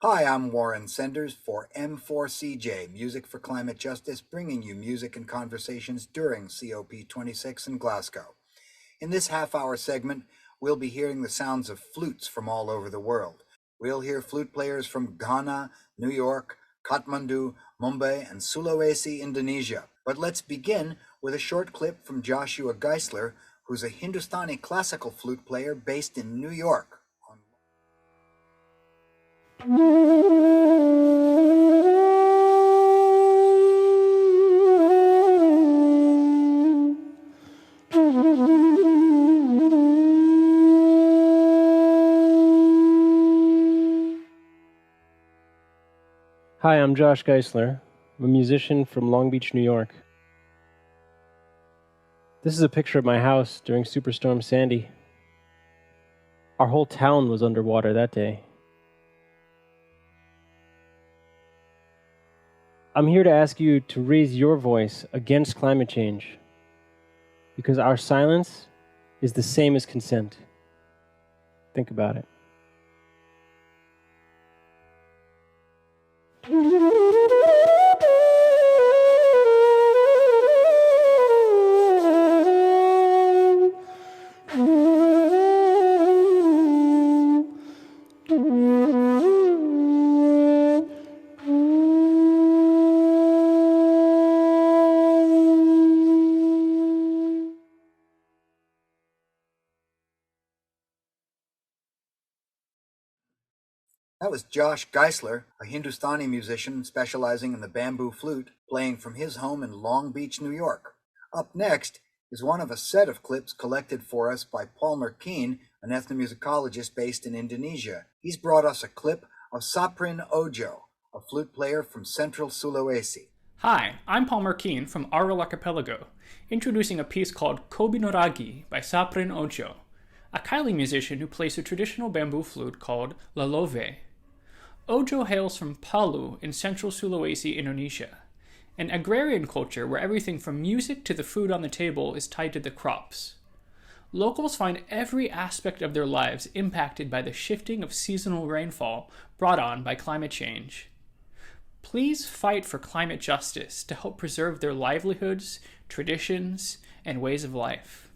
Hi, I'm Warren Senders for M4CJ, Music for Climate Justice, bringing you music and conversations during COP26 in Glasgow. In this half-hour segment, we'll be hearing the sounds of flutes from all over the world. We'll hear flute players from Ghana, New York, Kathmandu, Mumbai, and Sulawesi, Indonesia. But let's begin with a short clip from Joshua Geisler, who's a Hindustani classical flute player based in New York. Hi, I'm Josh Geisler. I'm a musician from Long Beach, New York. This is a picture of my house during Superstorm Sandy. Our whole town was underwater that day. I'm here to ask you to raise your voice against climate change, because our silence is the same as consent. Think about it. That was Josh Geisler, a Hindustani musician specializing in the bamboo flute, playing from his home in Long Beach, New York. Up next is one of a set of clips collected for us by Palmer Keane, an ethnomusicologist based in Indonesia. He's brought us a clip of Saprin Ojo, a flute player from central Sulawesi. Hi, I'm Palmer Keane from Aral Archipelago, introducing a piece called Kobi no Ragi by Saprin Ojo, a Kaili musician who plays a traditional bamboo flute called lalove. Ojo hails from Palu in central Sulawesi, Indonesia, an agrarian culture where everything from music to the food on the table is tied to the crops. Locals find every aspect of their lives impacted by the shifting of seasonal rainfall brought on by climate change. Please fight for climate justice to help preserve their livelihoods, traditions, and ways of life.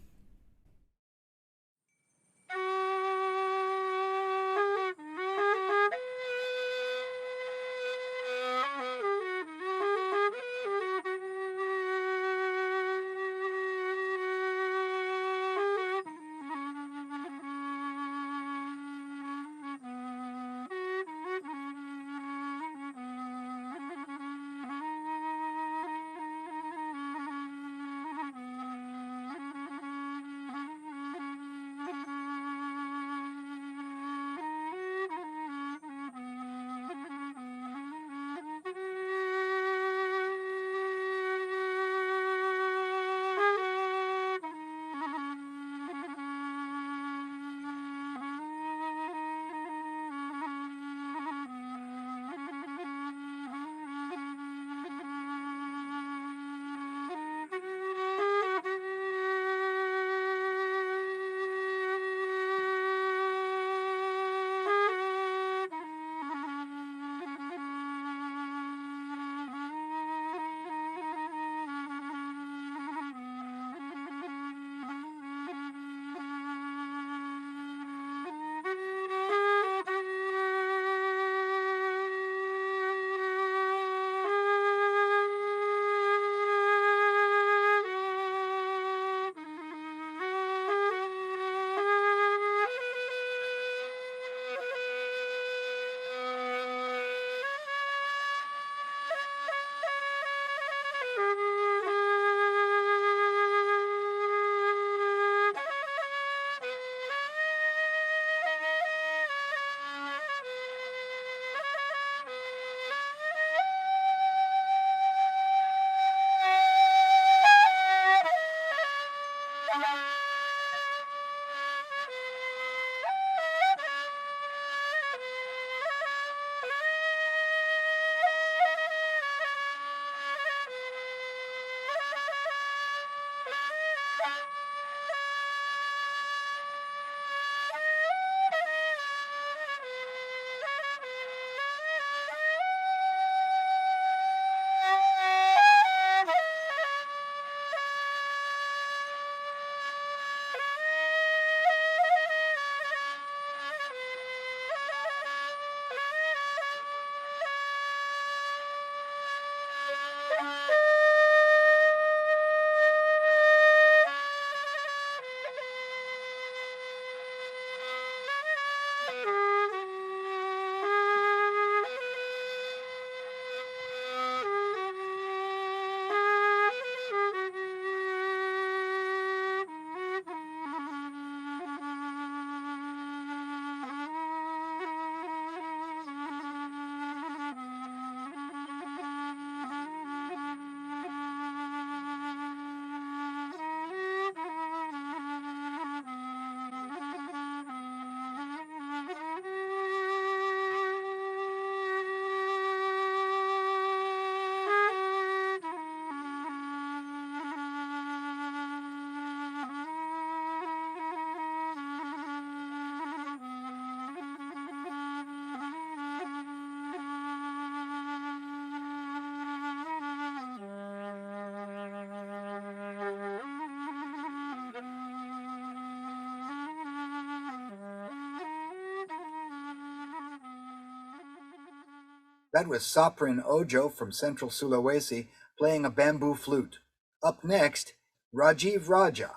That was Saprin Ojo from Central Sulawesi playing a bamboo flute. Up next, Rajiv Raja,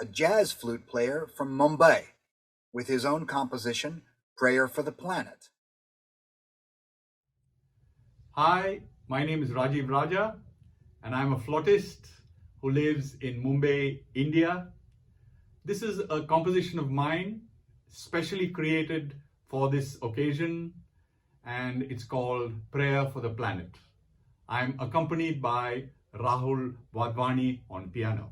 a jazz flute player from Mumbai, with his own composition, Prayer for the Planet. Hi, my name is Rajiv Raja, and I'm a flautist who lives in Mumbai, India. This is a composition of mine, specially created for this occasion, and it's called Prayer for the Planet. I'm accompanied by Rahul Wadhwani on piano.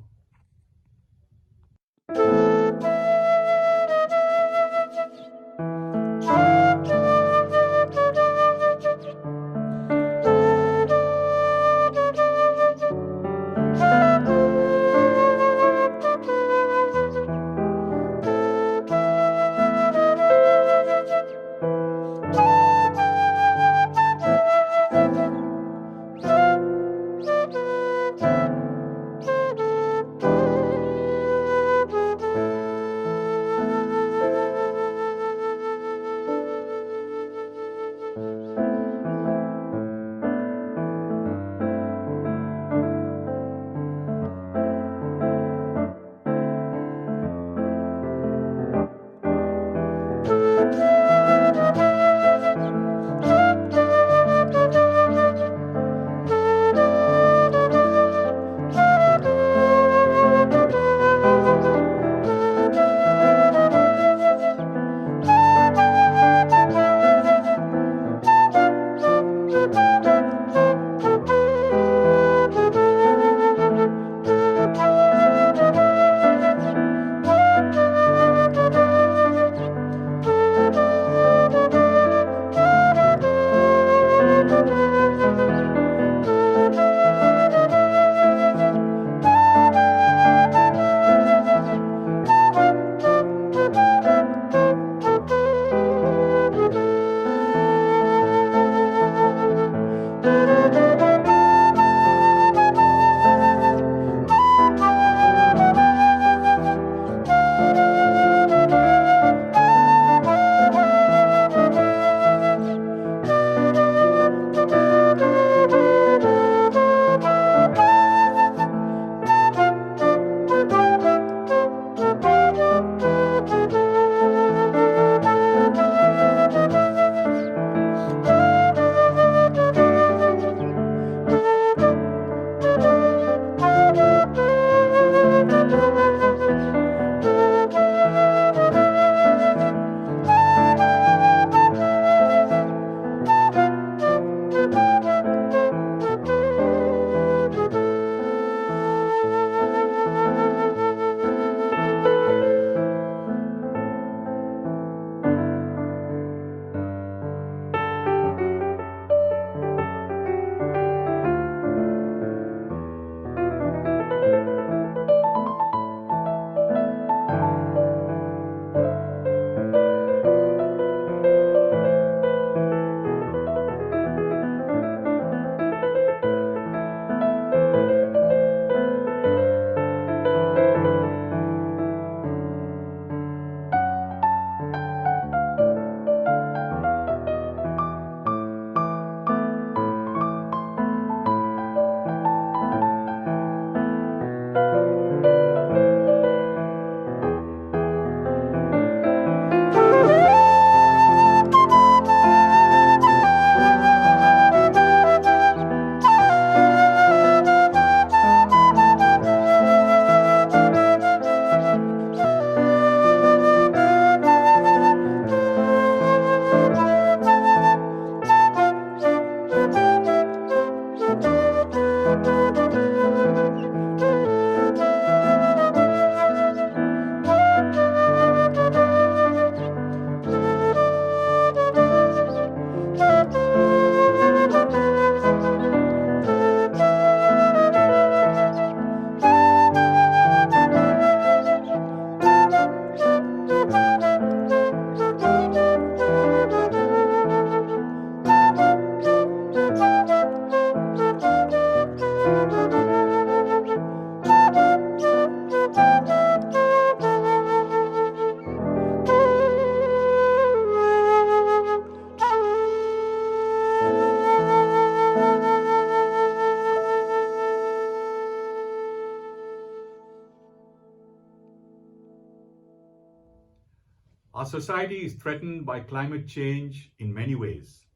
society is threatened by climate change in many ways.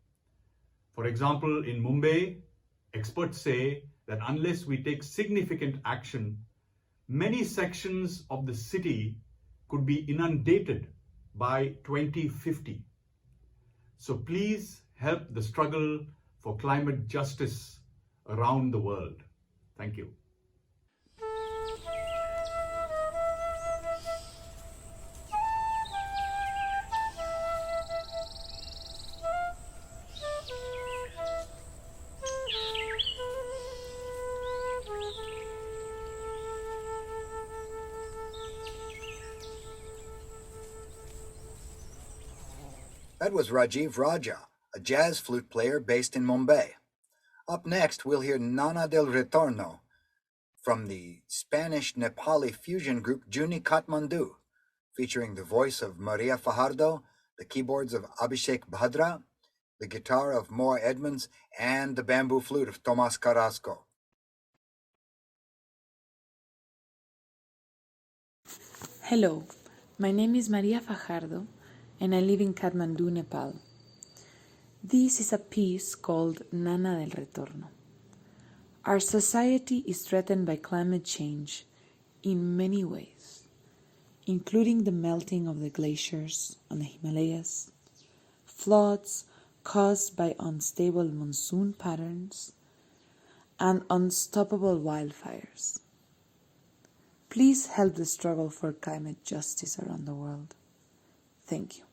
For example, in Mumbai, experts say that unless we take significant action, many sections of the city could be inundated by 2050. So please help the struggle for climate justice around the world. Thank you. That was Rajiv Raja, a jazz flute player based in Mumbai. Up next, we'll hear Nana del Retorno from the Spanish-Nepali fusion group Juni Kathmandu, featuring the voice of Maria Fajardo, the keyboards of Abhishek Bhadra, the guitar of Moa Edmonds, and the bamboo flute of Tomas Carrasco. Hello, my name is Maria Fajardo and I live in Kathmandu, Nepal. This is a piece called Nana del Retorno. Our society is threatened by climate change in many ways, including the melting of the glaciers on the Himalayas, floods caused by unstable monsoon patterns, and unstoppable wildfires. Please help the struggle for climate justice around the world. Thank you.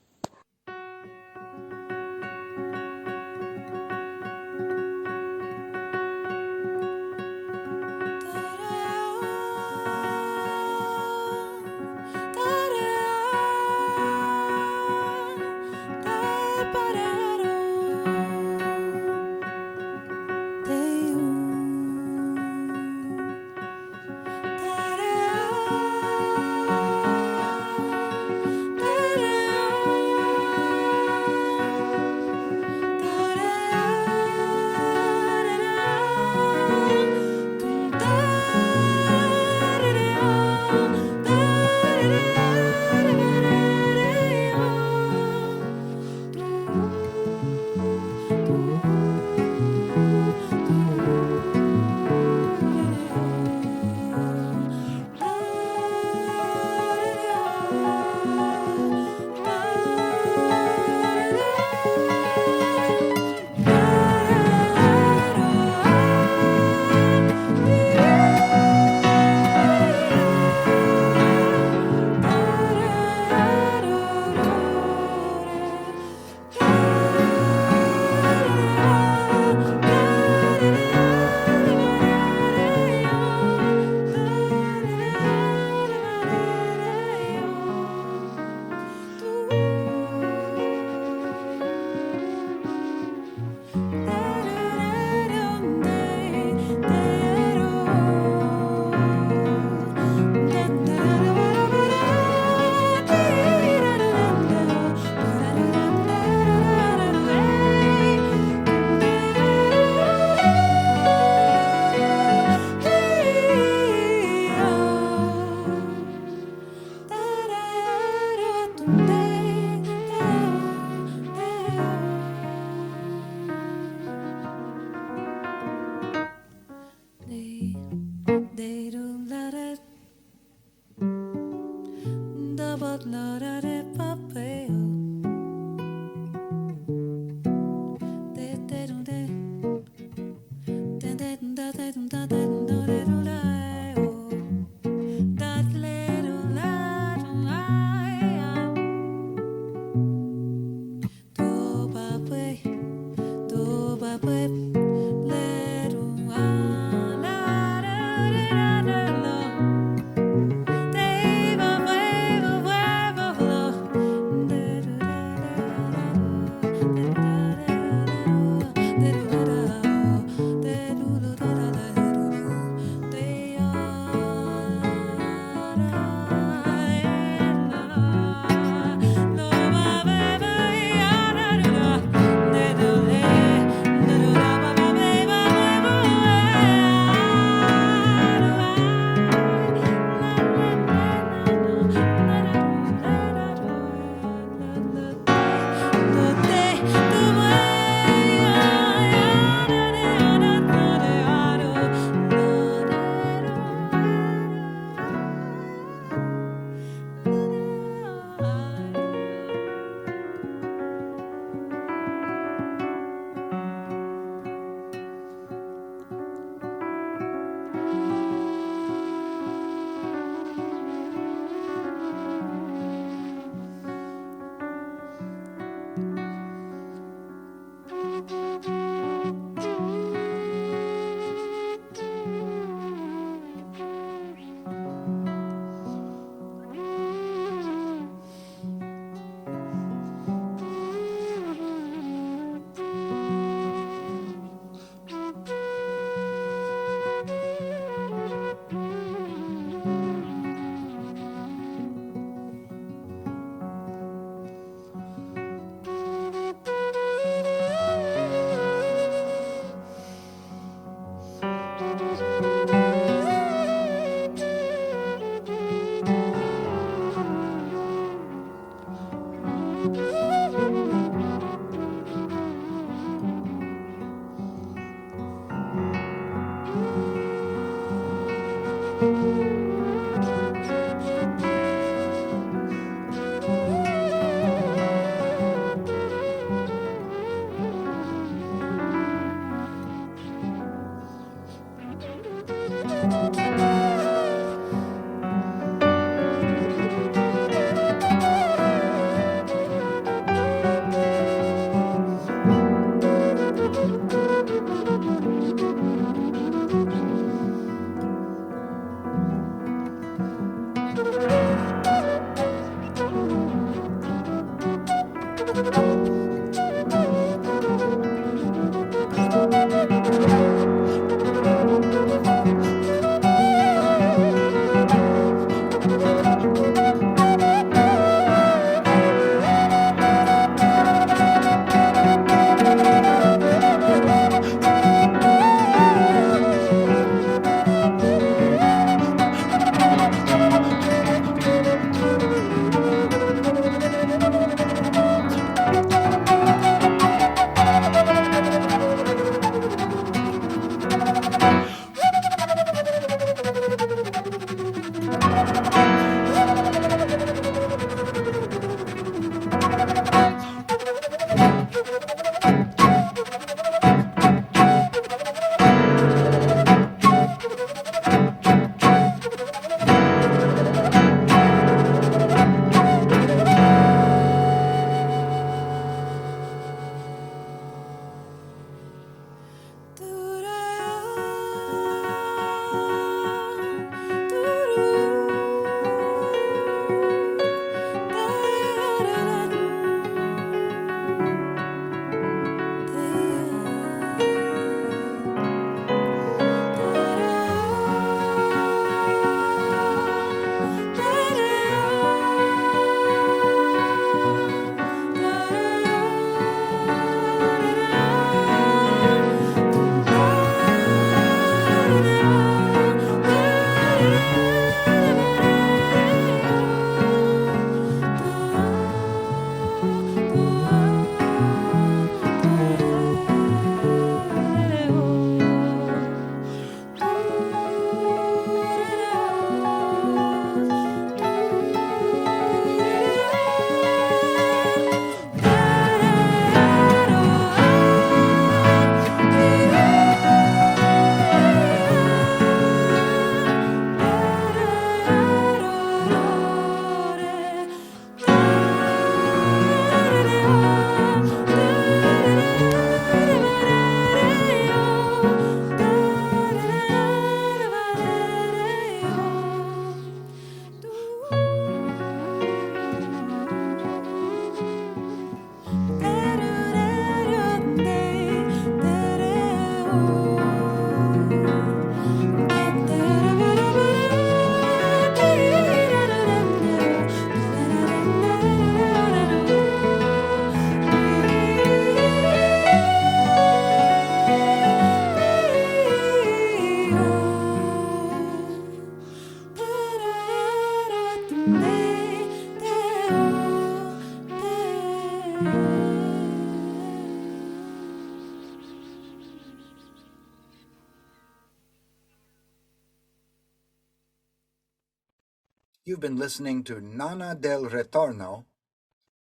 You've been listening to Nana del Retorno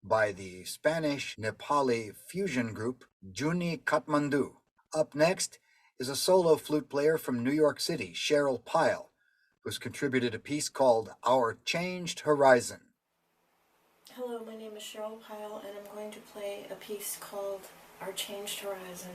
by the Spanish Nepali fusion group Juni Kathmandu. Up next is a solo flute player from New York City, Cheryl Pyle, who's contributed a piece called Our Changed Horizon. Hello, my name is Cheryl Pyle, and I'm going to play a piece called Our Changed Horizon.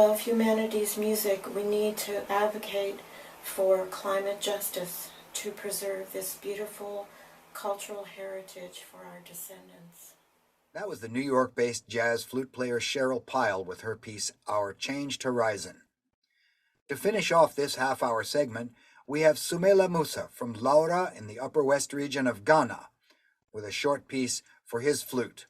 love humanity's music, we need to advocate for climate justice to preserve this beautiful cultural heritage for our descendants. That was the New York-based jazz flute player Cheryl Pyle with her piece, Our Changed Horizon. To finish off this half-hour segment, we have Sumela Musa from Laura in the Upper West region of Ghana with a short piece for his flute.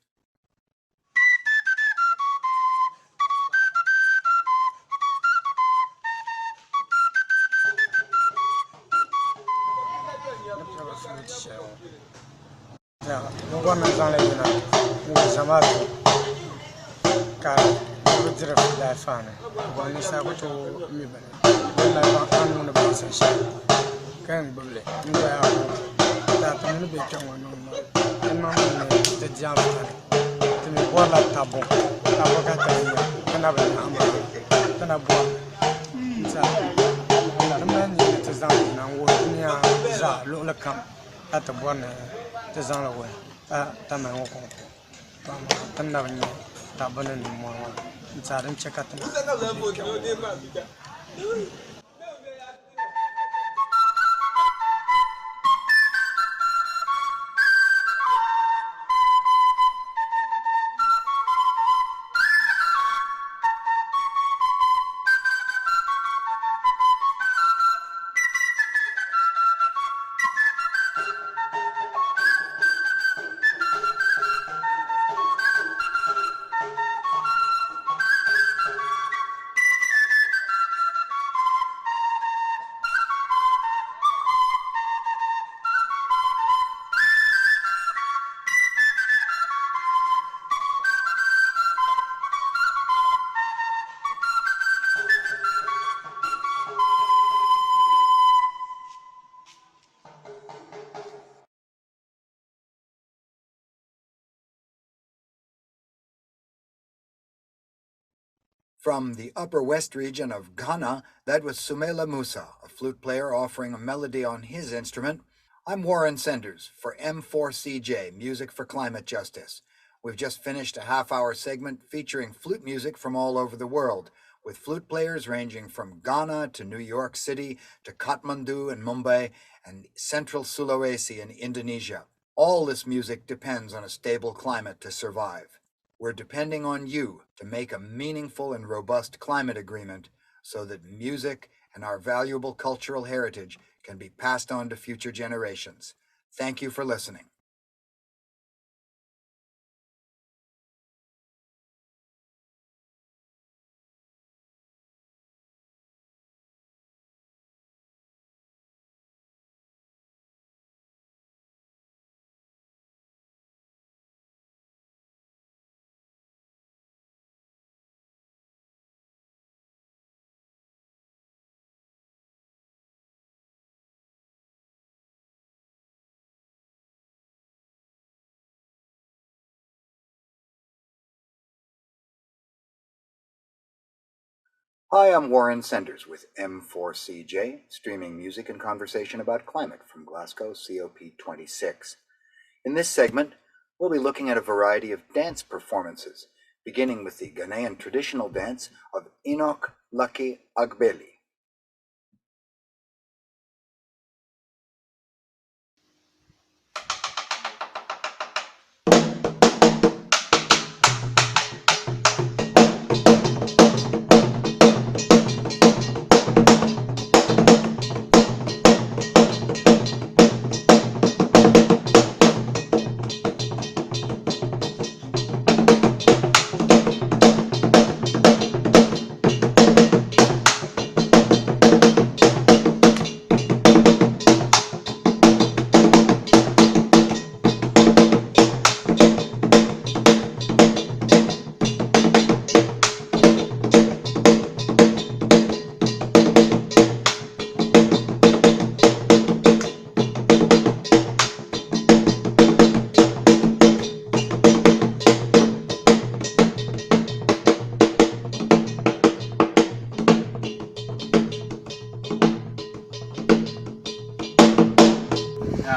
From the Upper West region of Ghana, that was Sumela Musa, a flute player offering a melody on his instrument. I'm Warren Senders for M4CJ, Music for Climate Justice. We've just finished a half-hour segment featuring flute music from all over the world, with flute players ranging from Ghana to New York City to Kathmandu and Mumbai and central Sulawesi in Indonesia. All this music depends on a stable climate to survive. We're depending on you to make a meaningful and robust climate agreement so that music and our valuable cultural heritage can be passed on to future generations. Thank you for listening. Hi, I'm Warren Senders with M4CJ, streaming music and conversation about climate from Glasgow, COP26. In this segment, we'll be looking at a variety of dance performances, beginning with the Ghanaian traditional dance of Enoch Lucky Agbeli.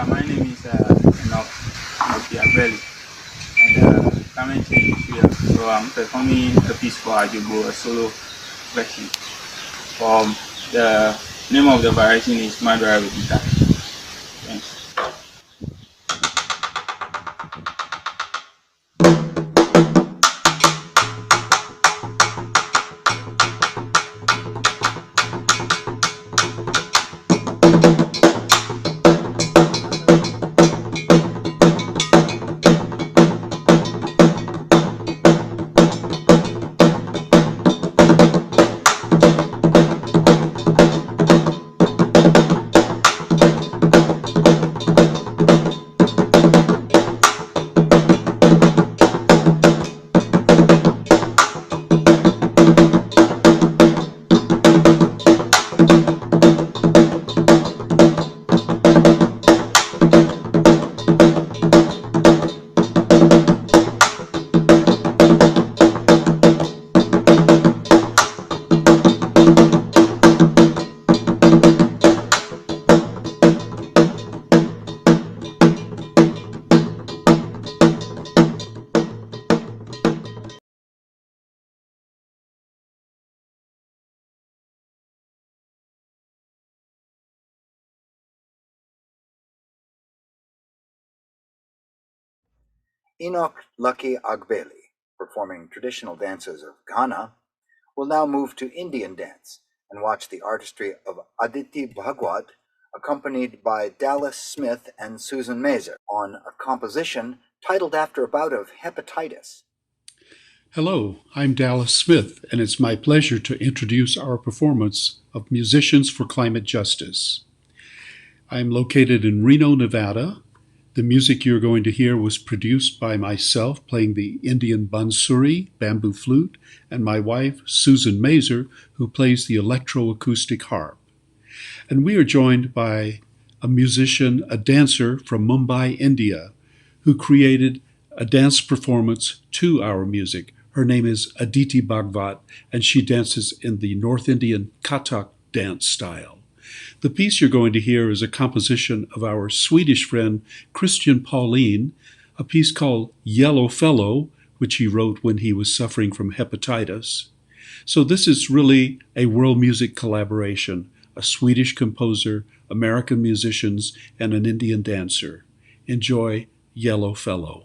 My name is Enoch Agbeli, and currently here. So I'm performing a piece for Ajubo, a solo version. The name of the variation is Madura with guitar. Thanks. Enoch Lucky Agbeli, performing traditional dances of Ghana, will now move to Indian dance and watch the artistry of Aditi Bhagwat, accompanied by Dallas Smith and Susan Mazer, on a composition titled after a bout of hepatitis. Hello, I'm Dallas Smith, and it's my pleasure to introduce our performance of Musicians for Climate Justice. I'm located in Reno, Nevada. The music you're going to hear was produced by myself playing the Indian bansuri, bamboo flute, and my wife, Susan Mazer, who plays the electroacoustic harp. And we are joined by a musician, a dancer from Mumbai, India, who created a dance performance to our music. Her name is Aditi Bhagwat, and she dances in the North Indian Kathak dance style. The piece you're going to hear is a composition of our Swedish friend Christian Paulin, a piece called Yellow Fellow, which he wrote when he was suffering from hepatitis. So this is really a world music collaboration, a Swedish composer, American musicians, and an Indian dancer. Enjoy Yellow Fellow.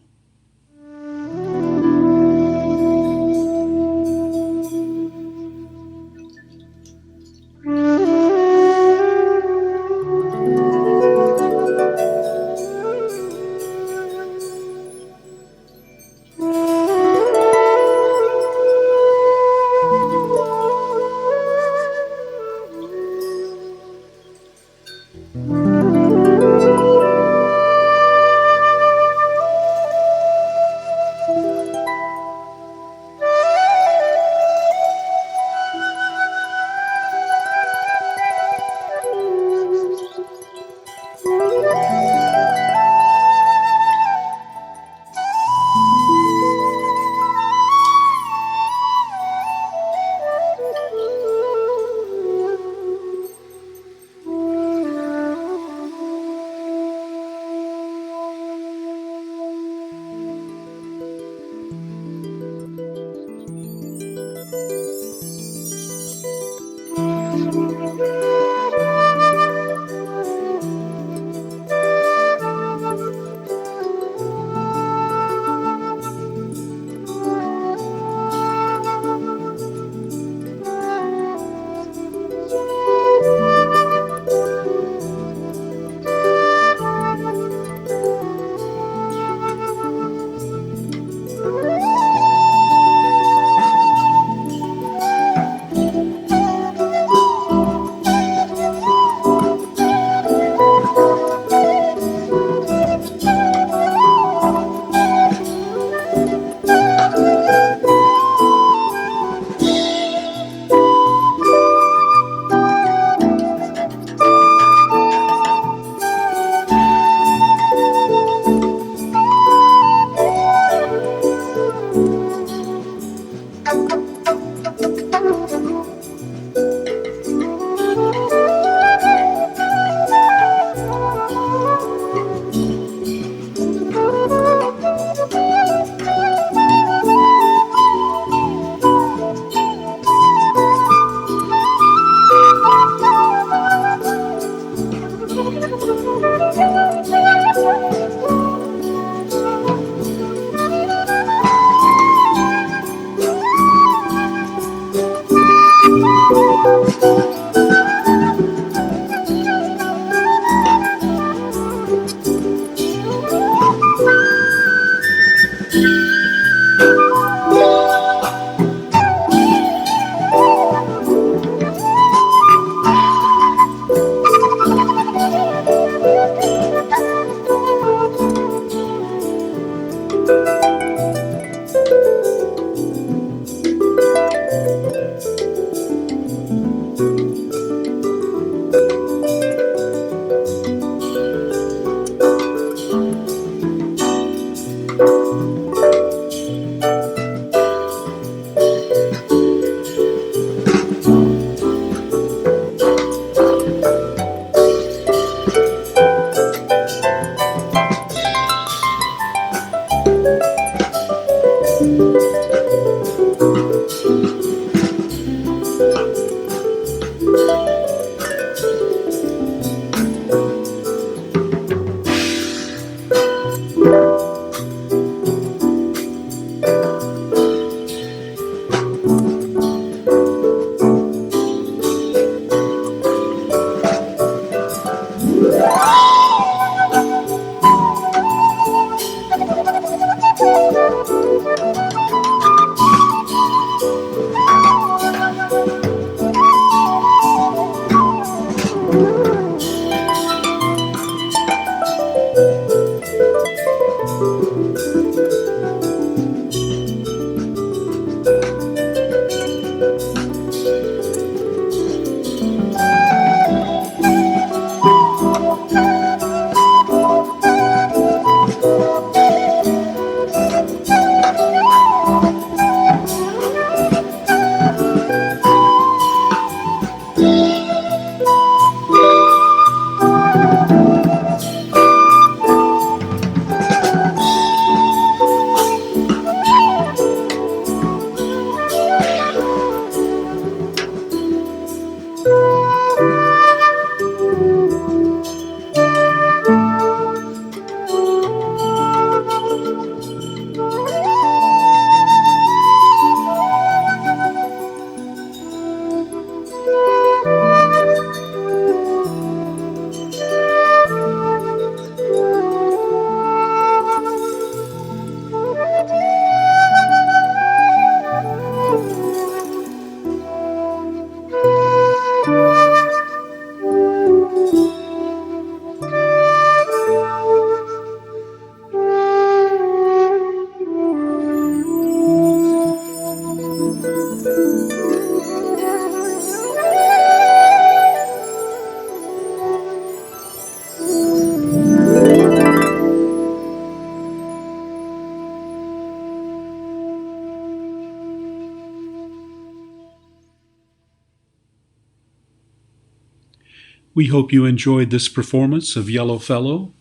We hope you enjoyed this performance of Yellow Fellow.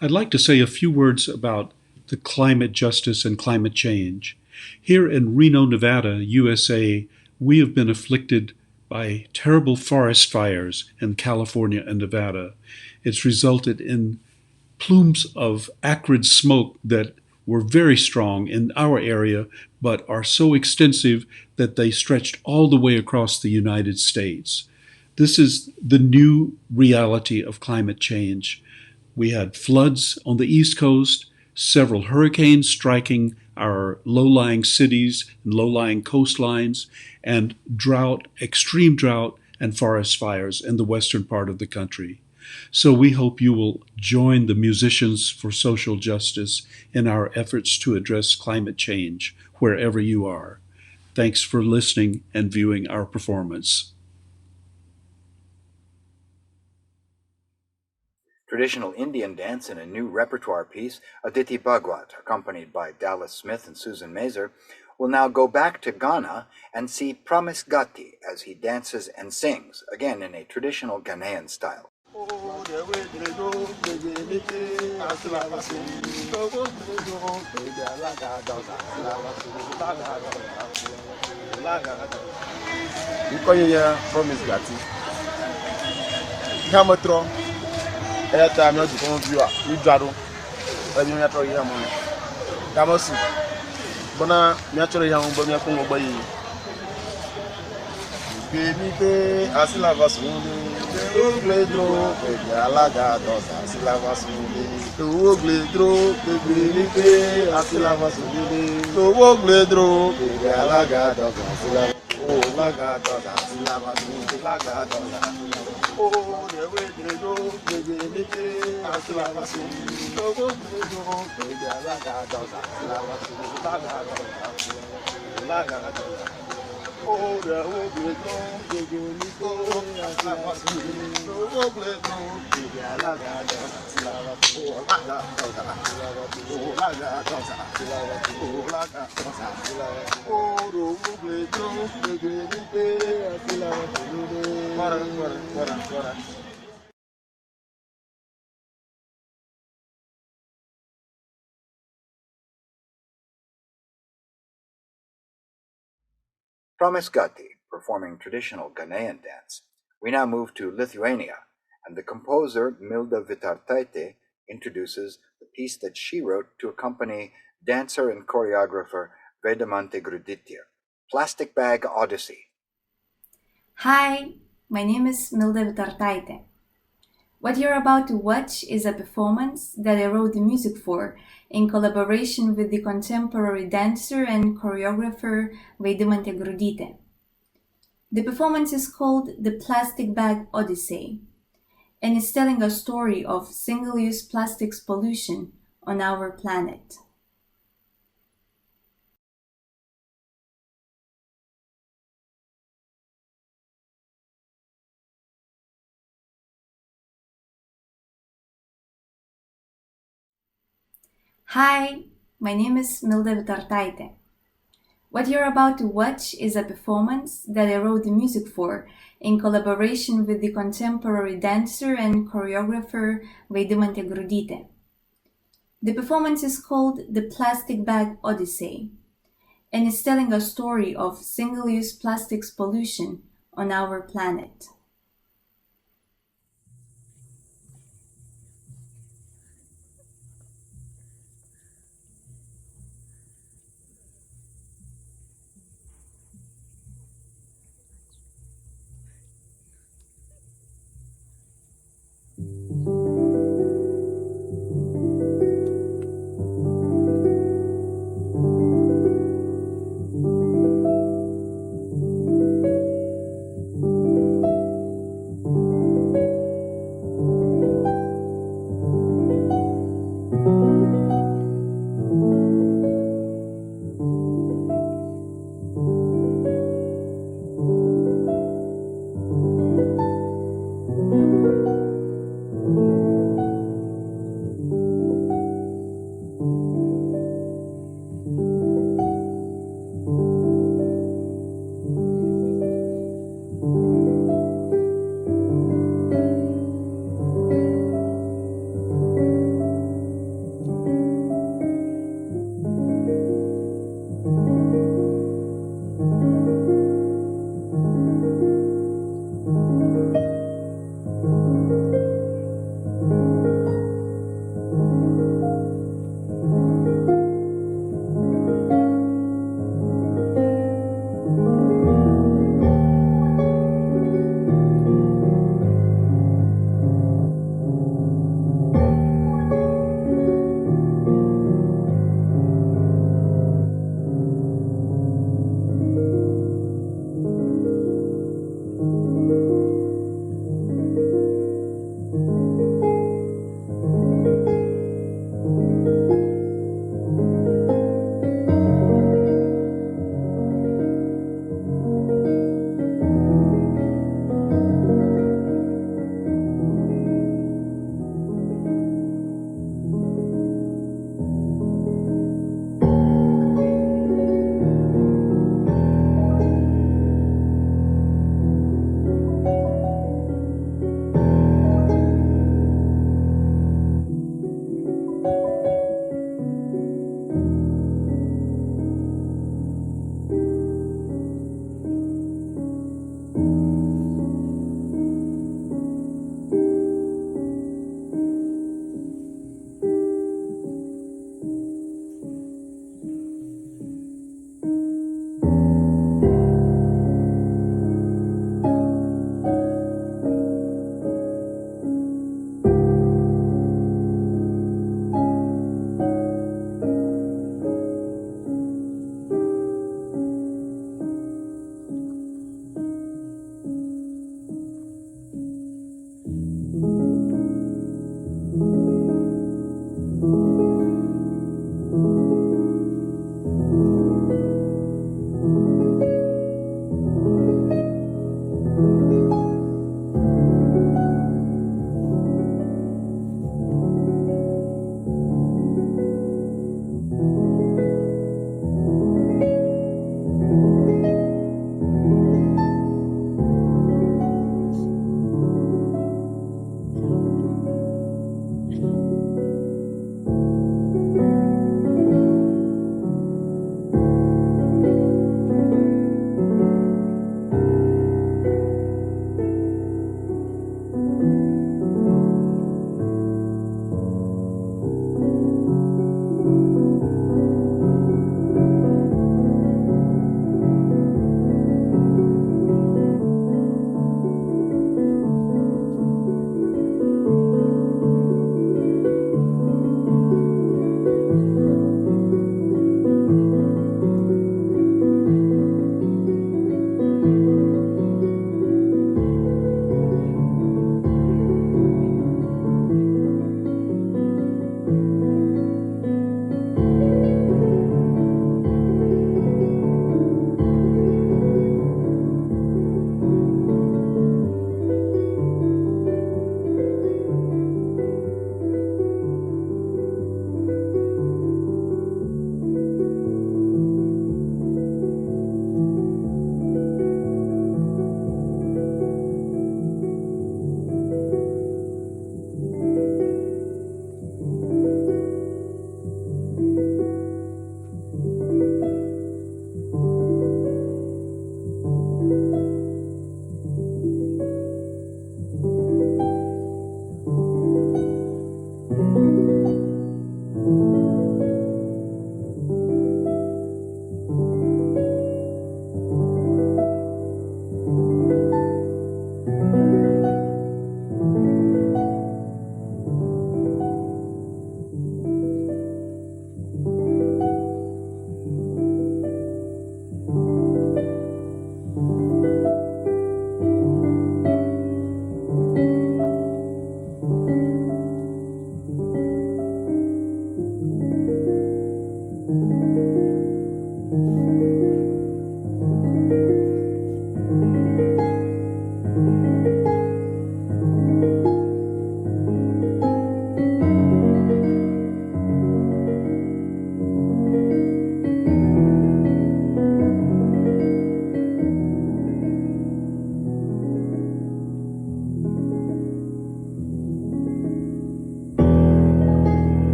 I'd like to say a few words about the climate justice and climate change. Here in Reno, Nevada, USA, we have been afflicted by terrible forest fires in California and Nevada. It's resulted in plumes of acrid smoke that were very strong in our area, but are so extensive that they stretched all the way across the United States. This is the new reality of climate change. We had floods on the East Coast, several hurricanes striking our low-lying cities and low-lying coastlines, and drought, extreme drought, and forest fires in the western part of the country. So we hope you will join the Musicians for Social Justice in our efforts to address climate change wherever you are. Thanks for listening and viewing our performance. Traditional Indian dance in a new repertoire piece, Aditi Bhagwat, accompanied by Dallas Smith and Susan Mazer, will now go back to Ghana and see Promise Gati as he dances and sings, again in a traditional Ghanaian style. Promise Gati. Kamatro. Airtime not to come viewer. We draw. I mean, I try to hear Kamosi. Bona, naturally, I'm going to come over here. Baby, Asila Vasuni. Ugledro, baby, Alaga does Asila Vasuni. Ugledro, baby, Asila Vasuni. Ugledro, baby, Alaga does Asila. Oh, Laga does Asila Vasuni. Laga does. Oh, the way they go, baby, Asila Vasuni. Ugledro, baby, Alaga does Asila Vasuni. Laga does. Oh, the ugly dog, the ugly dog, I was doing the ugly dog, the Alaga does, oh, Laga does, oh, Laga does, oh, Laga does, oh, the ugly dog, the ugly dog, I was doing. Promise Gati, performing traditional Ghanaian dance. We now move to Lithuania, and the composer Milda Vitartaitė introduces the piece that she wrote to accompany dancer and choreographer Vedamante Gruditya, Plastic Bag Odyssey. Hi, my name is Milda Vitartaitė. What you're about to watch is a performance that I wrote the music for in collaboration with the contemporary dancer and choreographer Vaidimantė Grudytė. The performance is called The Plastic Bag Odyssey and is telling a story of single-use plastics pollution on our planet. Hi, my name is Milda Vitartaitė. What you're about to watch is a performance that I wrote the music for in collaboration with the contemporary dancer and choreographer Vaidimantė Grudytė. The performance is called The Plastic Bag Odyssey and is telling a story of single-use plastics pollution on our planet.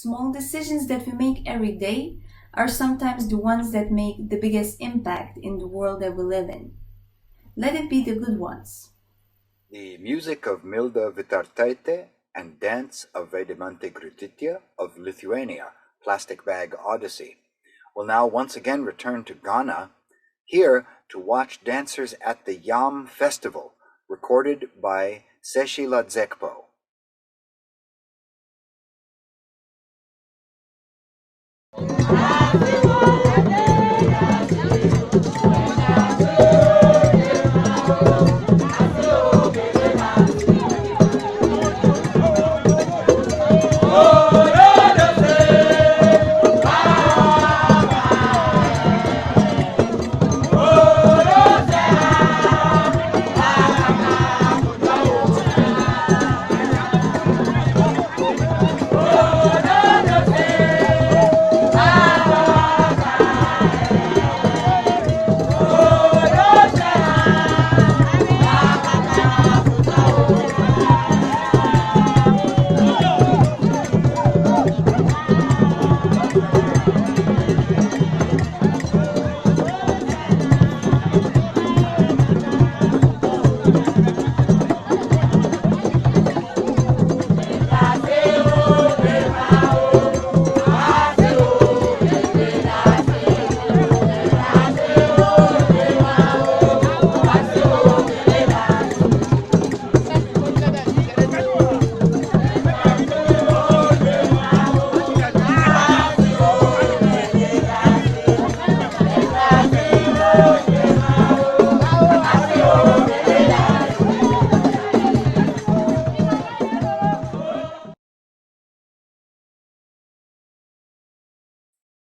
Small decisions that we make every day are sometimes the ones that make the biggest impact in the world that we live in. Let it be the good ones. The music of Milda Vitartaite and dance of Vedimante Grutitia of Lithuania, Plastic Bag Odyssey, will now once again return to Ghana, here to watch dancers at the Yam Festival, recorded by Seshi Ladzekpo.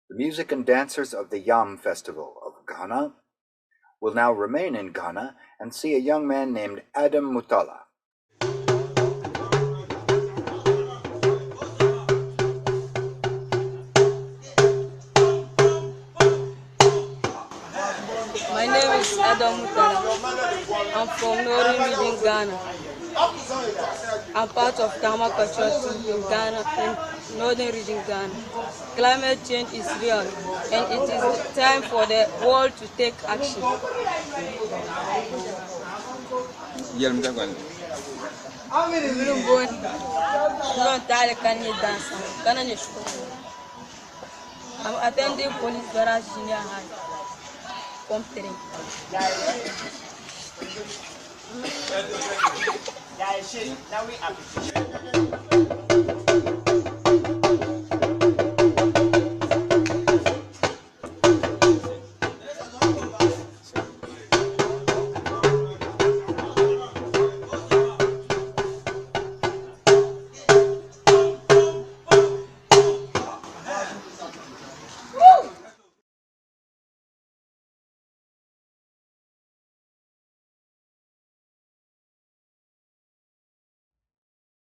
The music and dancers of the Yam Festival of Ghana will now remain in Ghana and see a young man named Adam Mutala. My name is Adam Mutala. I'm from Northern Region, Ghana. I'm part of Tama culture team in Ghana and Northern Region, Ghana. Climate change is real, and it is time for the world to take action. I'm attending Police Garage Junior High.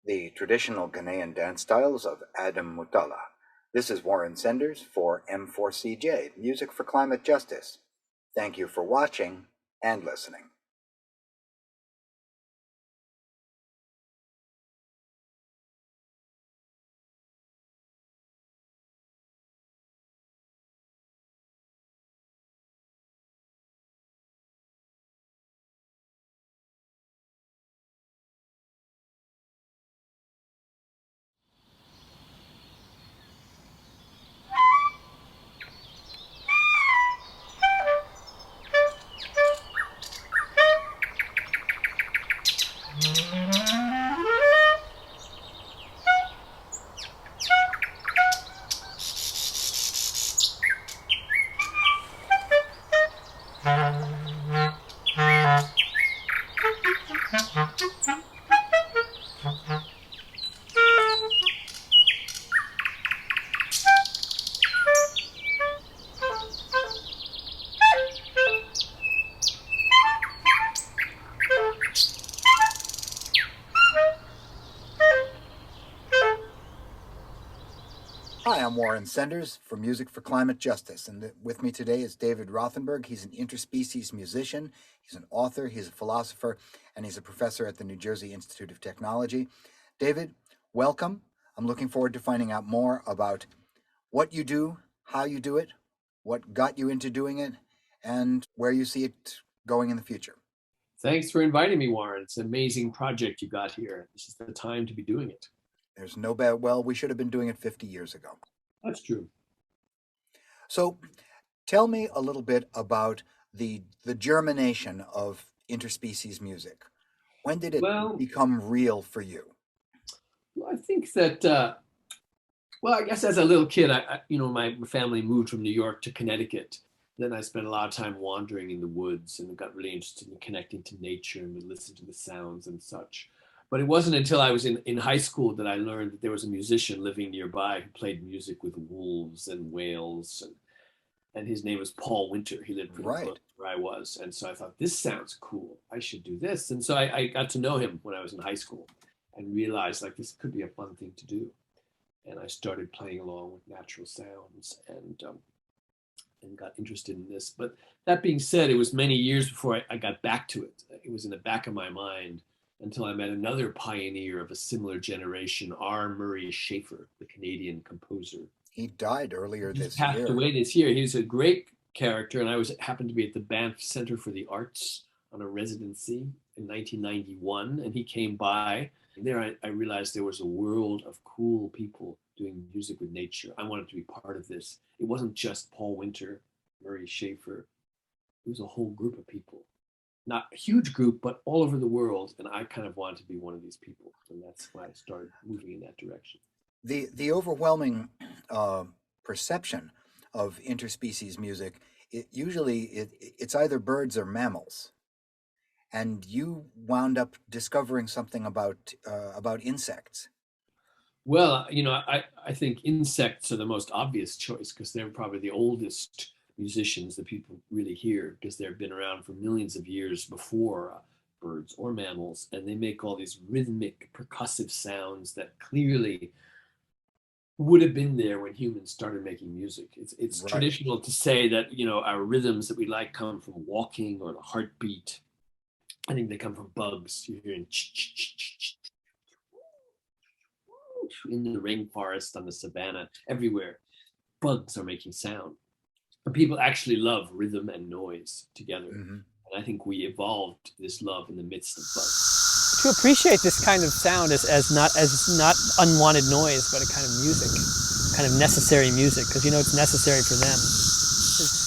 The traditional Ghanaian dance styles of Adam Mutala. This is Warren Senders for M4CJ, Music for Climate Justice. Thank you for watching and listening. Hi, I'm Warren Senders for Music for Climate Justice, and with me today is David Rothenberg. He's an interspecies musician, he's an author, he's a philosopher, and he's a professor at the New Jersey Institute of Technology. David, welcome. I'm looking forward to finding out more about what you do, how you do it, what got you into doing it, and where you see it going in the future. Thanks for inviting me, Warren. It's an amazing project you got here. This is the time to be doing it. There's no bad. Well, we should have been doing it 50 years ago. That's true. So tell me a little bit about the germination of interspecies music. When did it become real for you? Well, I think that, I guess as a little kid, my family moved from New York to Connecticut. Then I spent a lot of time wandering in the woods and got really interested in connecting to nature and would listen to the sounds and such. But it wasn't until I was in high school that I learned that there was a musician living nearby who played music with wolves and whales. And his name was Paul Winter. He lived pretty close to where I was. And so I thought, this sounds cool. I should do this. And so I got to know him when I was in high school and realized like this could be a fun thing to do. And I started playing along with natural sounds and got interested in this. But that being said, it was many years before I got back to it. It was in the back of my mind until I met another pioneer of a similar generation, R. Murray Schafer, the Canadian composer. He died earlier this year. He passed away this year. He was a great character, and I happened to be at the Banff Center for the Arts on a residency in 1991, and he came by. And there I realized there was a world of cool people doing music with nature. I wanted to be part of this. It wasn't just Paul Winter, Murray Schafer. It was a whole group of people. Not a huge group, but all over the world. And I kind of wanted to be one of these people. And that's why I started moving in that direction. The overwhelming perception of interspecies music, it's either birds or mammals. And you wound up discovering something about insects. Well, I think insects are the most obvious choice because they're probably the oldest musicians that people really hear because they've been around for millions of years before birds or mammals, and they make all these rhythmic, percussive sounds that clearly would have been there when humans started making music. It's traditional to say that, our rhythms that we like come from walking or the heartbeat. I think they come from bugs. You're hearing in the rainforest, on the savannah, everywhere. Bugs are making sound. And people actually love rhythm and noise together. Mm-hmm. And I think we evolved this love in the midst of bugs. To appreciate this kind of sound as not unwanted noise, but a kind of music, kind of necessary music, because it's necessary for them.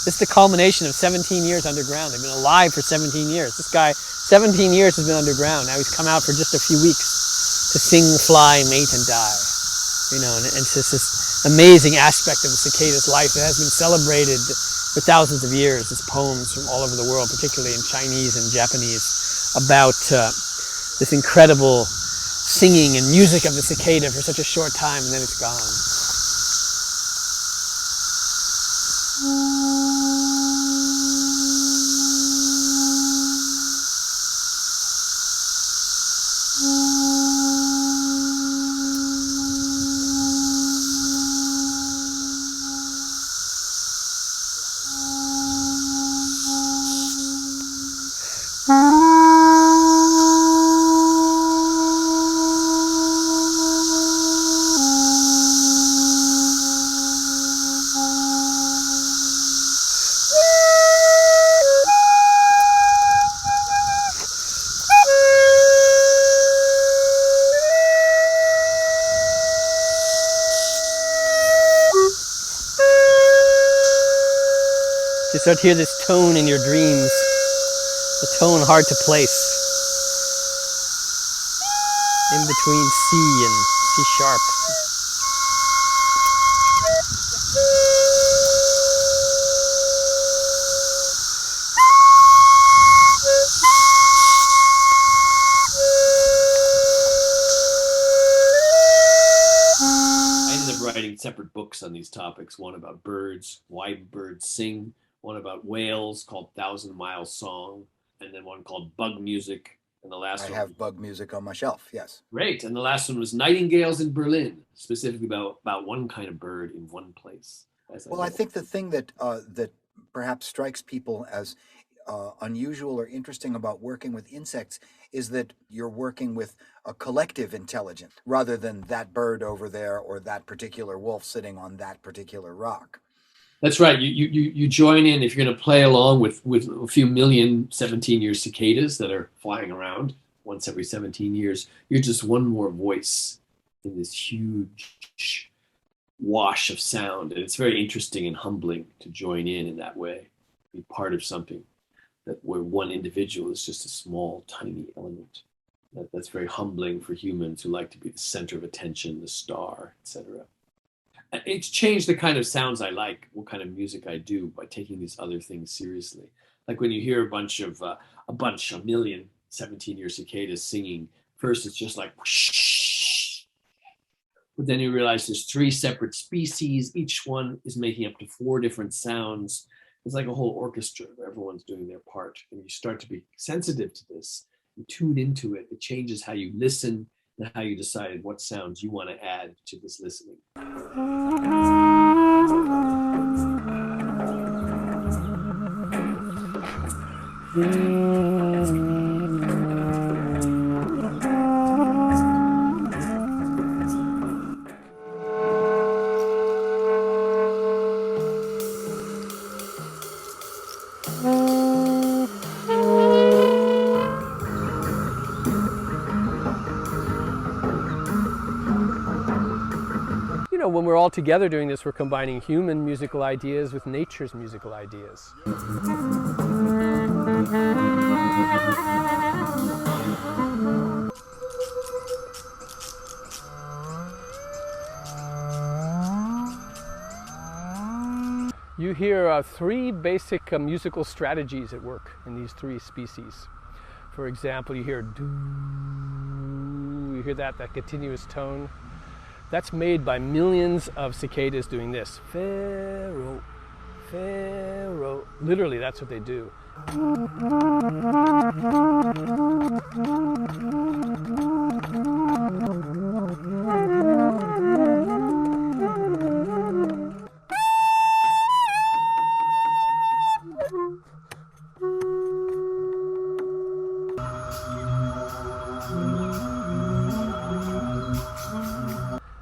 This is the culmination of 17 years underground. They've been alive for 17 years. This guy, 17 years has been underground. Now he's come out for just a few weeks to sing, fly, mate, and die. And it's just this amazing aspect of the cicada's life that has been celebrated for thousands of years. There's poems from all over the world, particularly in Chinese and Japanese, about this incredible singing and music of the cicada for such a short time, and then it's gone. You start to hear this tone in your dreams, a tone hard to place, in between C and C sharp. I ended up writing separate books on these topics, one about birds, why birds sing, one about whales called 1,000 Mile Song, and then one called Bug Music. And the last one. I have Bug Music on my shelf, yes. Great. And the last one was Nightingales in Berlin, specifically about one kind of bird in one place. Well, I think the thing that perhaps strikes people as unusual or interesting about working with insects is that you're working with a collective intelligence rather than that bird over there or that particular wolf sitting on that particular rock. That's right. You join in if you're going to play along with a few million 17-year cicadas that are flying around once every 17 years. You're just one more voice in this huge wash of sound, and it's very interesting and humbling to join in that way, be part of something that where one individual is just a small, tiny element. That's very humbling for humans who like to be the center of attention, the star, etc. It's changed the kind of sounds I like, what kind of music I do, by taking these other things seriously. Like when you hear a million 17-year cicadas singing, first it's just like whoosh, but then you realize there's 3 separate species. Each one is making up to 4 different sounds. It's like a whole orchestra where everyone's doing their part. And you start to be sensitive to this and tune into it. It changes how you listen and how you decide what sounds you want to add to this listening. When we're all together doing this, we're combining human musical ideas with nature's musical ideas. You hear 3 basic musical strategies at work in these 3 species. For example, you hear doo, you hear that continuous tone. That's made by millions of cicadas doing this. Pharaoh, Pharaoh. Literally, that's what they do.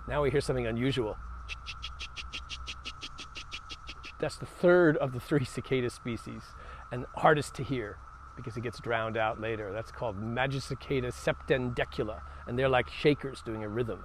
Now we hear something unusual. That's the 3rd of the 3 cicada species, and hardest to hear because it gets drowned out later. That's called Magicicada septendecula, and they're like shakers doing a rhythm.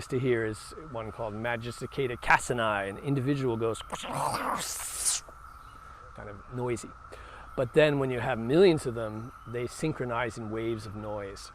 To hear is one called Magicicada cassini. An individual goes kind of noisy. But then when you have millions of them, they synchronize in waves of noise.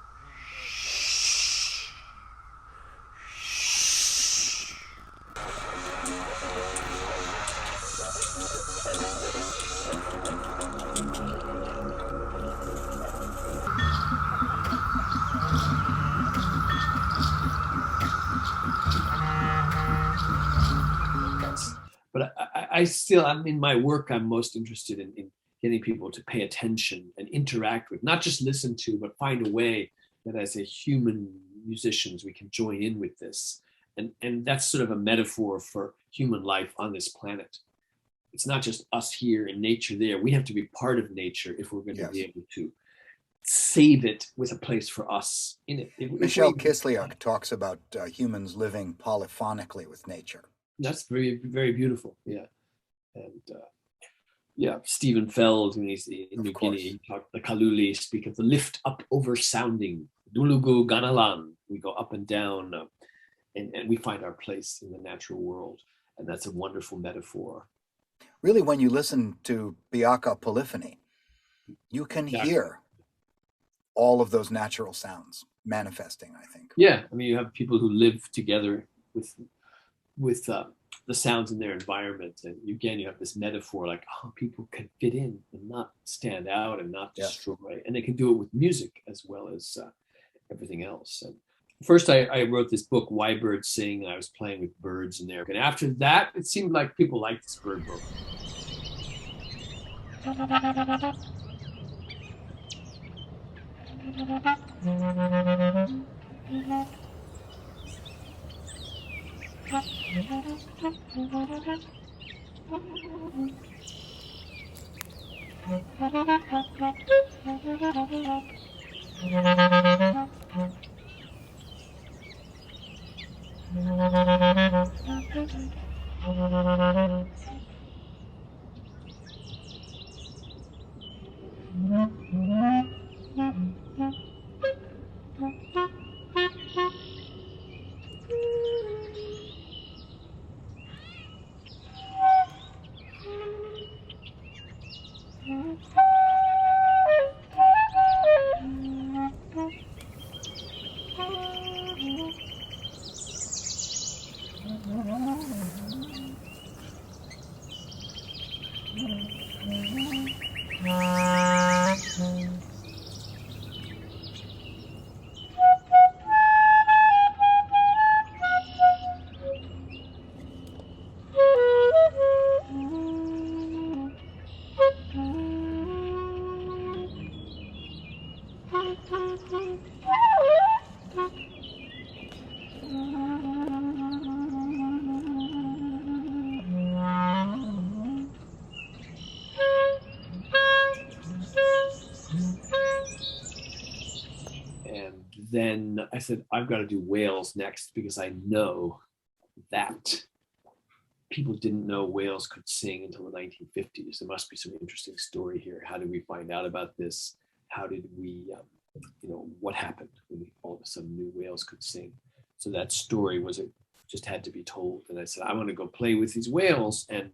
But I'm in my work, I'm most interested in getting people to pay attention and interact with, not just listen to, but find a way that as a human musicians, we can join in with this. And that's sort of a metaphor for human life on this planet. It's not just us here and nature there. We have to be part of nature if we're going to be able to save it with a place for us in it. Michel Kislyak talks about humans living polyphonically with nature. That's very, very beautiful. Yeah. And Stephen Feld, when he's in New Guinea, the Kaluli speak of the lift up over sounding. Dulugu Ganalan. We go up and down and we find our place in the natural world. And that's a wonderful metaphor. Really, when you listen to Biaka polyphony, you can hear all of those natural sounds manifesting, I think. Yeah, I mean, you have people who live together with the sounds in their environment, and again, you have this metaphor like, oh, people can fit in and not stand out and not destroy, and they can do it with music as well as everything else. And first, I wrote this book, Why Birds Sing, and I was playing with birds in there. And after that, it seemed like people liked this bird book. Then I said, I've got to do whales next, because I know that people didn't know whales could sing until the 1950s. There must be some interesting story here. How did we find out about this? How did we, what happened when we all of a sudden knew whales could sing? So that story just had to be told. And I said, I want to go play with these whales. And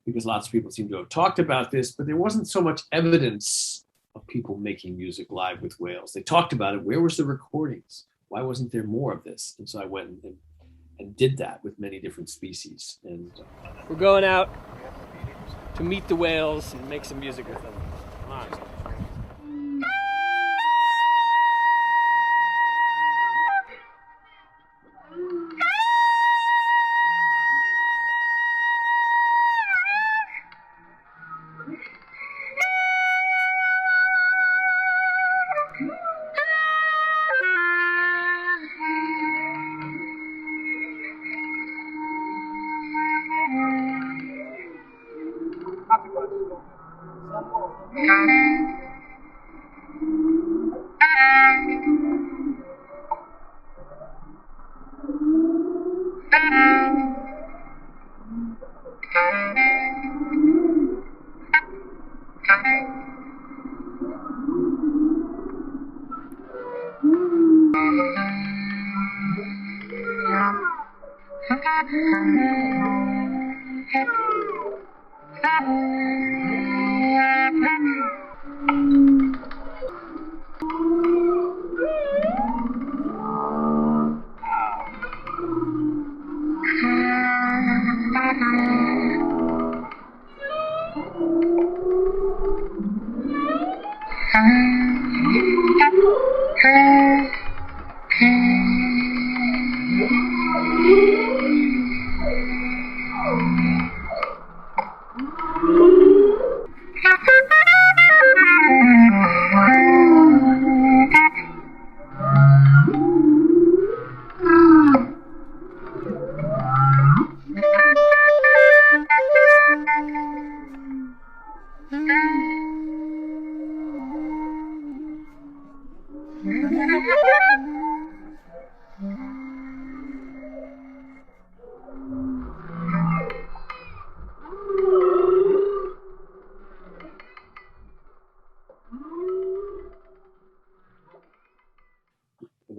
because lots of people seem to have talked about this, but there wasn't so much evidence of people making music live with whales. They talked about it. Where was the recordings? Why wasn't there more of this? And so I went and did that with many different species. And we're going out to meet the whales and make some music with them. Come on.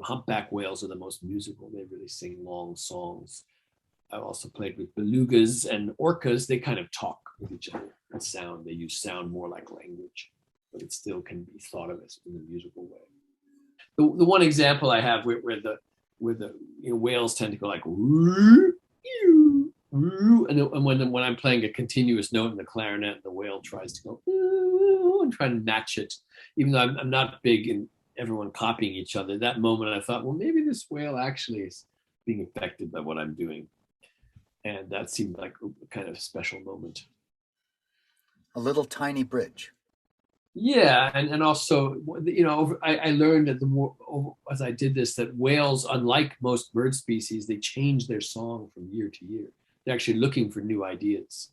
Humpback whales are the most musical. They really sing long songs. I've also played with belugas and orcas. They kind of talk with each other and sound. They use sound more like language, but it still can be thought of as in a musical way. the one example I have where the whales tend to go like woo, and when I'm playing a continuous note in the clarinet, the whale tries to go and try to match it, even though I'm not big in everyone copying each other. That moment I thought, well, maybe this whale actually is being affected by what I'm doing, and that seemed like a kind of special moment. A little tiny bridge. Yeah, and also, I learned that the more as I did this, that whales, unlike most bird species, they change their song from year to year. They're actually looking for new ideas.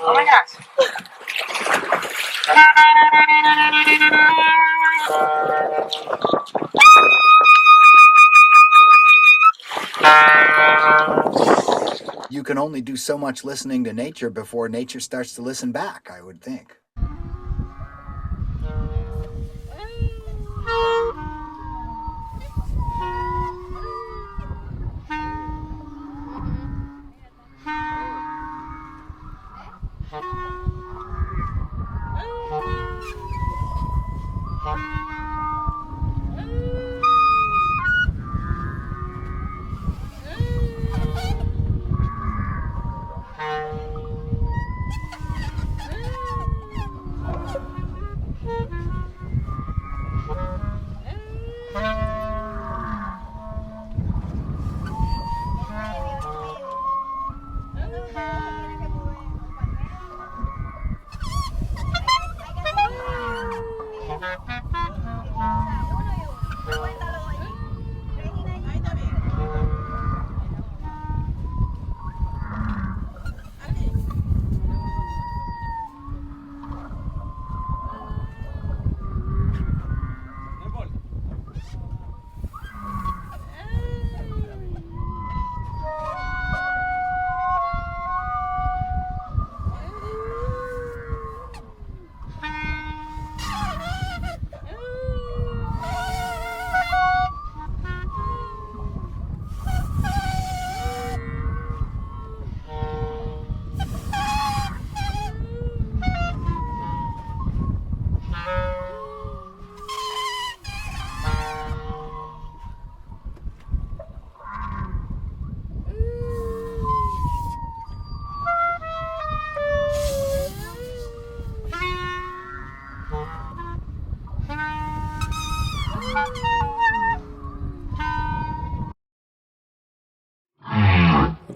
Oh my gosh. You can only do so much listening to nature before nature starts to listen back, I would think.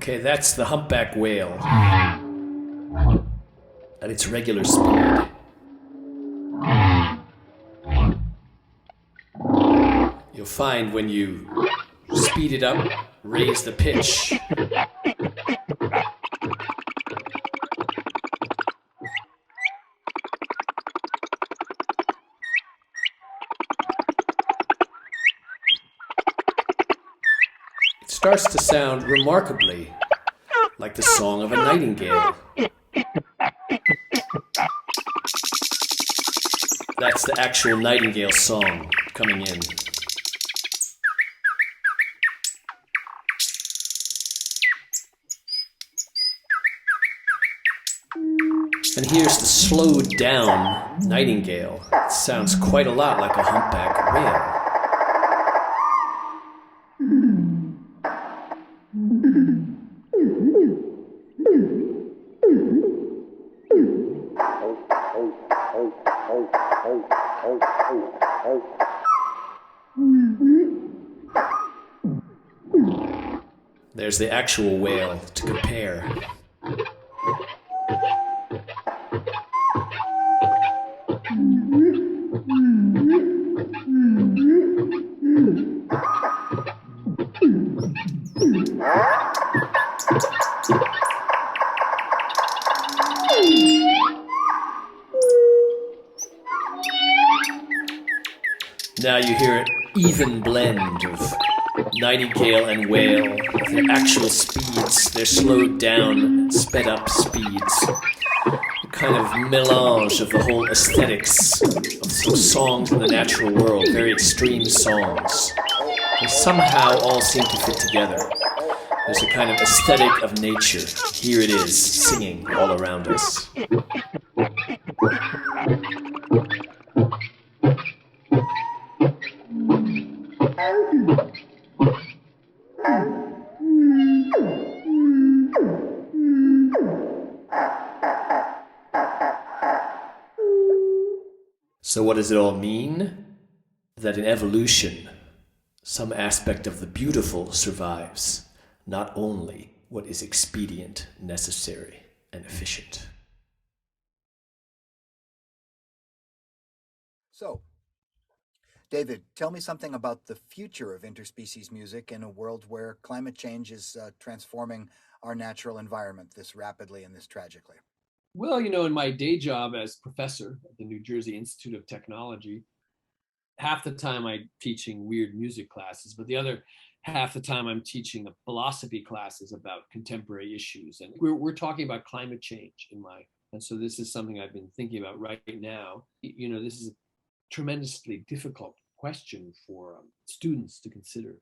Okay, that's the humpback whale at its regular speed. You'll find when you speed it up, raise the pitch, it starts to sound remarkably like the song of a nightingale. That's the actual nightingale song coming in. And here's the slowed down nightingale. It sounds quite a lot like a humpback whale. There's the actual whale to compare. Now you hear an even blend of nightingale and whale, their actual speeds, their slowed down, sped up speeds. A kind of melange of the whole aesthetics of some songs in the natural world, very extreme songs. They somehow all seem to fit together. There's a kind of aesthetic of nature. Here it is, singing all around us. So what does it all mean? That in evolution, some aspect of the beautiful survives, not only what is expedient, necessary, and efficient. So, David, tell me something about the future of interspecies music in a world where climate change is transforming our natural environment this rapidly and this tragically. Well, you know, in my day job as professor at the New Jersey Institute of Technology, half the time I'm teaching weird music classes, but the other half the time I'm teaching philosophy classes about contemporary issues. And we're talking about climate change and so this is something I've been thinking about right now. You know, this is a tremendously difficult question for students to consider.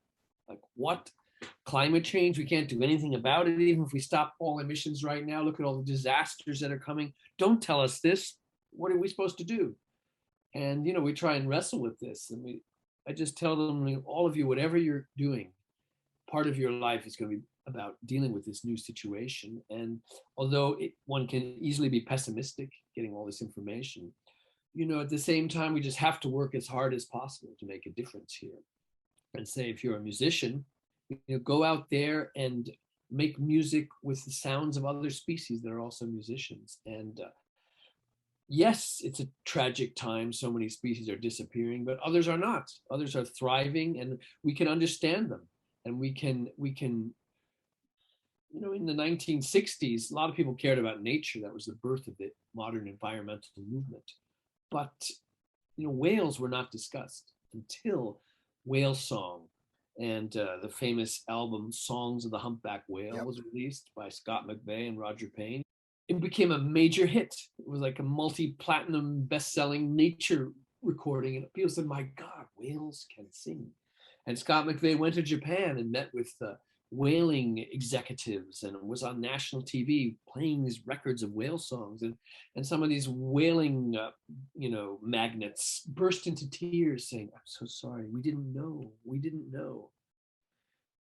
Like, what climate change? We can't do anything about it, even if we stop all emissions right now. Look at all the disasters that are coming. Don't tell us this. What are we supposed to do? And, you know, we try and wrestle with this. And I just tell them, all of you, whatever you're doing, part of your life is going to be about dealing with this new situation. And although one can easily be pessimistic getting all this information, you know, at the same time, we just have to work as hard as possible to make a difference here. And say, if you're a musician, you know, go out there and make music with the sounds of other species that are also musicians. And yes, it's a tragic time. So many species are disappearing, but others are not. Others are thriving, and we can understand them. And we can, you know, in the 1960s, a lot of people cared about nature. That was the birth of the modern environmental movement. But, you know, whales were not discussed until Whale Song and the famous album Songs of the Humpback Whale was released by Scott McVeigh and Roger Payne. It became a major hit. It was like a multi-platinum best-selling nature recording, and people said, my God, whales can sing. And Scott McVeigh went to Japan and met with whaling executives and was on national TV playing these records of whale songs. And some of these whaling, you know, magnates burst into tears saying, I'm so sorry, we didn't know.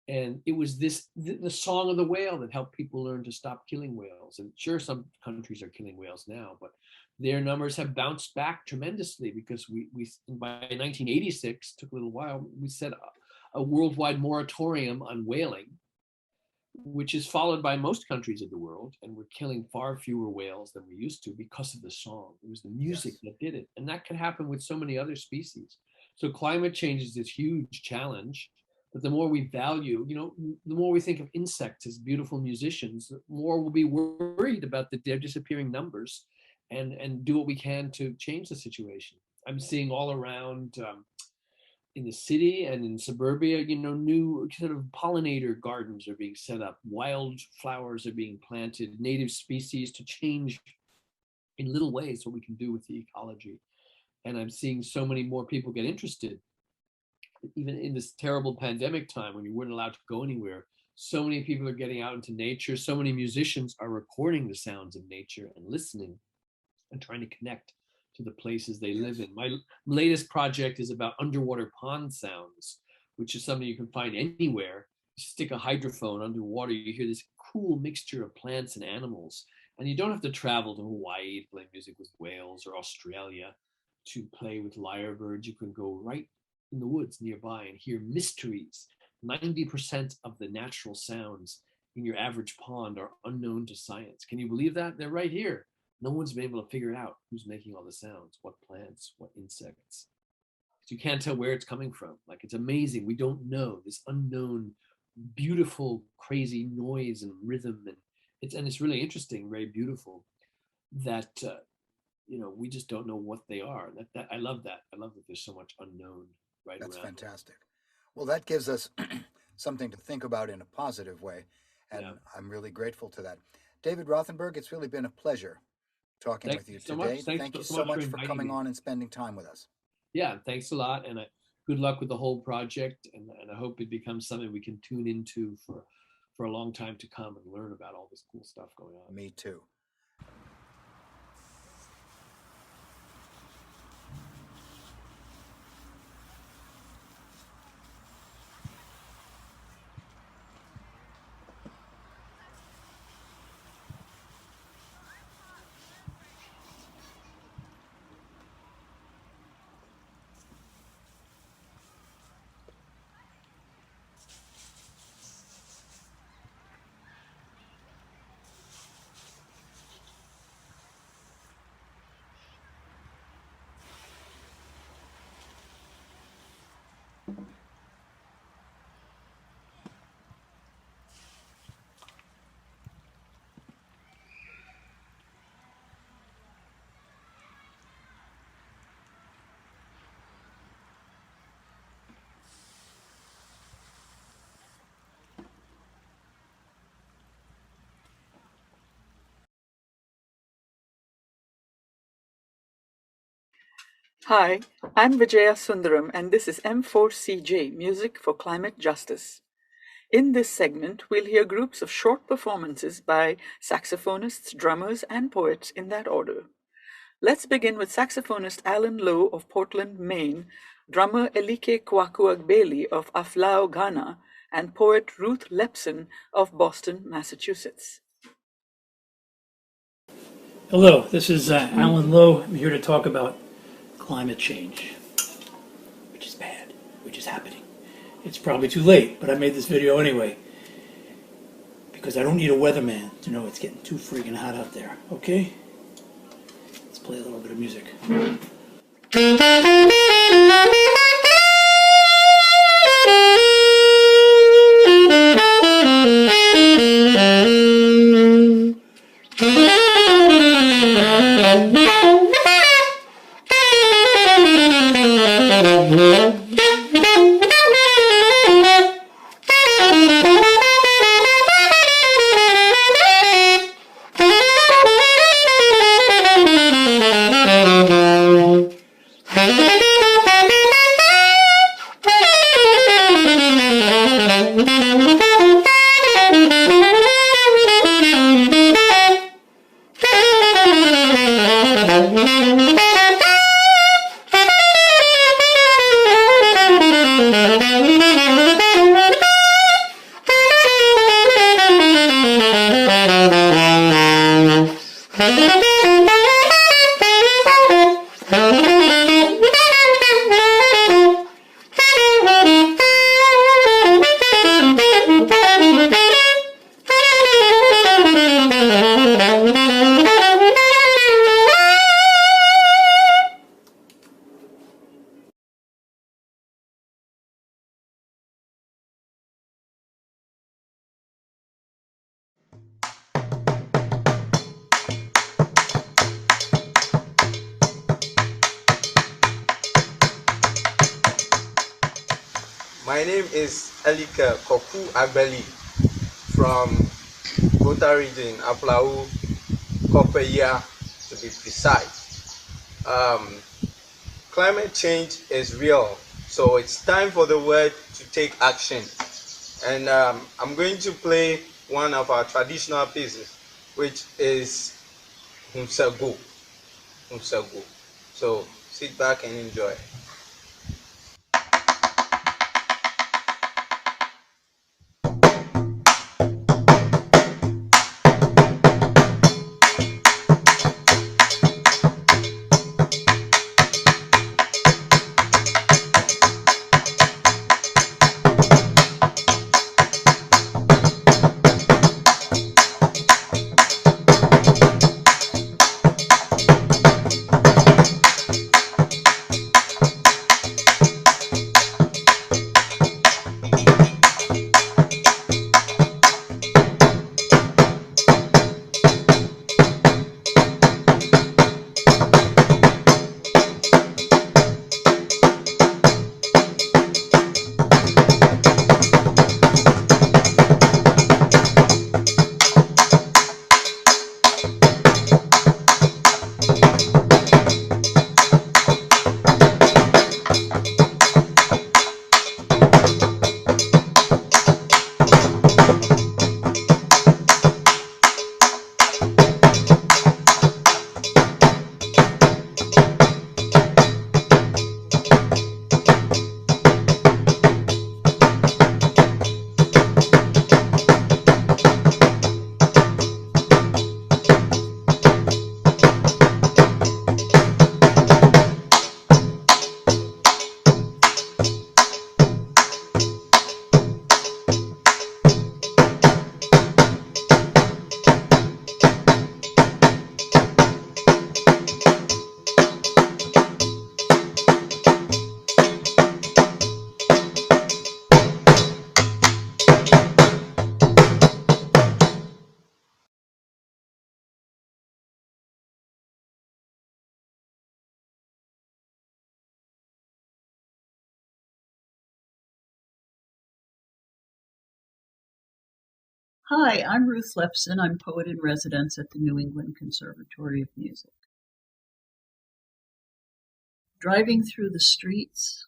And it was the song of the whale that helped people learn to stop killing whales. And sure, some countries are killing whales now, but their numbers have bounced back tremendously because we by 1986, took a little while, we set a worldwide moratorium on whaling. which is followed by most countries of the world, and we're killing far fewer whales than we used to because of the song. It was the music that did it, and that can happen with so many other species. So climate change is this huge challenge, but the more we value, the more we think of insects as beautiful musicians, the more we'll be worried about their disappearing numbers, and do what we can to change the situation. I'm seeing all around in the city and in suburbia, new sort of pollinator gardens are being set up. Wild flowers are being planted, native species to change in little ways what we can do with the ecology. And I'm seeing so many more people get interested. Even in this terrible pandemic time when you weren't allowed to go anywhere, so many people are getting out into nature. So many musicians are recording the sounds of nature and listening and trying to connect to the places they live in. My latest project is about underwater pond sounds, which is something you can find anywhere. You stick a hydrophone underwater, you hear this cool mixture of plants and animals. And you don't have to travel to Hawaii to play music with whales or Australia to play with lyrebirds. You can go right in the woods nearby and hear mysteries. 90% of the natural sounds in your average pond are unknown to science. Can you believe that? They're right here. No one's been able to figure out who's making all the sounds, what plants, what insects. So you can't tell where it's coming from. Like, it's amazing. We don't know this unknown, beautiful, crazy noise and rhythm. And it's really interesting, very beautiful that, we just don't know what they are. I love that. I love that there's so much unknown right around. That's fantastic. Well, that gives us something to think about in a positive way. And I'm really grateful to that. David Rothenberg, it's really been a pleasure talking with you today. Thank you so much for coming on and spending time with us. Yeah, thanks a lot. And good luck with the whole project. And I hope it becomes something we can tune into for a long time to come and learn about all this cool stuff going on. Me too. Hi, I'm Vijaya Sundaram, and this is M4CJ, Music for Climate Justice. In this segment, we'll hear groups of short performances by saxophonists, drummers, and poets in that order. Let's begin with saxophonist Alan Lowe of Portland, Maine, drummer Elike Kwakuagbeli of Aflao, Ghana, and poet Ruth Lepson of Boston, Massachusetts. Hello, this is Alan Lowe. I'm here to talk about climate change, which is bad, which is happening. It's probably too late, but I made this video anyway because I don't need a weatherman to know it's getting too freaking hot out there, okay? Let's play a little bit of music. My name is Elika Koku Agbeli from Gota region, Aplau, Kopeya to be precise. Climate change is real, so it's time for the world to take action. And I'm going to play one of our traditional pieces, which is Humsago. Humsago. So sit back and enjoy. Hi, I'm Ruth Lepson. I'm poet in residence at the New England Conservatory of Music. Driving through the streets,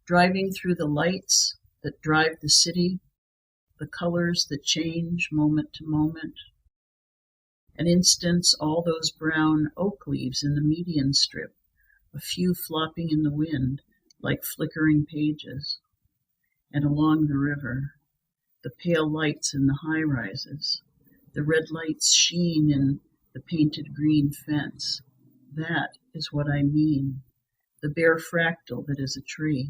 driving through the lights that drive the city, the colors that change moment to moment. An instance, all those brown oak leaves in the median strip, a few flopping in the wind like flickering pages. And along the river, the pale lights in the high-rises, the red lights sheen in the painted green fence. That is what I mean, the bare fractal that is a tree,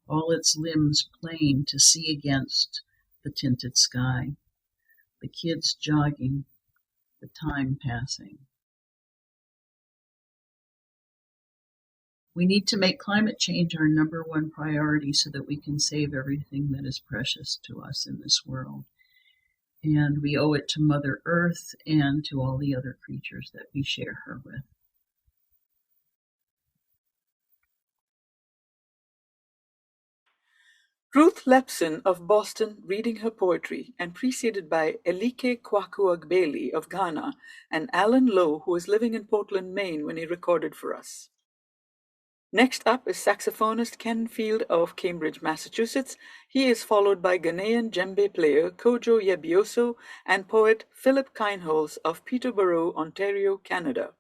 all its limbs plain to see against the tinted sky, the kids jogging, the time passing. We need to make climate change our #1 priority so that we can save everything that is precious to us in this world. And we owe it to Mother Earth and to all the other creatures that we share her with. Ruth Lepson of Boston reading her poetry, and preceded by Elike Kwaku Agbeli of Ghana and Alan Lowe, who was living in Portland, Maine when he recorded for us. Next up is saxophonist Ken Field of Cambridge, Massachusetts. He is followed by Ghanaian djembe player Kojo Yebioso and poet Philip Kineholz of Peterborough, Ontario, Canada.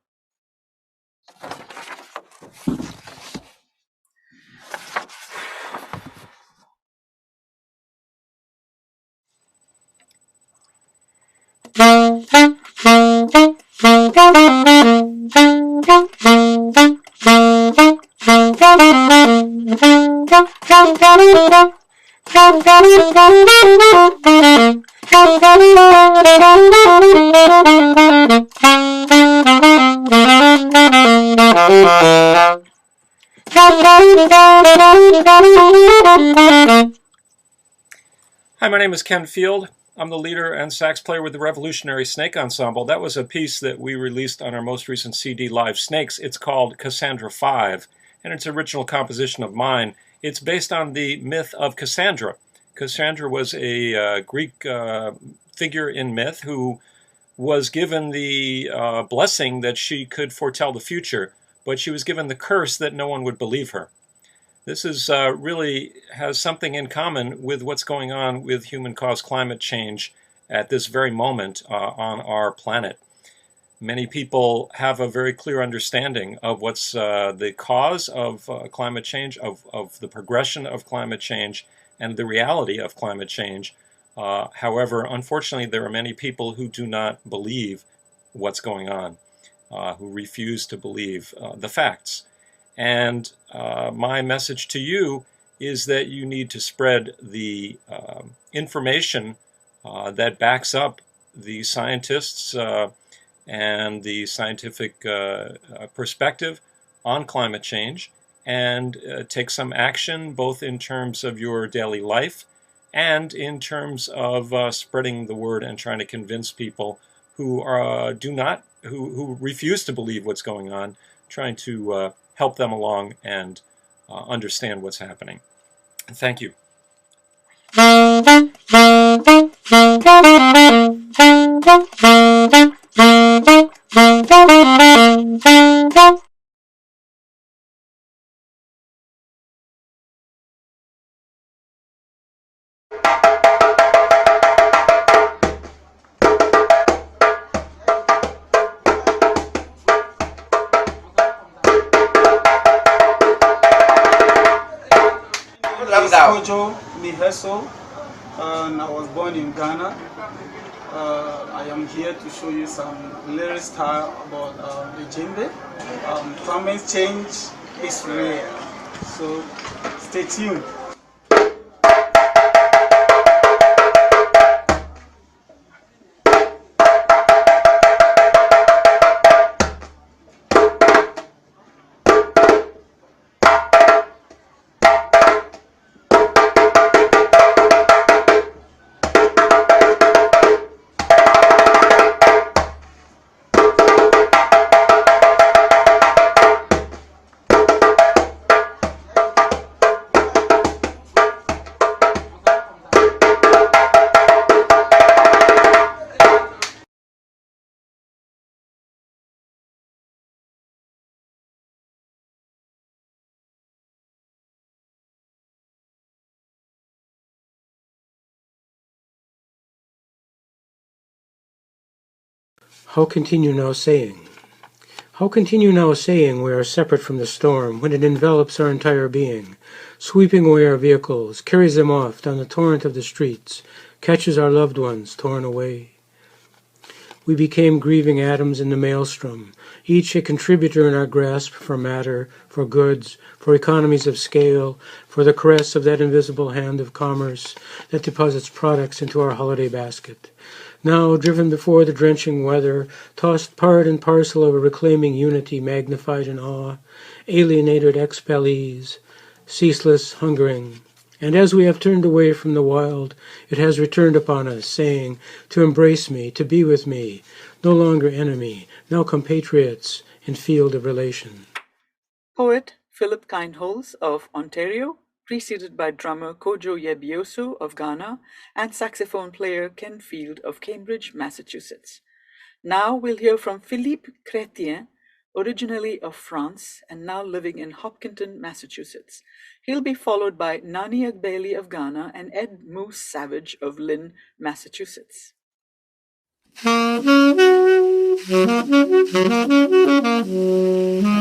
Hi, my name is Ken Field. I'm the leader and sax player with the Revolutionary Snake Ensemble. That was a piece that we released on our most recent CD, Live Snakes. It's called Cassandra 5, and it's an original composition of mine. It's based on the myth of Cassandra. Cassandra was a Greek figure in myth who was given the blessing that she could foretell the future, but she was given the curse that no one would believe her. This is really has something in common with what's going on with human-caused climate change at this very moment on our planet. Many people have a very clear understanding of what's the cause of climate change, of the progression of climate change, and the reality of climate change. However, unfortunately, there are many people who do not believe what's going on, who refuse to believe the facts. And my message to you is that you need to spread the information that backs up the scientists and the scientific perspective on climate change, and take some action both in terms of your daily life and in terms of spreading the word and trying to convince people who who refuse to believe what's going on, trying to help them along and understand what's happening. Thank you. Kojo Miheso, and I was born in Ghana. I am here to show you some lyric style about the djembe. Climate change is rare, so stay tuned. How continue now saying? How continue now saying we are separate from the storm when it envelops our entire being, sweeping away our vehicles, carries them off down the torrent of the streets, catches our loved ones torn away? We became grieving atoms in the maelstrom, each a contributor in our grasp for matter, for goods, for economies of scale, for the caress of that invisible hand of commerce that deposits products into our holiday basket. Now, driven before the drenching weather, tossed part and parcel of a reclaiming unity magnified in awe, alienated expellees, ceaseless hungering. And as we have turned away from the wild, it has returned upon us, saying, to embrace me, to be with me, no longer enemy, now compatriots in field of relation. Poet Philip Kindholz of Ontario, preceded by drummer Kojo Yebioso of Ghana and saxophone player Ken Field of Cambridge, Massachusetts. Now we'll hear from Philippe Chrétien, originally of France and now living in Hopkinton, Massachusetts. He'll be followed by Nani Agbeli of Ghana and Ed Moose Savage of Lynn, Massachusetts. My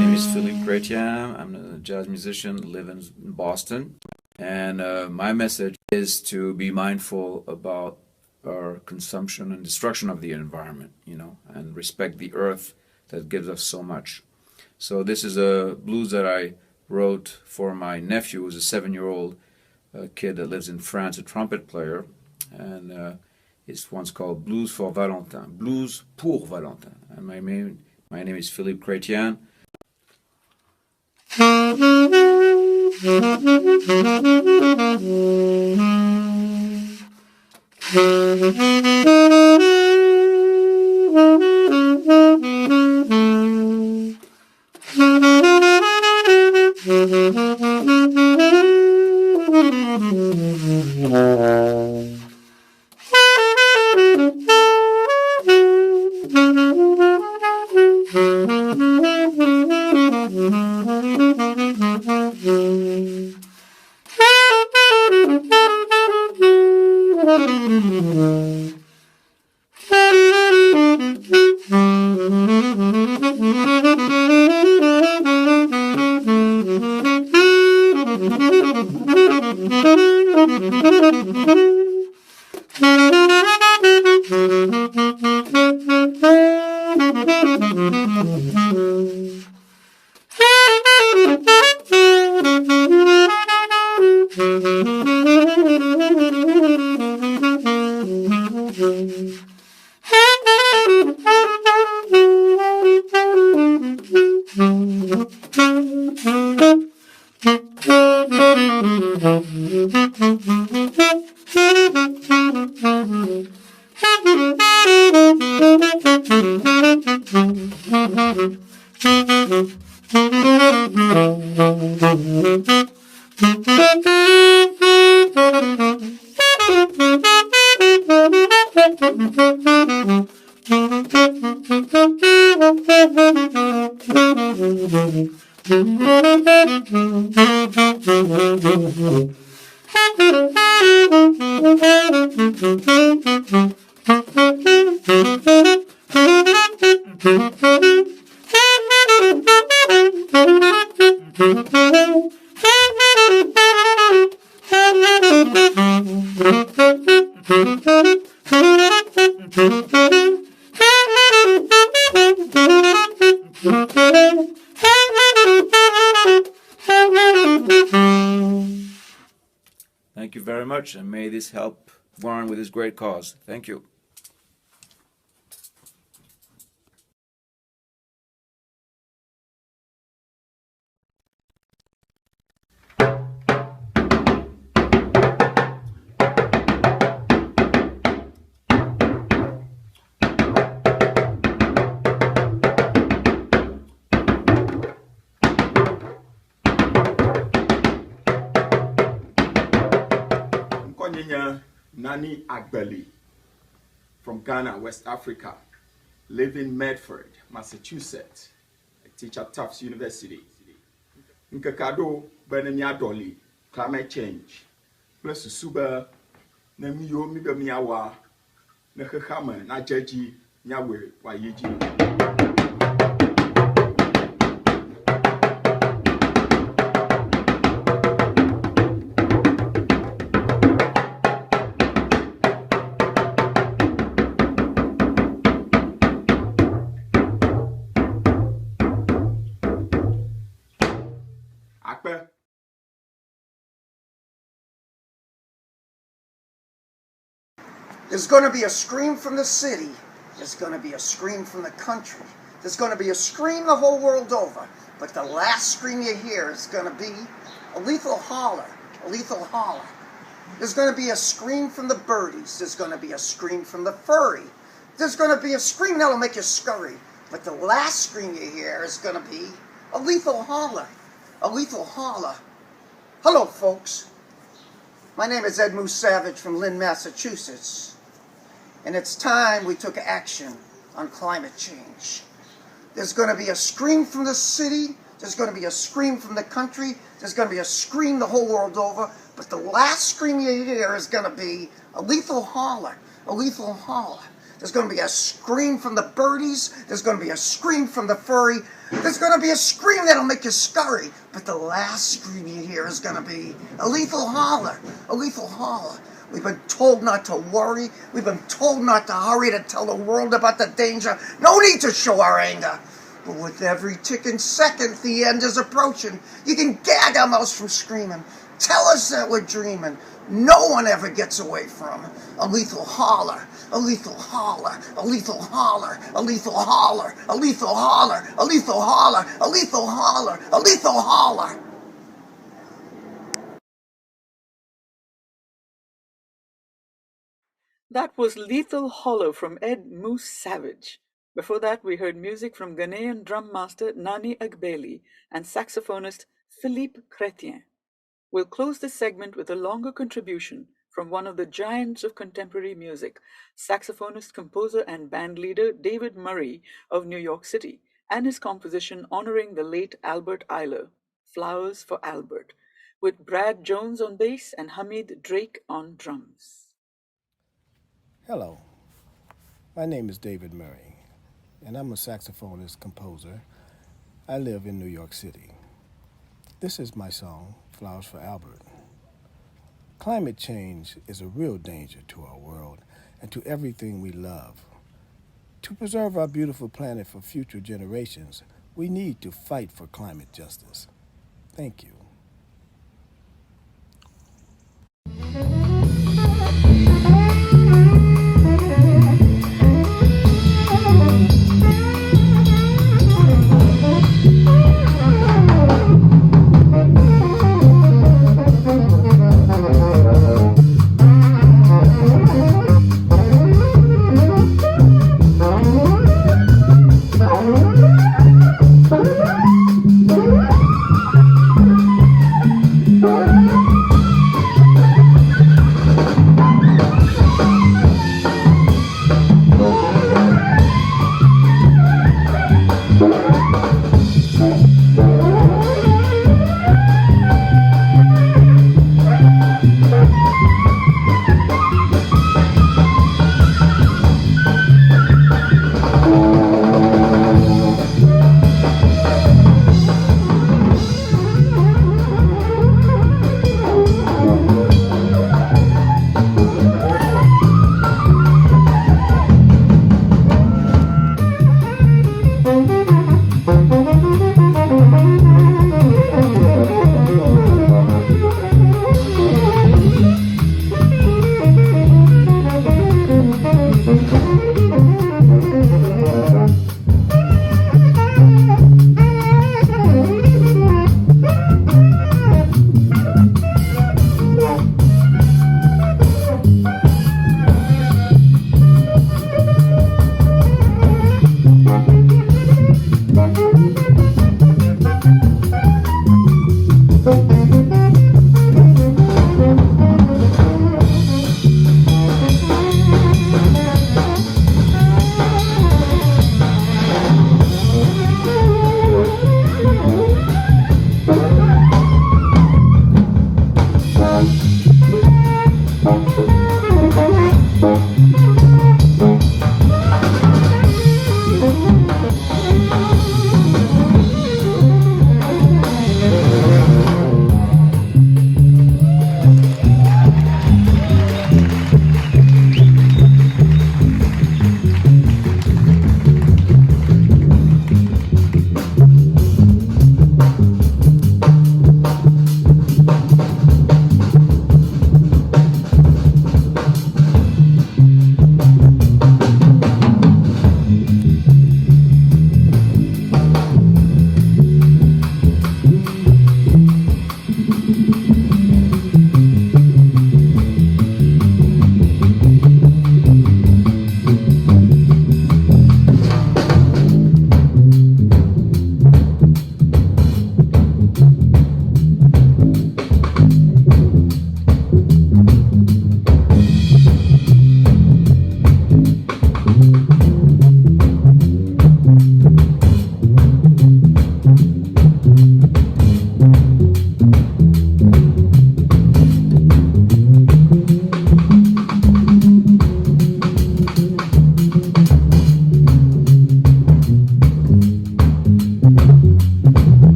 name is Philippe Chrétien. I'm a jazz musician, live in Boston. And my message is to be mindful about our consumption and destruction of the environment, and respect the earth that gives us so much. So this is a blues that I wrote for my nephew, who's a 7-year-old kid that lives in France, a trumpet player. And it's one's called Blues for Valentin, Blues pour Valentin. And my name is Philippe Chrétien. Thank you very much, and may this help Warren with his great cause. Thank you. Nani Agbeli from Ghana, West Africa, live in Medford, Massachusetts. I teach at Tufts University. Nkakado Benemi Adoli, climate change. Plus Suba, Namiyo Migamiawa, Nakahama, Najaji, Nyawe, Wayiji. There's going to be a scream from the city. There's going to be a scream from the country. There's going to be a scream the whole world over. But the last scream you hear is going to be a lethal holler. A lethal holler. There's going to be a scream from the birdies. There's going to be a scream from the furry. There's going to be a scream that'll make you scurry. But the last scream you hear is going to be a lethal holler. A lethal holler. Hello, folks. My name is Ed Moose Savage from Lynn, Massachusetts. And it's time we took action on climate change. There's going to be a scream from the city. There's going to be a scream from the country. There's going to be a scream the whole world over. But the last scream you hear is going to be a lethal holler. A lethal holler. There's going to be a scream from the birdies. There's going to be a scream from the furry. There's going to be a scream that'll make you scurry. But the last scream you hear is going to be a lethal holler. A lethal holler. We've been told not to worry. We've been told not to hurry to tell the world about the danger. No need to show our anger. But with every ticking second, the end is approaching. You can gag our mouths from screaming. Tell us that we're dreaming. No one ever gets away from a lethal holler. A lethal holler. A lethal holler. A lethal holler. A lethal holler. A lethal holler. A lethal holler. A lethal holler. That was Lethal Hollow from Ed Moose Savage. Before that, we heard music from Ghanaian drum master Nani Agbeli and saxophonist Philippe Chrétien. We'll close this segment with a longer contribution from one of the giants of contemporary music, saxophonist, composer, and bandleader David Murray of New York City, and his composition honoring the late Albert Ayler, Flowers for Albert, with Brad Jones on bass and Hamid Drake on drums. Hello, my name is David Murray, and I'm a saxophonist composer. I live in New York City. This is my song, Flowers for Albert. Climate change is a real danger to our world and to everything we love. To preserve our beautiful planet for future generations, we need to fight for climate justice. Thank you.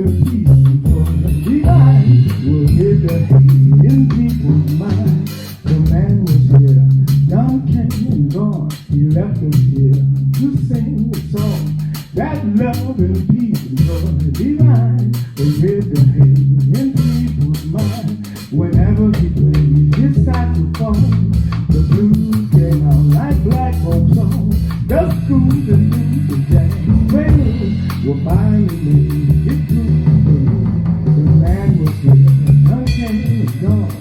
and peace and joy divine will hit the hate in people's mind. The man was here, John came and gone. He left us here to sing the song. That love and peace and joy divine will hit the hate in people's mind. Whenever he played his saxophone, the blues came out like black folk songs. The schools and blues and jazz rails were finally made it through the room. The man was here, none came and gone.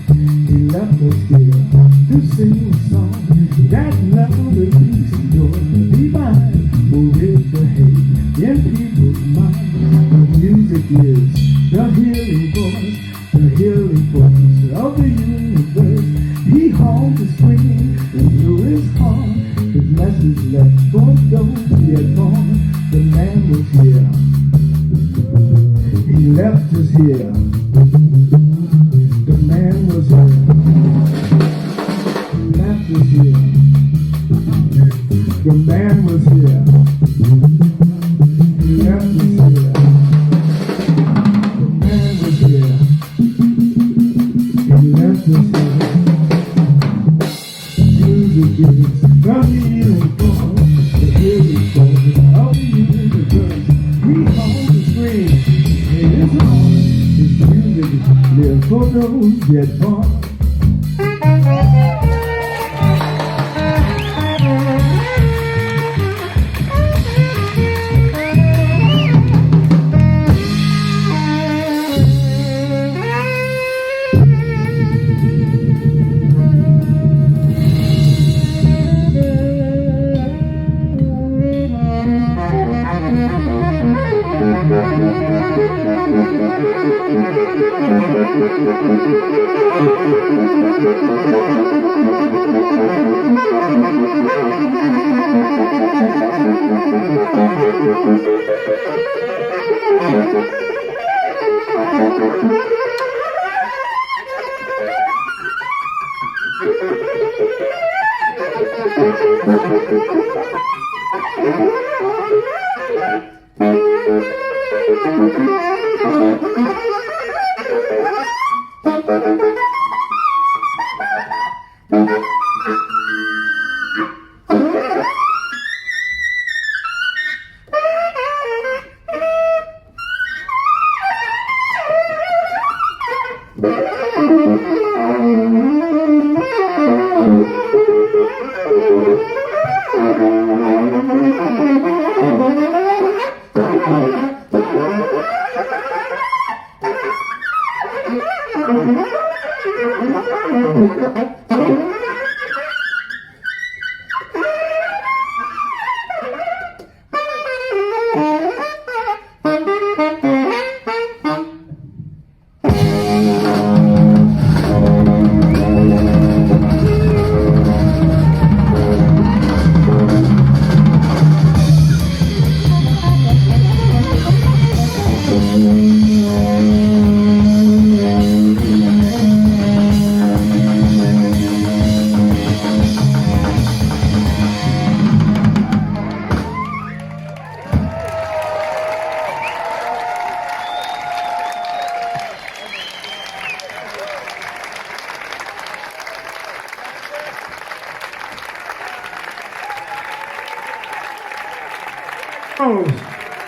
He left us here to sing a song. That love and peace and joy divine will rid the hate in people's minds. The music is the healing voice, the healing force of the universe. He haunts the screen and through his heart, his message left for those he had born. The man was here, he left us here. The man was here, he left us here. The man was here, he left us here. The man was here, he left us here. Music is the healing force, the healing force of the universe. We hold the screen in his heart. His music lives for those yet born.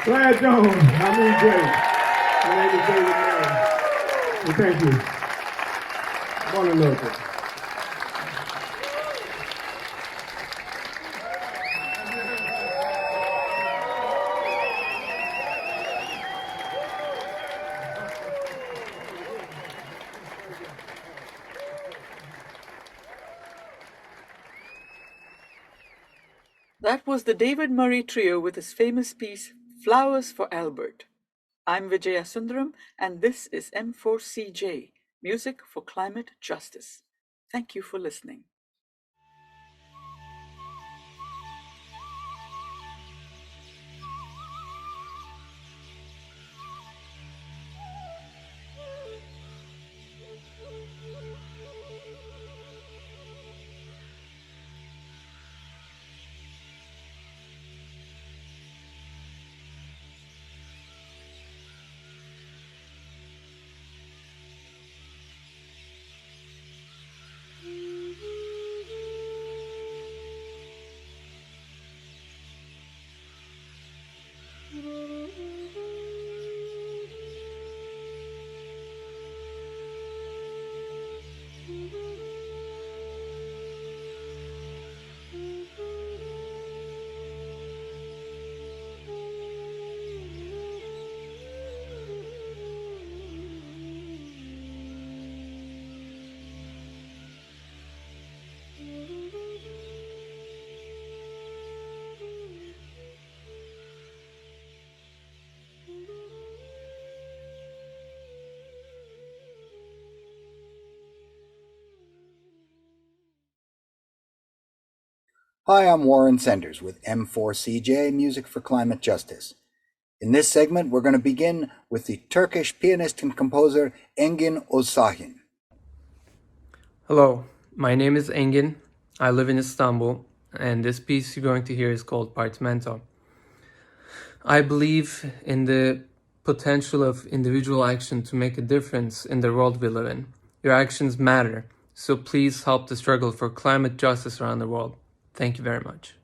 Glad Jones, I mean great. My name is David Mary. Well, thank you. Buona notte. That was the David Murray Trio with his famous piece, Flowers for Albert. I'm Vijaya Sundaram, and this is M4CJ, Music for Climate Justice. Thank you for listening. Hi, I'm Warren Senders with M4CJ, Music for Climate Justice. In this segment, we're going to begin with the Turkish pianist and composer Engin Osahin. Hello, my name is Engin. I live in Istanbul, and this piece you're going to hear is called Partimento. I believe in the potential of individual action to make a difference in the world we live in. Your actions matter, so please help the struggle for climate justice around the world. Thank you very much.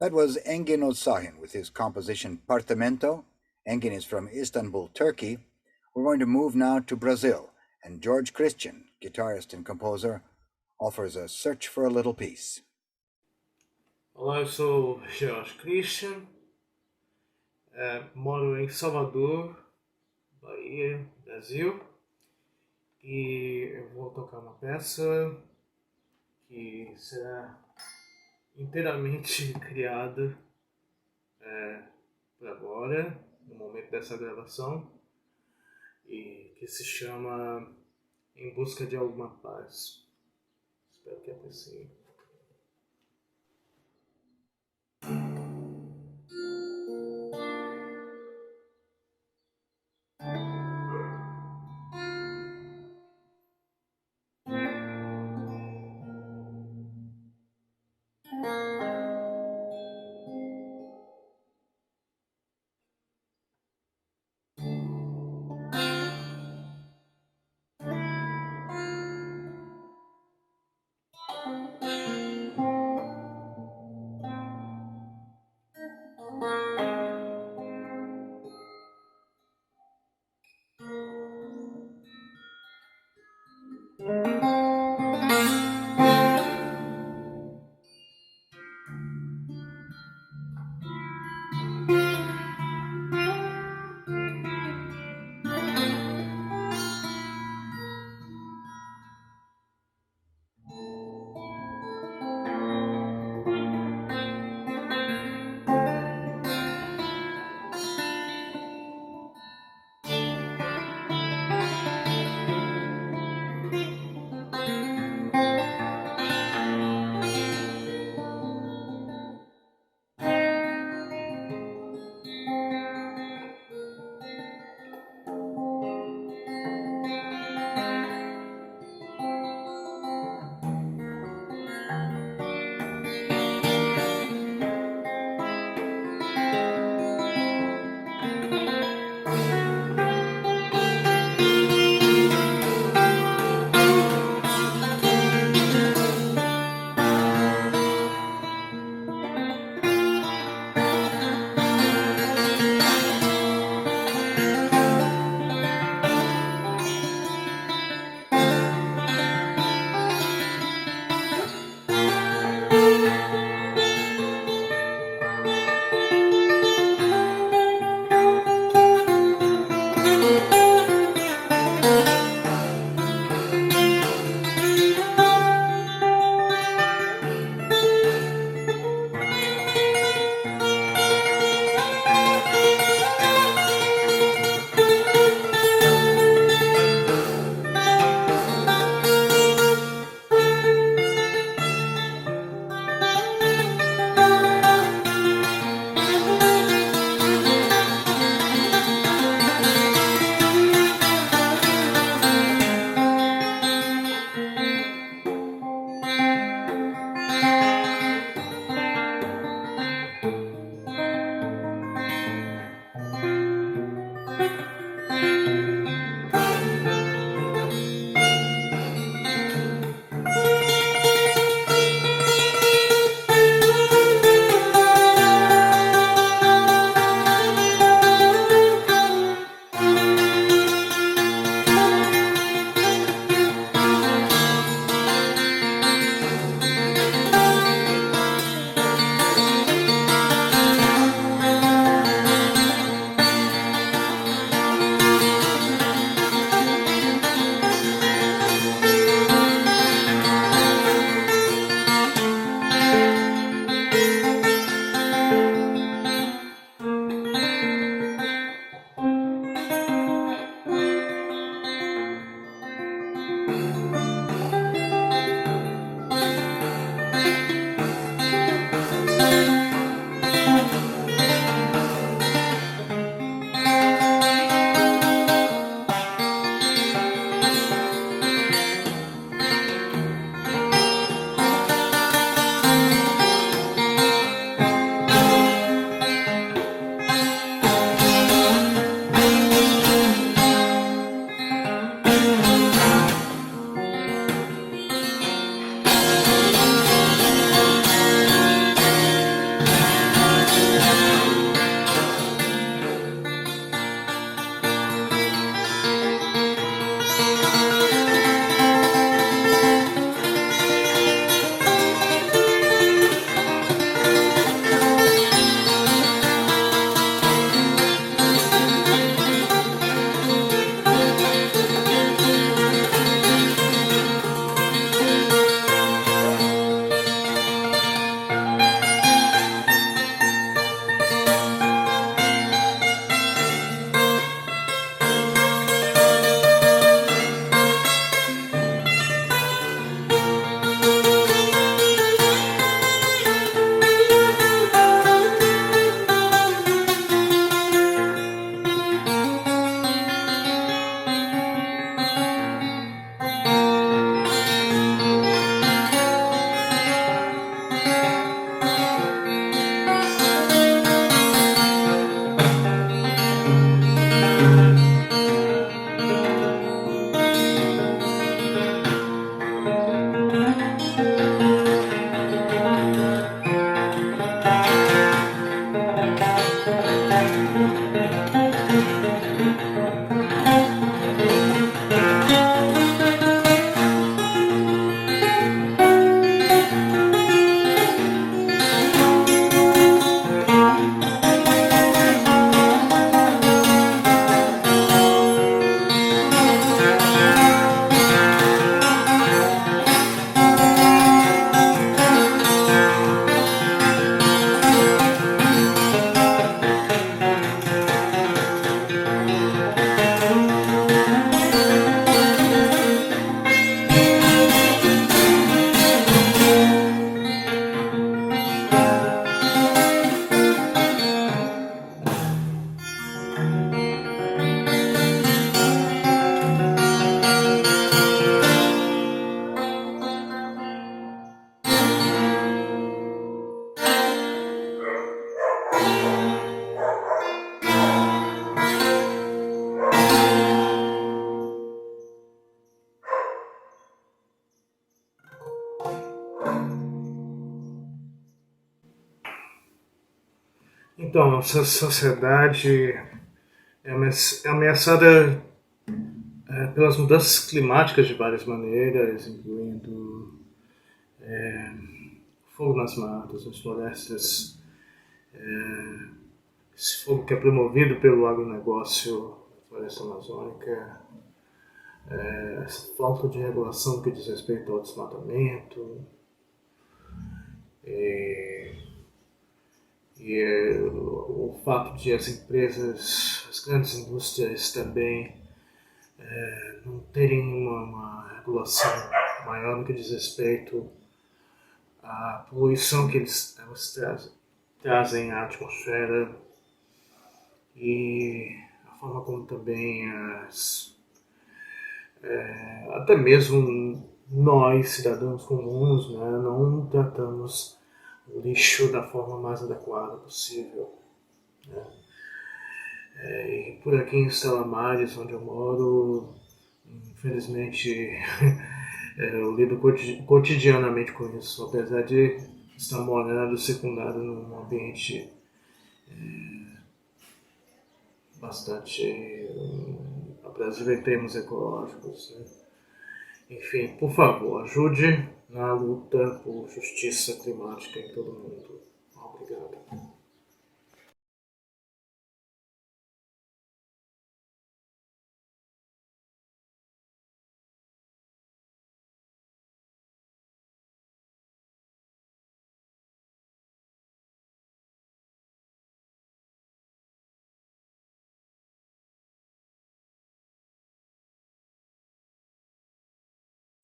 That was Engin Osahin with his composition Partimento. Engin is from Istanbul, Turkey. We're going to move now to Brazil, and George Christian, guitarist and composer, offers a Search for a Little Peace. Olá, eu sou George Christian, moro em Salvador, Bahia, Brasil, e eu vou tocar uma peça que será inteiramente criada por agora, no momento dessa gravação, e que se chama Em Busca de Alguma Paz. Espero que apreciem. Então, nossa sociedade é ameaçada pelas mudanças climáticas de várias maneiras, incluindo fogo nas matas, nas florestas, esse fogo que é promovido pelo agronegócio da floresta amazônica, essa falta de regulação que diz respeito ao desmatamento, o fato de as empresas, as grandes indústrias também não terem uma regulação maior no que diz respeito à poluição que elas trazem à atmosfera e a forma como também até mesmo nós, cidadãos comuns, né, não tratamos o lixo da forma mais adequada possível. Né? E por aqui em Stella Maris, onde eu moro, infelizmente eu lido cotidianamente com isso, apesar de estar morando circundado num ambiente bastante abrasivo em termos ecológicos. Né? Enfim, por favor, ajude na luta por justiça climática em todo o mundo. Obrigado.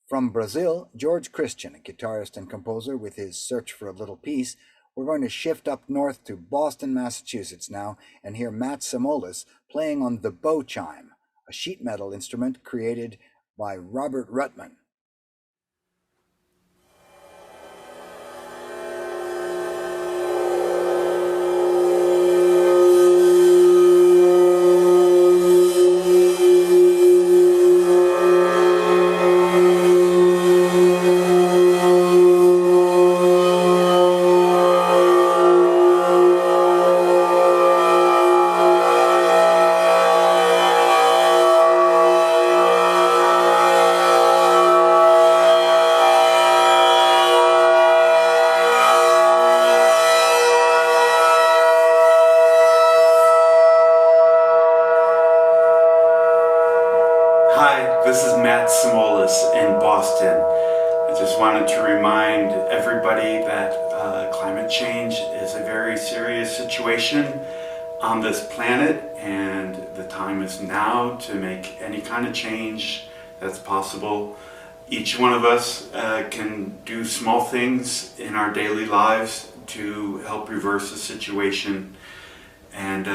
From Brazil, George Christian, a guitarist and composer with his Search for a Little Peace. We're going to shift up north to Boston, Massachusetts now and hear Matt Simolis playing on the bow chime, a sheet metal instrument created by Robert Ruttman. Hi, this is Matt Simolis in Boston. I just wanted to remind everybody that climate change is a very serious situation on this planet, and the time is now to make any kind of change that's possible. Each one of us can do small things in our daily lives to help reverse the situation. And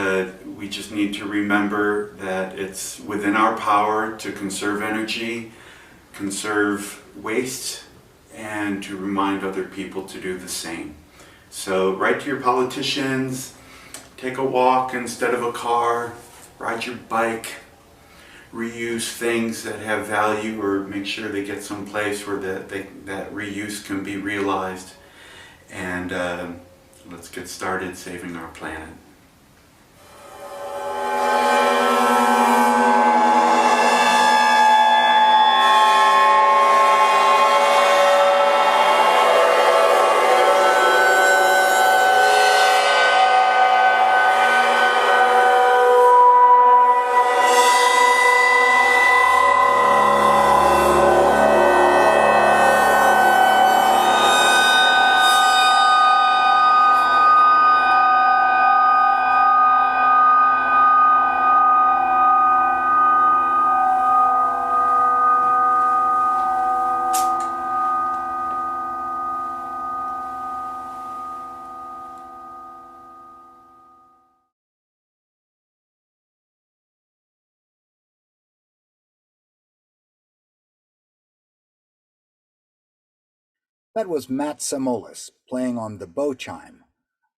we just need to remember that it's within our power to conserve energy, conserve waste, and to remind other people to do the same. So write to your politicians, take a walk instead of a car, ride your bike, reuse things that have value, or make sure they get someplace where that reuse can be realized. And let's get started saving our planet. That was Matt Samolis playing on the bow chime,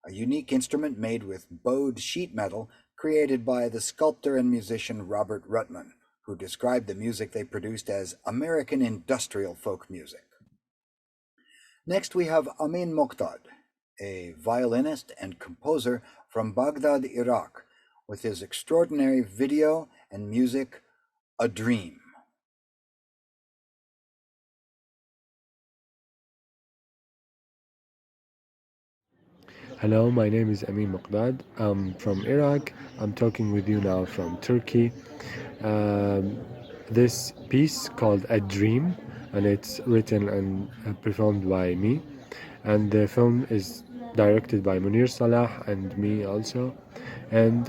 a unique instrument made with bowed sheet metal created by the sculptor and musician Robert Rutman, who described the music they produced as American industrial folk music. Next we have Amin Moqdad, a violinist and composer from Baghdad, Iraq, with his extraordinary video and music, A Dream. Hello, my name is Amin Moqdad. I'm from Iraq. I'm talking with you now from Turkey. This piece called A Dream, and it's written and performed by me. And the film is directed by Munir Salah and me also. And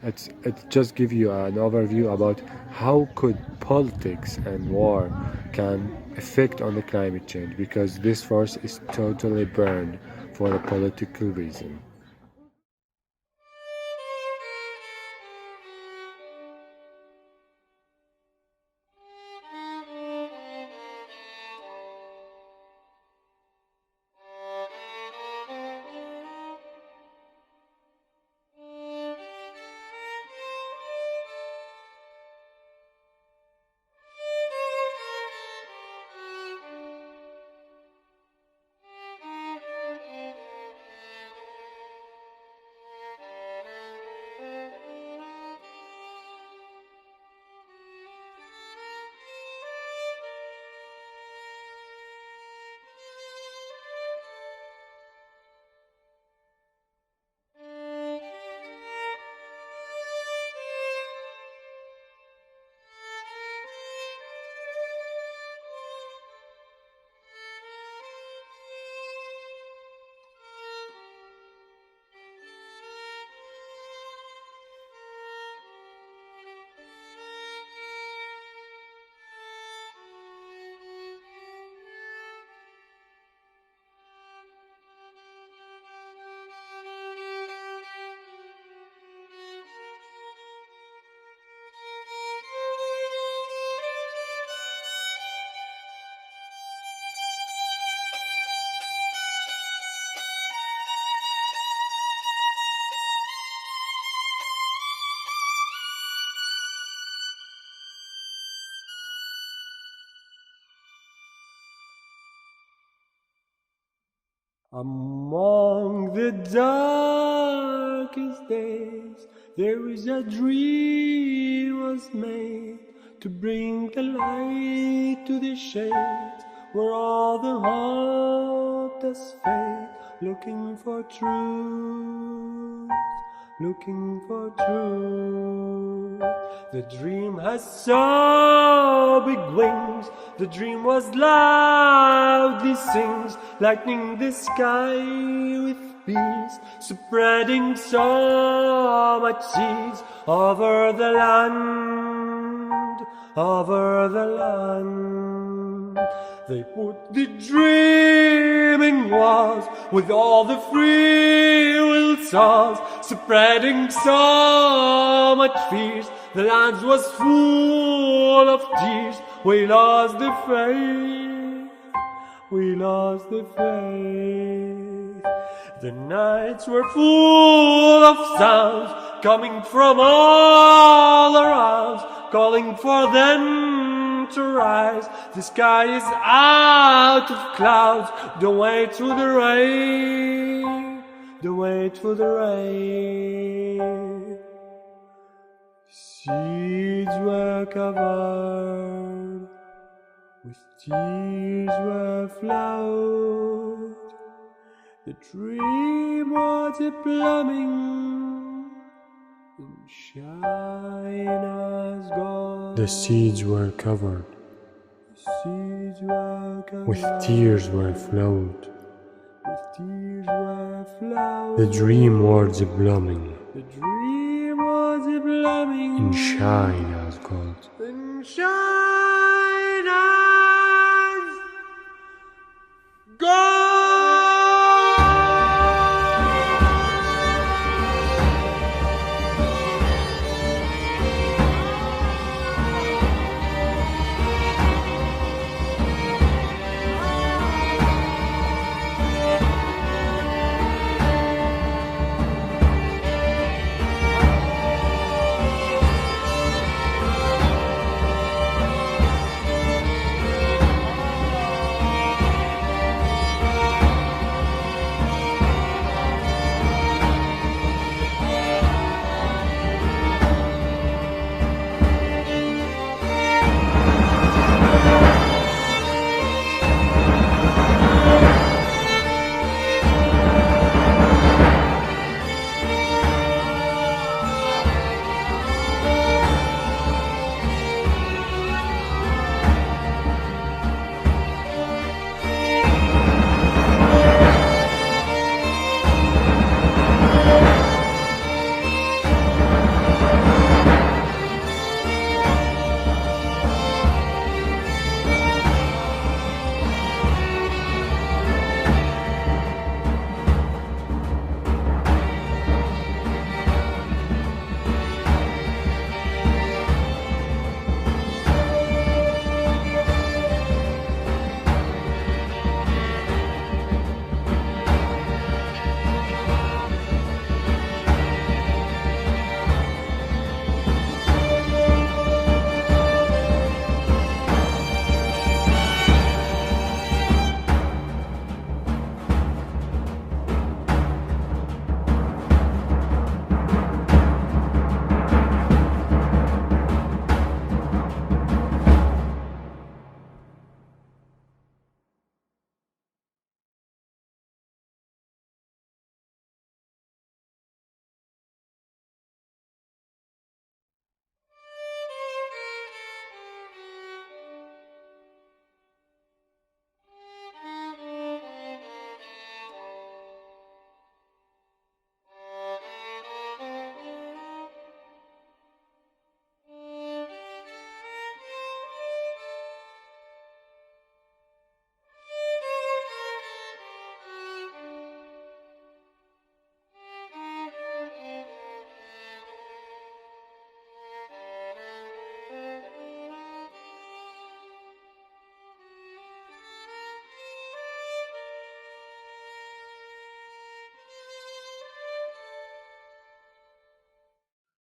it just give you an overview about how could politics and war can affect on the climate change, because this force is totally burned for a political reason. Among the darkest days, there is a dream was made to bring the light to the shades, where all the hope does fade, looking for truth, looking for truth. The dream has so big wings, the dream was loudly sings, lightening the sky with peace, spreading so much seeds over the land, over the land. They put the dreaming walls with all the free will souls, spreading so much fears. The land was full of tears. We lost the faith. We lost the faith. The nights were full of sounds coming from all around, calling for them to rise. The sky is out of clouds. Don't wait for the rain. Don't wait for the rain. Seeds were covered with tears were flowed. The dream was a blooming in China's gold. The seeds were covered. With tears were flowed. The dream was a blooming. The dream was a blooming in China's gold. In China's gold.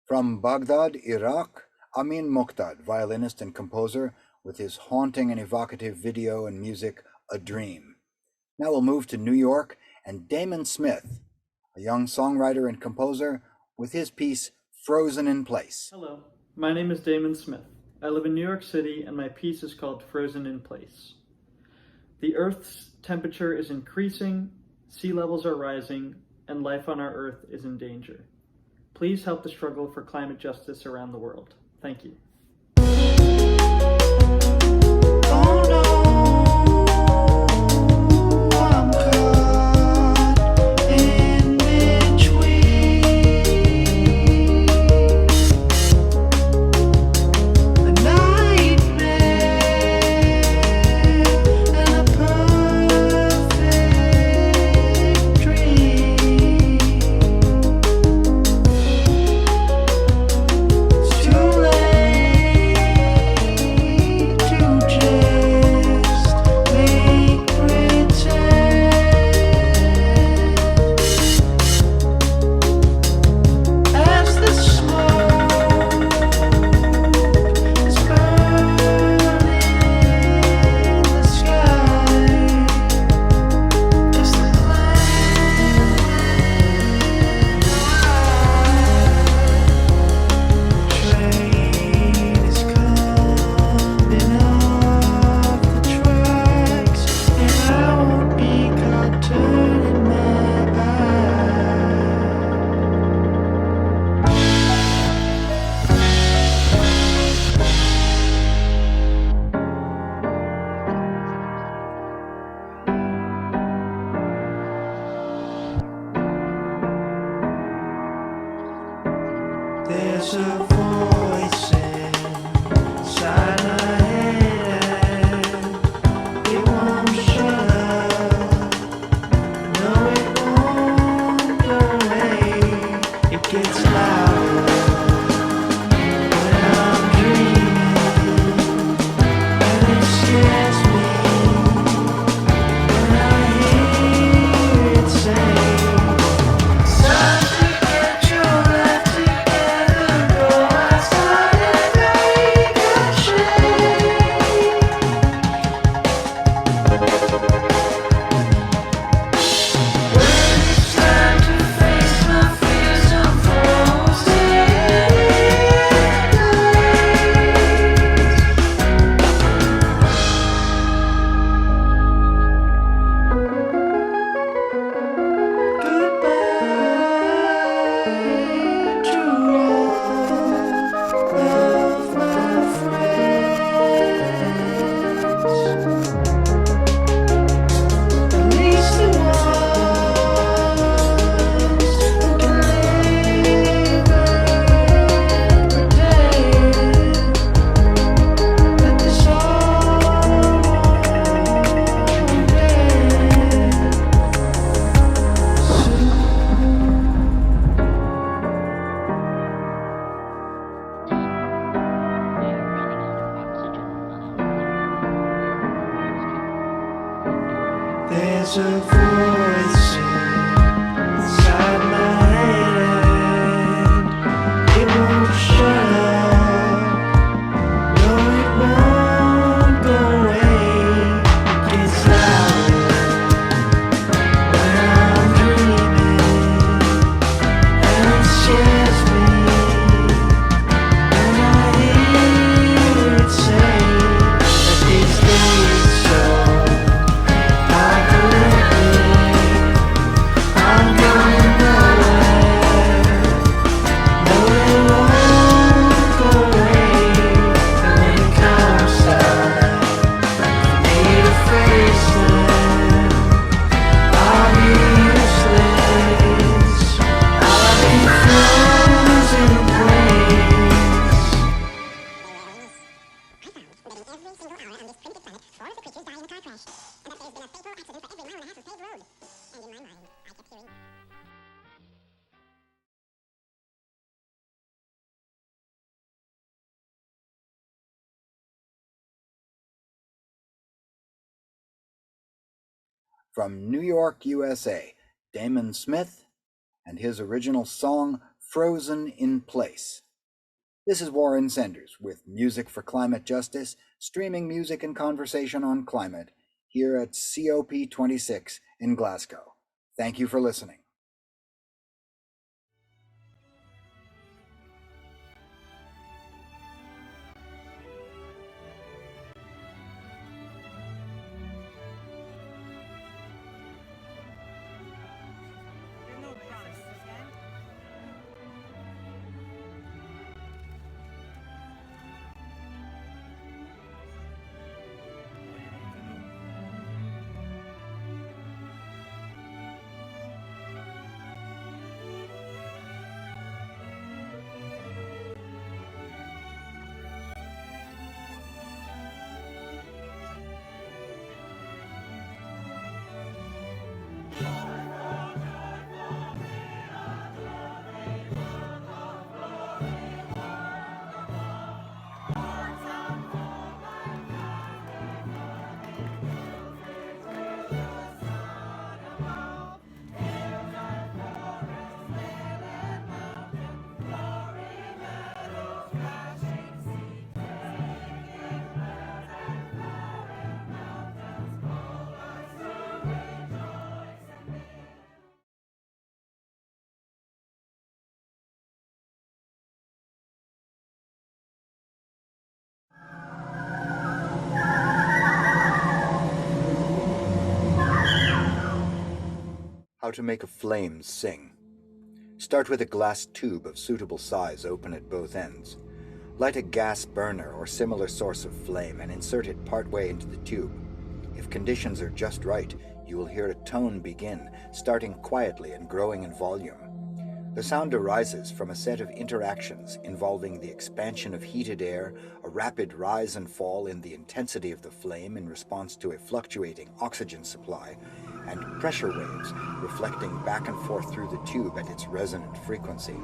From Baghdad, Iraq, Amin Muqdad, violinist and composer, with his haunting and evocative video and music, A Dream. Now we'll move to New York and Damon Smith, a young songwriter and composer, with his piece, Frozen in Place. Hello, my name is Damon Smith. I live in New York City and my piece is called Frozen in Place. The Earth's temperature is increasing, sea levels are rising, and life on our Earth is in danger. Please help the struggle for climate justice around the world. Thank you. There's a voice inside my head and it won't shut up. No, it won't go away. It gets louder when I'm dreaming, and it scares me when I hear it say, "Time to get your life together, go outside and make a change." When it's time to face my fears, I'm frozen in goodbye to all of my friends, at least the ones who can live and pretend that this all won't end soon. There's a voice inside my head, it won't shut up. No, it won't go away. It gets louder when I'm dreaming, and it scares me when I hear it say that these days so hard to live with. I'm going nowhere. No, it won't go away. And when it comes time for me to face them, I'll be useless. I'll be frozen in place. From New York, USA, Damon Smith and his original song, Frozen in Place. This is Warren Senders with Music for Climate Justice, streaming music and conversation on climate here at COP26 in Glasgow. Thank you for listening. How to make a flame sing. Start with a glass tube of suitable size open at both ends. Light a gas burner or similar source of flame and insert it partway into the tube. If conditions are just right, you will hear a tone begin, starting quietly and growing in volume. The sound arises from a set of interactions involving the expansion of heated air, a rapid rise and fall in the intensity of the flame in response to a fluctuating oxygen supply, and pressure waves reflecting back and forth through the tube at its resonant frequency.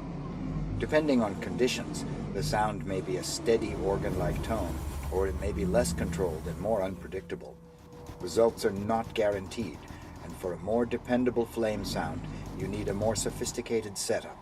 Depending on conditions, the sound may be a steady organ-like tone, or it may be less controlled and more unpredictable. Results are not guaranteed, and for a more dependable flame sound, you need a more sophisticated setup.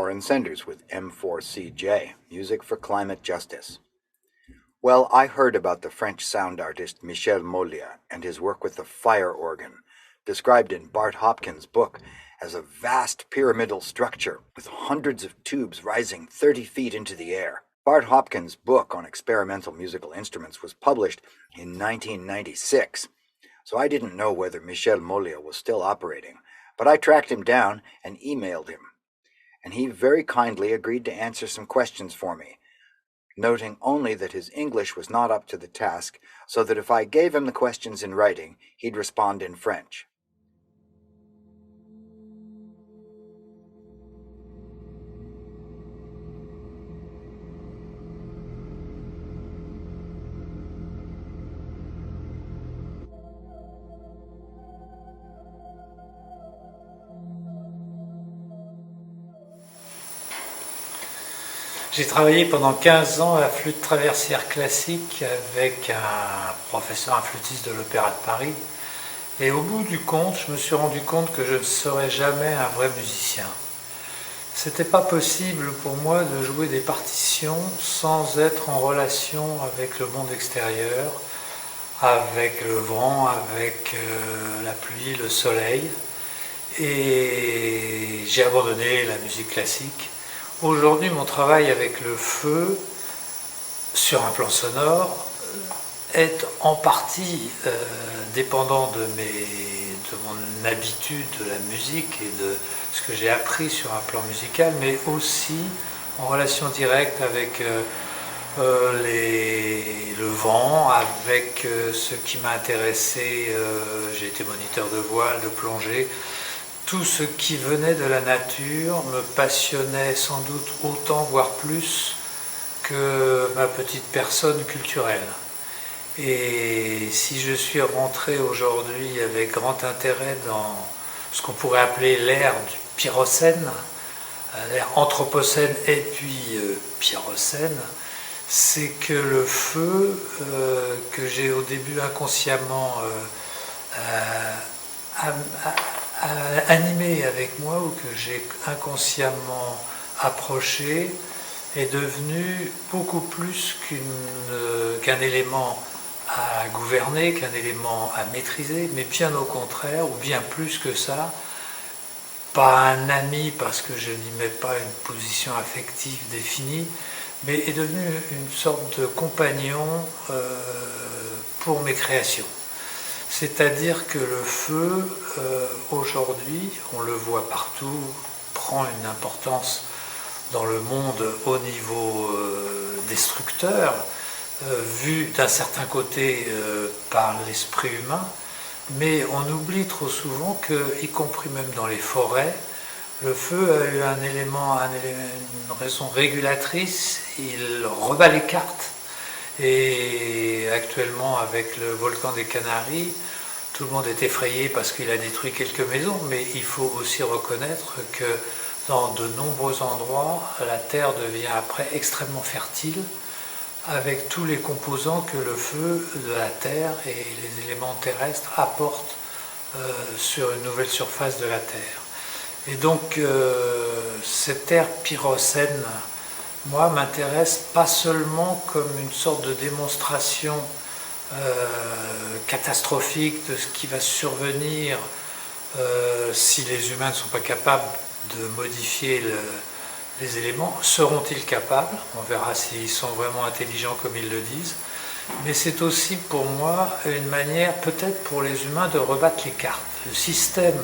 Warren Senders with M4CJ, Music for Climate Justice. Well, I heard about the French sound artist Michel Mollia and his work with the fire organ, described in Bart Hopkins' book as a vast pyramidal structure with hundreds of tubes rising 30 feet into the air. Bart Hopkins' book on experimental musical instruments was published in 1996, so I didn't know whether Michel Mollia was still operating, but I tracked him down and emailed him, and he very kindly agreed to answer some questions for me, noting only that his English was not up to the task, so that if I gave him the questions in writing, he'd respond in French. J'ai travaillé pendant 15 ans à la flûte traversière classique avec un professeur, un flûtiste de l'Opéra de Paris. Et au bout du compte, je me suis rendu compte que je ne serais jamais un vrai musicien. C'était pas possible pour moi de jouer des partitions sans être en relation avec le monde extérieur, avec le vent, avec la pluie, le soleil. Et j'ai abandonné la musique classique. Aujourd'hui, mon travail avec le feu, sur un plan sonore, est en partie dépendant de mon habitude de la musique et de ce que j'ai appris sur un plan musical, mais aussi en relation directe avec le vent, avec ce qui m'a intéressé. J'ai été moniteur de voile, de plongée. Tout ce qui venait de la nature me passionnait sans doute autant, voire plus, que ma petite personne culturelle. Et si je suis rentré aujourd'hui avec grand intérêt dans ce qu'on pourrait appeler l'ère du pyrocène, l'ère anthropocène et puis pyrocène, c'est que le feu, que j'ai au début inconsciemment animé avec moi, ou que j'ai inconsciemment approché, est devenu beaucoup plus qu'un élément à gouverner, qu'un élément à maîtriser, mais bien au contraire, ou bien plus que ça, pas un ami parce que je n'y mets pas une position affective définie, mais est devenu une sorte de compagnon pour mes créations. C'est-à-dire que le feu, aujourd'hui, on le voit partout, prend une importance dans le monde au niveau destructeur, vu d'un certain côté par l'esprit humain, mais on oublie trop souvent que, y compris même dans les forêts, le feu a eu une raison régulatrice, il rebat les cartes. Et actuellement, avec le volcan des Canaries, tout le monde est effrayé parce qu'il a détruit quelques maisons, mais il faut aussi reconnaître que dans de nombreux endroits, la terre devient après extrêmement fertile, avec tous les composants que le feu de la terre et les éléments terrestres apportent sur une nouvelle surface de la terre. Et donc, cette ère pyrocène, moi, m'intéresse pas seulement comme une sorte de démonstration catastrophique de ce qui va survenir si les humains ne sont pas capables de modifier les éléments. Seront-ils capables? On verra s'ils sont vraiment intelligents comme ils le disent. Mais c'est aussi pour moi une manière, peut-être pour les humains, de rebattre les cartes. Le système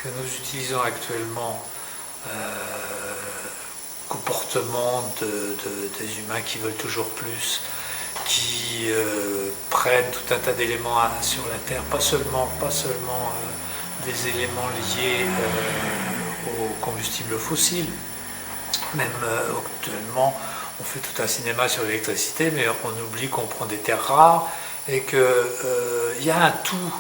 que nous utilisons actuellement, comportement des humains qui veulent toujours plus, qui prennent tout un tas d'éléments sur la Terre, pas seulement des éléments liés aux combustibles fossiles. Même actuellement, on fait tout un cinéma sur l'électricité, mais on oublie qu'on prend des terres rares et qu'il y a un tout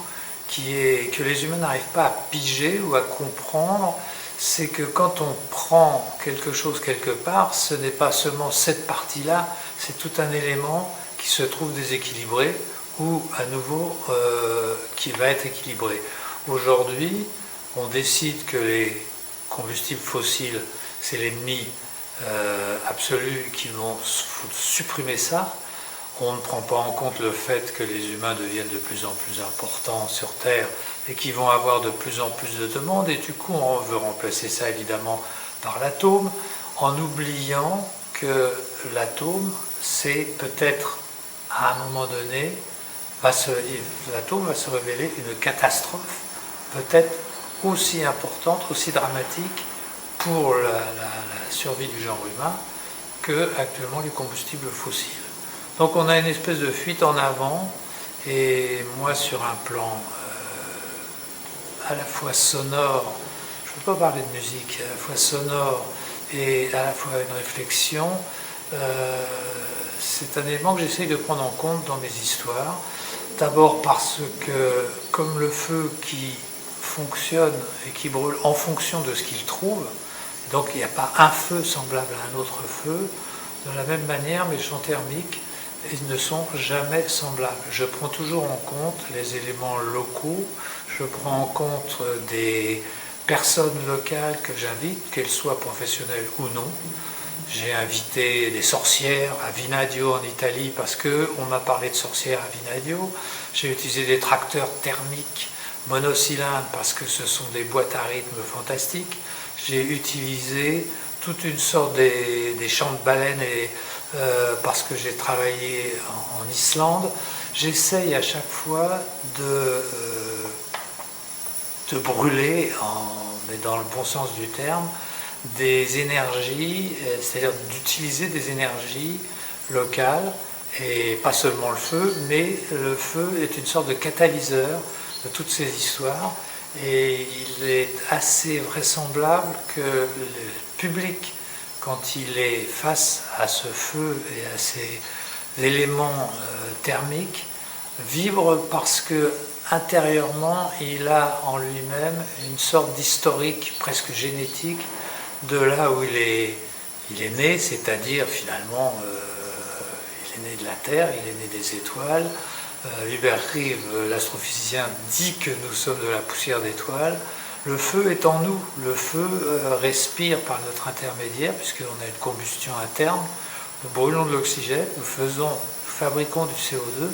que les humains n'arrivent pas à piger ou à comprendre. C'est que quand on prend quelque chose quelque part, ce n'est pas seulement cette partie-là, c'est tout un élément qui se trouve déséquilibré ou à nouveau qui va être équilibré. Aujourd'hui, on décide que les combustibles fossiles c'est l'ennemi absolu qui vont supprimer ça. On ne prend pas en compte le fait que les humains deviennent de plus en plus importants sur Terre et qu'ils vont avoir de plus en plus de demandes, et du coup on veut remplacer ça évidemment par l'atome, en oubliant que l'atome, c'est peut-être à un moment donné, l'atome va se révéler une catastrophe peut-être aussi importante, aussi dramatique pour la survie du genre humain que actuellement les combustibles fossiles. Donc on a une espèce de fuite en avant, et moi sur un plan à la fois sonore, je ne peux pas parler de musique, à la fois sonore et à la fois une réflexion, c'est un élément que j'essaye de prendre en compte dans mes histoires. D'abord parce que comme le feu qui fonctionne et qui brûle en fonction de ce qu'il trouve, donc il n'y a pas un feu semblable à un autre feu, de la même manière mes champs thermiques, ils ne sont jamais semblables. Je prends toujours en compte les éléments locaux, je prends en compte des personnes locales que j'invite, qu'elles soient professionnelles ou non. J'ai invité des sorcières à Vinadio en Italie parce qu'on m'a parlé de sorcières à Vinadio. J'ai utilisé des tracteurs thermiques monocylindres parce que ce sont des boîtes à rythme fantastiques. J'ai utilisé toute une sorte des chants de baleines parce que j'ai travaillé en Islande. J'essaye à chaque fois de brûler, mais dans le bon sens du terme, des énergies, c'est-à-dire d'utiliser des énergies locales, et pas seulement le feu, mais le feu est une sorte de catalyseur de toutes ces histoires, et il est assez vraisemblable que le public, quand il est face à ce feu et à ces éléments thermiques, vibre parce que intérieurement il a en lui-même une sorte d'historique presque génétique de là où il est né, c'est-à-dire finalement il est né de la Terre, il est né des étoiles. Hubert Reeve, l'astrophysicien, dit que nous sommes de la poussière d'étoiles. Le feu est en nous, le feu respire par notre intermédiaire, puisqu'on a une combustion interne, nous brûlons de l'oxygène, nous fabriquons du CO2,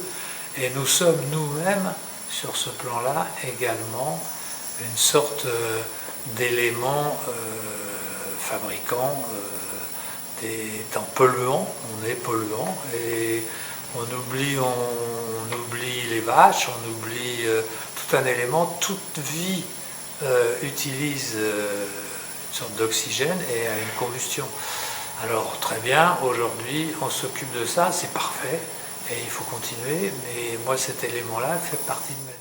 et nous sommes nous-mêmes, sur ce plan-là, également une sorte d'élément fabricant d'un polluant, on est polluant, et on oublie les vaches, on oublie tout un élément, toute vie utilise une sorte d'oxygène et a une combustion. Alors très bien, aujourd'hui on s'occupe de ça, c'est parfait, et il faut continuer, mais moi cet élément-là fait partie de ma vie.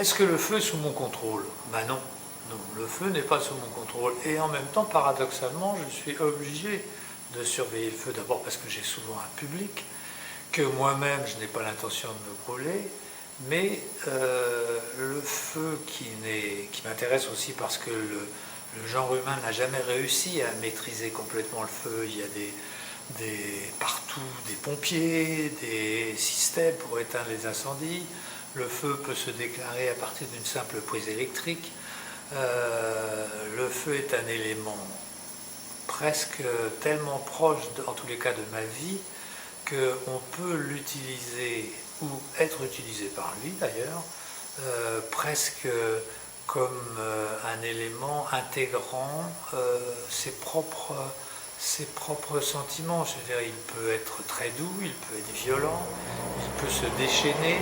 Est-ce que le feu est sous mon contrôle? Ben non. Non, le feu n'est pas sous mon contrôle. Et en même temps, paradoxalement, je suis obligé de surveiller le feu, d'abord parce que j'ai souvent un public, que moi-même je n'ai pas l'intention de me brûler, mais le feu qui m'intéresse aussi parce que le genre humain n'a jamais réussi à maîtriser complètement le feu. Il y a partout des pompiers, des systèmes pour éteindre les incendies. Le feu peut se déclarer à partir d'une simple prise électrique. Le feu est un élément presque tellement proche, en tous les cas de ma vie, qu'on peut l'utiliser, ou être utilisé par lui d'ailleurs, presque comme un élément intégrant ses propres sentiments. Je veux dire, il peut être très doux, il peut être violent, il peut se déchaîner,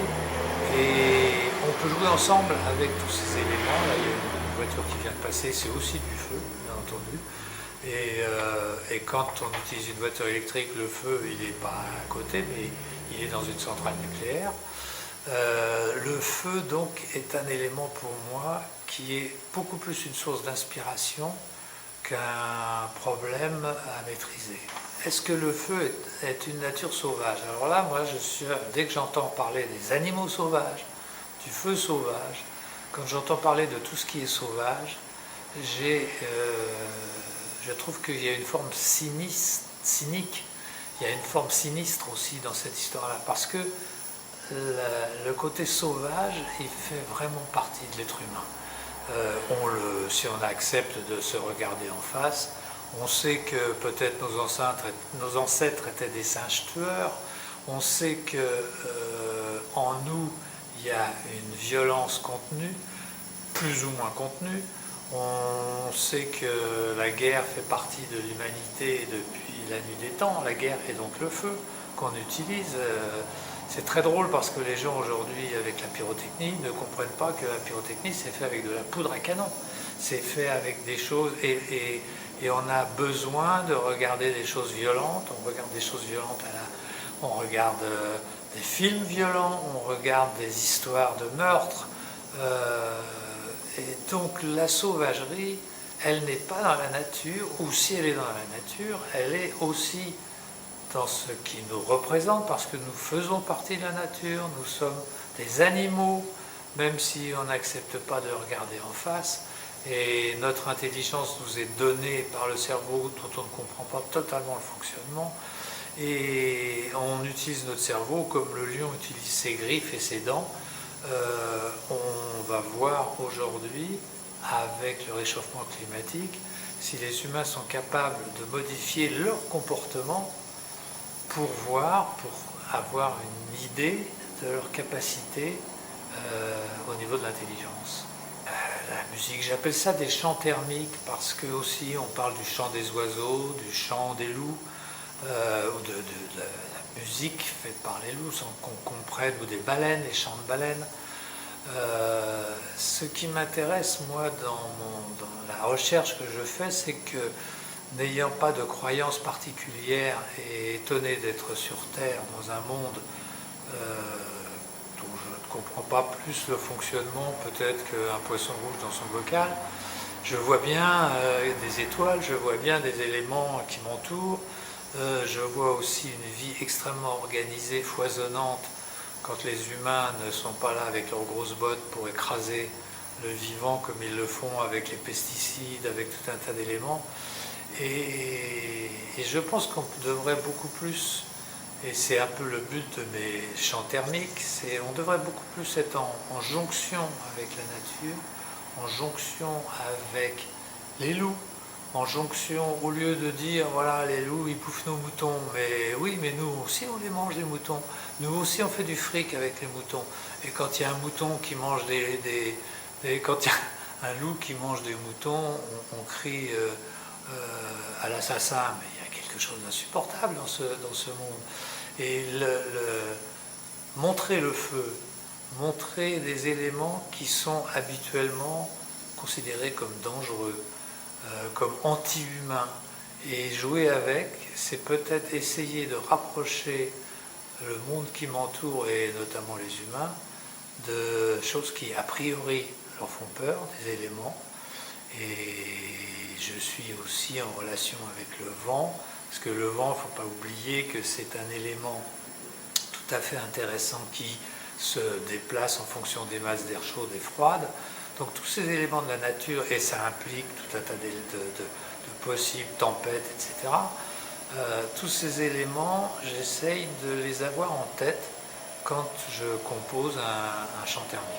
et on peut jouer ensemble avec tous ces éléments. Là, il y a une voiture qui vient de passer, c'est aussi du feu, bien entendu. Et quand on utilise une voiture électrique, le feu, il n'est pas à côté, mais il est dans une centrale nucléaire. Le feu, donc, est un élément pour moi qui est beaucoup plus une source d'inspiration qu'un problème à maîtriser. Est-ce que le feu est une nature sauvage? Alors là, moi, dès que j'entends parler des animaux sauvages, du feu sauvage, quand j'entends parler de tout ce qui est sauvage, je trouve qu'il y a une forme cynique, il y a une forme sinistre aussi dans cette histoire-là, parce que le côté sauvage, il fait vraiment partie de l'être humain. Si on accepte de se regarder en face, on sait que peut-être nos ancêtres étaient des singes tueurs, on sait que en nous, il y a une violence contenue, plus ou moins contenue. On sait que la guerre fait partie de l'humanité depuis la nuit des temps. La guerre est donc le feu qu'on utilise. C'est très drôle parce que les gens aujourd'hui, avec la pyrotechnie, ne comprennent pas que la pyrotechnie, c'est fait avec de la poudre à canon. C'est fait avec des choses... Et on a besoin de regarder des choses violentes. On regarde des choses violentes on regarde des films violents, on regarde des histoires de meurtres. Et donc la sauvagerie, elle n'est pas dans la nature, ou si elle est dans la nature, elle est aussi dans ce qui nous représente, parce que nous faisons partie de la nature, nous sommes des animaux, même si on n'accepte pas de le regarder en face, et notre intelligence nous est donnée par le cerveau dont on ne comprend pas totalement le fonctionnement, et on utilise notre cerveau comme le lion utilise ses griffes et ses dents. On va voir aujourd'hui, avec le réchauffement climatique, si les humains sont capables de modifier leur comportement pour avoir une idée de leur capacité au niveau de l'intelligence. La musique, j'appelle ça des chants thermiques, parce que aussi on parle du chant des oiseaux, du chant des loups, ou de la musique faite par les loups sans qu'on comprenne, ou des baleines, les chants de baleines. Ce qui m'intéresse, moi, dans la recherche que je fais, c'est que, n'ayant pas de croyance particulière et étonné d'être sur Terre dans un monde dont je ne comprends pas plus le fonctionnement peut-être qu'un poisson rouge dans son bocal, je vois bien des étoiles, je vois bien des éléments qui m'entourent, je vois aussi une vie extrêmement organisée, foisonnante, quand les humains ne sont pas là avec leurs grosses bottes pour écraser le vivant comme ils le font avec les pesticides, avec tout un tas d'éléments. Et je pense qu'on devrait beaucoup plus, et c'est un peu le but de mes chants thermiques, on devrait beaucoup plus être en jonction avec la nature, en jonction avec les loups, en jonction, au lieu de dire voilà, les loups ils bouffent nos moutons, mais oui, mais nous aussi on les mange les moutons, nous aussi on fait du fric avec les moutons, et quand il y a un mouton qui mange quand il y a un loup qui mange des moutons, on crie à l'assassin, mais il y a quelque chose d'insupportable dans ce monde. Et montrer le feu, montrer des éléments qui sont habituellement considérés comme dangereux, comme anti-humains, et jouer avec, c'est peut-être essayer de rapprocher le monde qui m'entoure, et notamment les humains, de choses qui a priori leur font peur, des éléments. Et je suis aussi en relation avec le vent, parce que le vent, il ne faut pas oublier que c'est un élément tout à fait intéressant qui se déplace en fonction des masses d'air chaude et froide. Donc tous ces éléments de la nature, et ça implique tout un tas de possibles tempêtes, etc. Tous ces éléments, j'essaye de les avoir en tête quand je compose un chant thermique.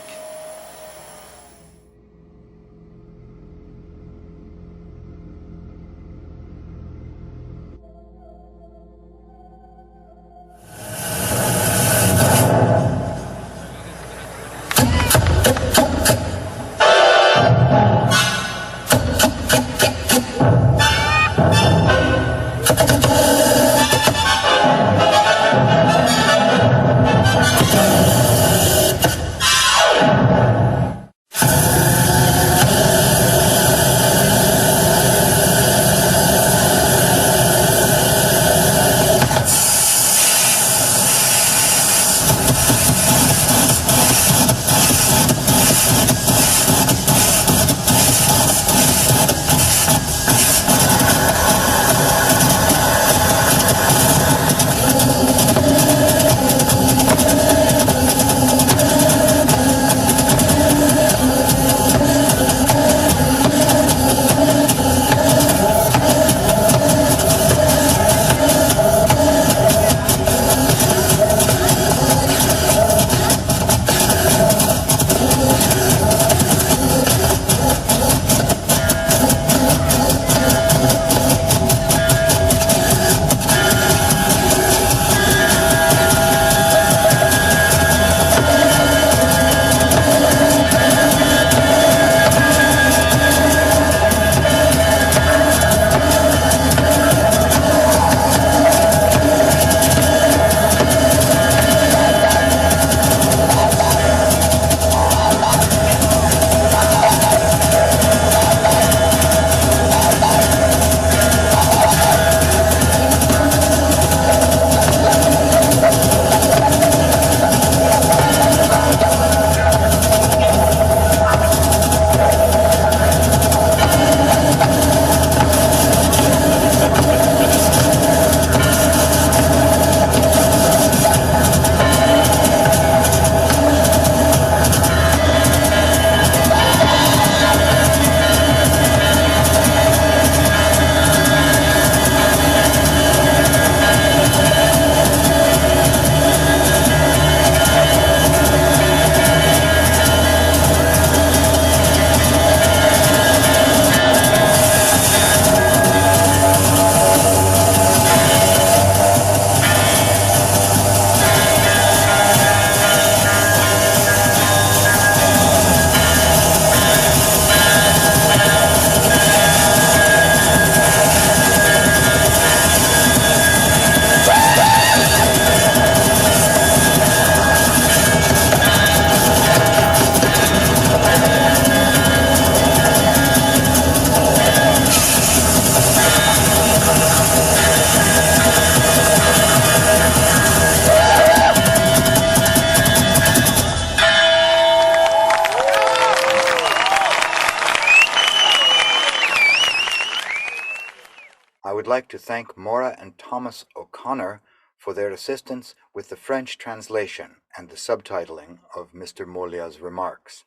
I would like to thank Maura and Thomas O'Connor for their assistance with the French translation and the subtitling of Mr. Molia's remarks.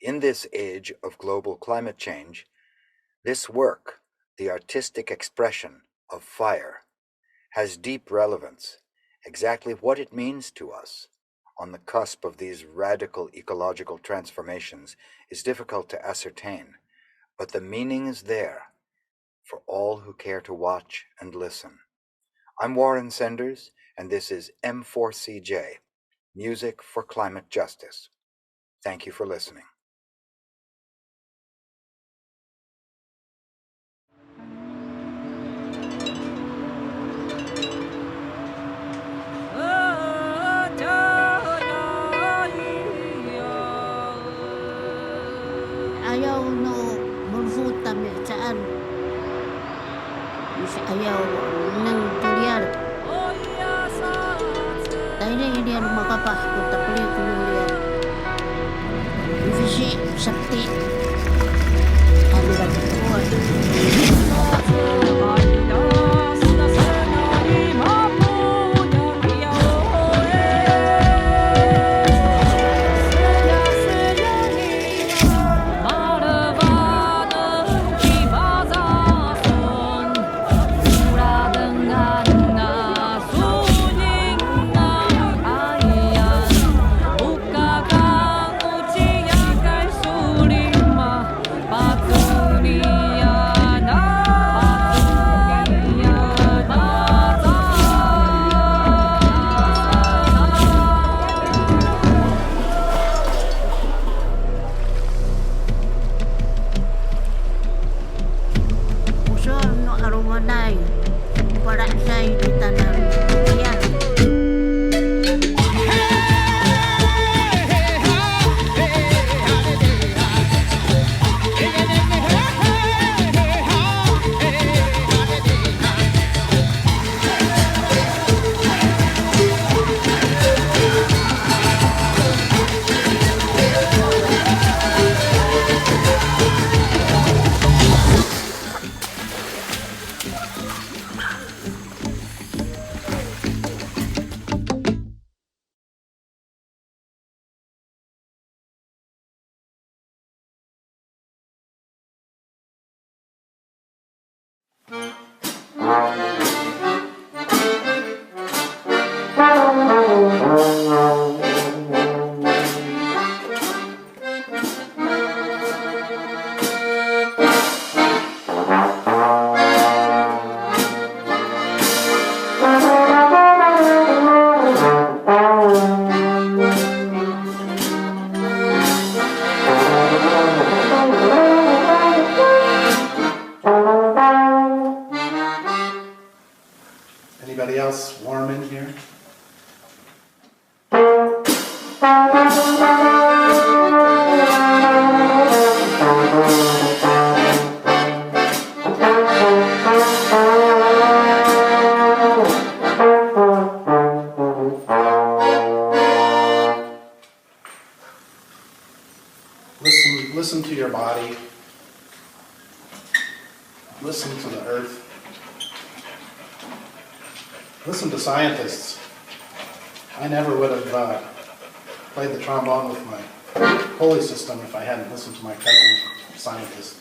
In this age of global climate change, this work, the artistic expression of fire, has deep relevance. Exactly what it means to us on the cusp of these radical ecological transformations is difficult to ascertain, but the meaning is there for all who care to watch and listen. I'm Warren Senders, and this is M4CJ, Music for Climate Justice. Thank you for listening. Ayaw no berfuta saan ayaw nang tuliar. Tayo dia lumakapah kota pelikulian. Visi sakti aliran kuat. Anybody else warm in here? Listen to your body. Listen to the earth. Listen to scientists. I never would have played the trombone with my pulley system if I hadn't listened to my cousin scientist.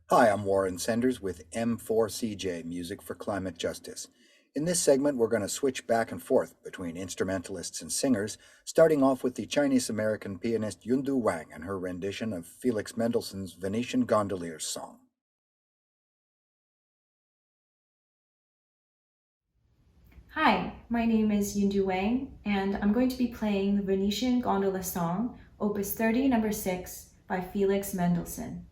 Hi, I'm Warren Senders with M4CJ, Music for Climate Justice. In this segment, we're going to switch back and forth between instrumentalists and singers, starting off with the Chinese-American pianist Yundu Wang and her rendition of Felix Mendelssohn's Venetian Gondolier's Song. Hi, my name is Yundu Wang, and I'm going to be playing the Venetian Gondola Song, Opus 30, number 6, by Felix Mendelssohn.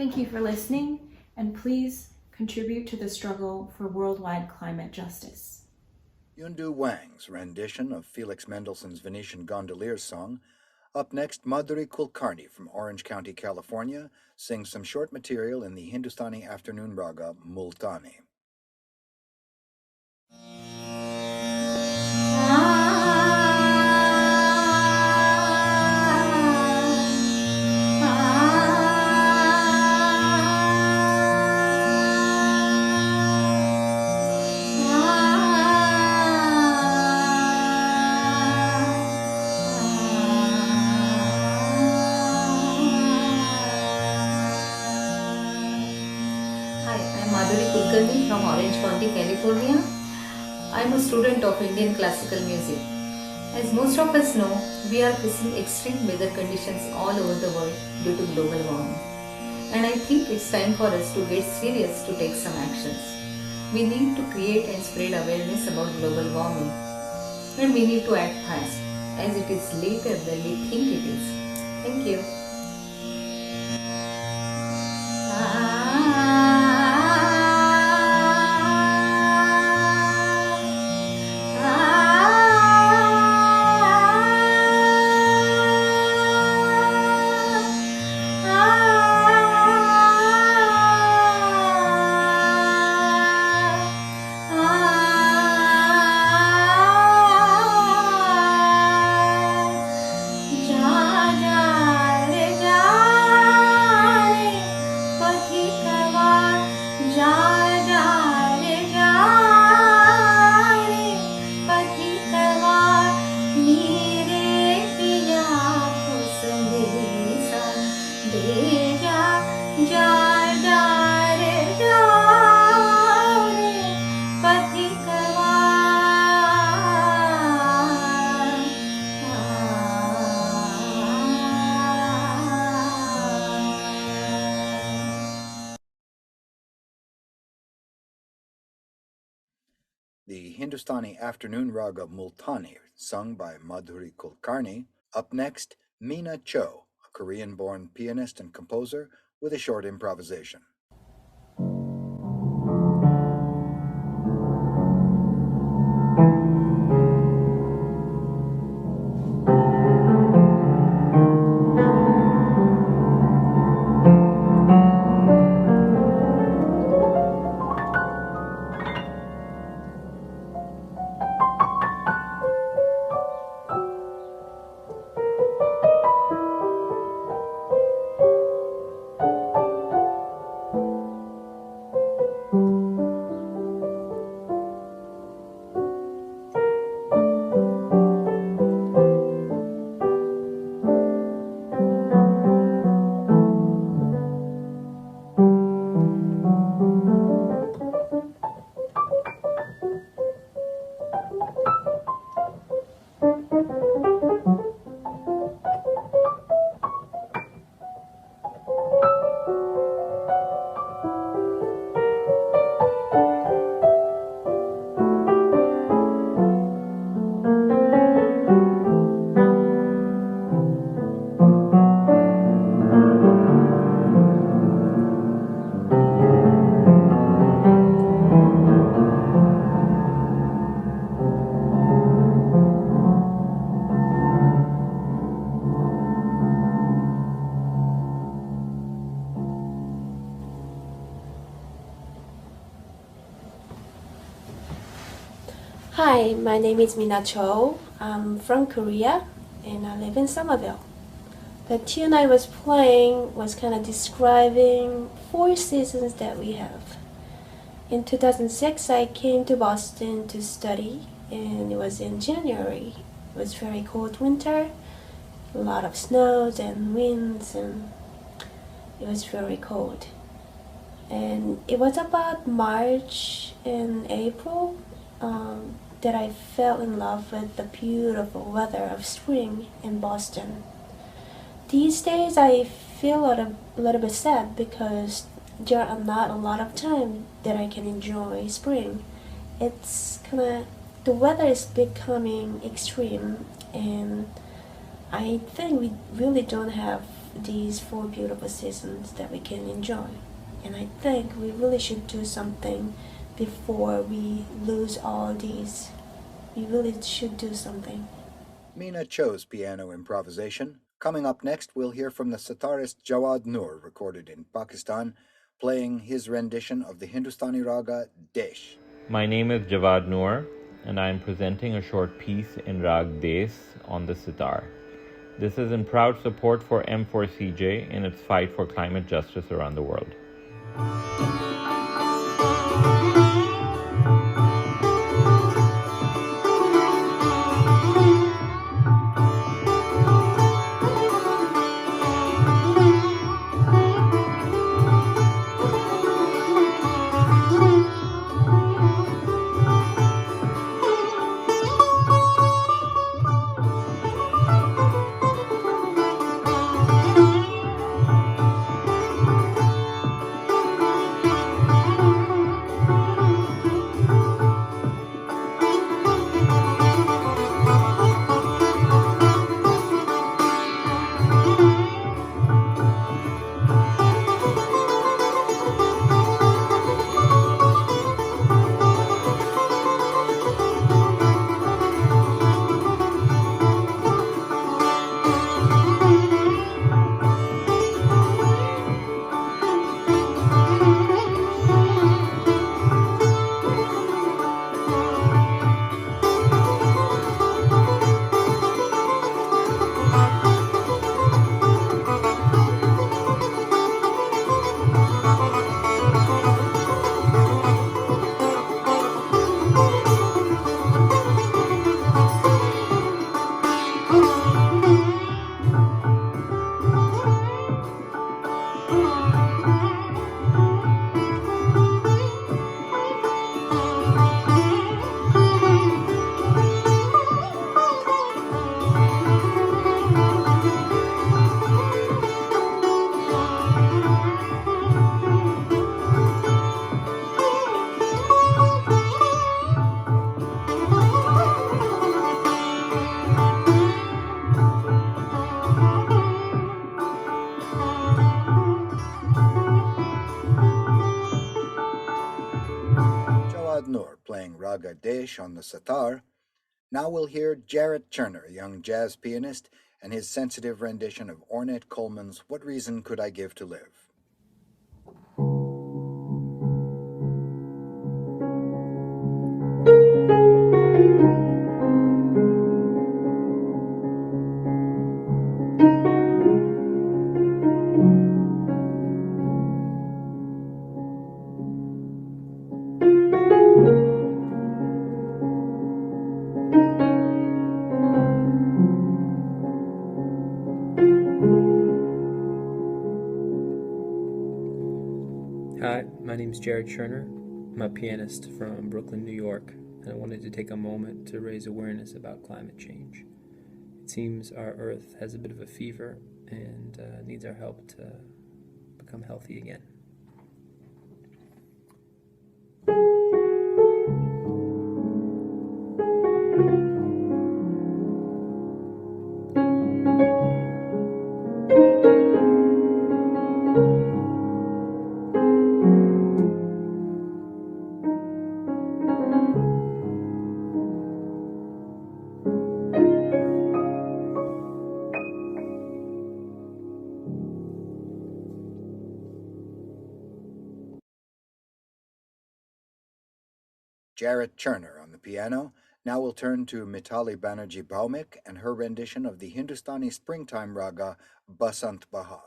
Thank you for listening, and please contribute to the struggle for worldwide climate justice. Yundu Wang's rendition of Felix Mendelssohn's Venetian Gondolier's song. Up next, Madhuri Kulkarni from Orange County, California, sings some short material in the Hindustani afternoon raga Multani. From Orange County, California. I am a student of Indian classical music. As most of us know, we are facing extreme weather conditions all over the world due to global warming. And I think it's time for us to get serious to take some actions. We need to create and spread awareness about global warming. And we need to act fast, as it is later than we think it is. Thank you. The Hindustani afternoon raga Multani, sung by Madhuri Kulkarni. Up next, Meena Cho, a Korean-born pianist and composer, with a short improvisation. Hi, my name is Meena Cho. I'm from Korea and I live in Somerville. The tune I was playing was kind of describing 4 seasons that we have. In 2006, I came to Boston to study, and it was in January. It was very cold winter, a lot of snows and winds, and it was very cold. And it was about March and April that I fell in love with the beautiful weather of spring in Boston. These days I feel a little bit sad because there are not a lot of time that I can enjoy spring. It's the weather is becoming extreme, and I think we really don't have these 4 beautiful seasons that we can enjoy. And I think we really should do something before we lose all these. We really should do something. Mina Cho's piano improvisation. Coming up next, we'll hear from the sitarist Jawad Noor, recorded in Pakistan, playing his rendition of the Hindustani raga Desh. My name is Jawad Noor, and I am presenting a short piece in Rag Des on the sitar. This is in proud support for M4CJ in its fight for climate justice around the world. Noor playing Raga Desh on the sitar. Now we'll hear Jarrett Turner, a young jazz pianist, and his sensitive rendition of Ornette Coleman's What Reason Could I Give to Live? Hi, my name is Jared Turner. I'm a pianist from Brooklyn, New York, and I wanted to take a moment to raise awareness about climate change. It seems our Earth has a bit of a fever and needs our help to become healthy again. Jarrett Turner on the piano. Now we'll turn to Mitali Banerjee Bhaumik and her rendition of the Hindustani springtime raga Basant Bahar.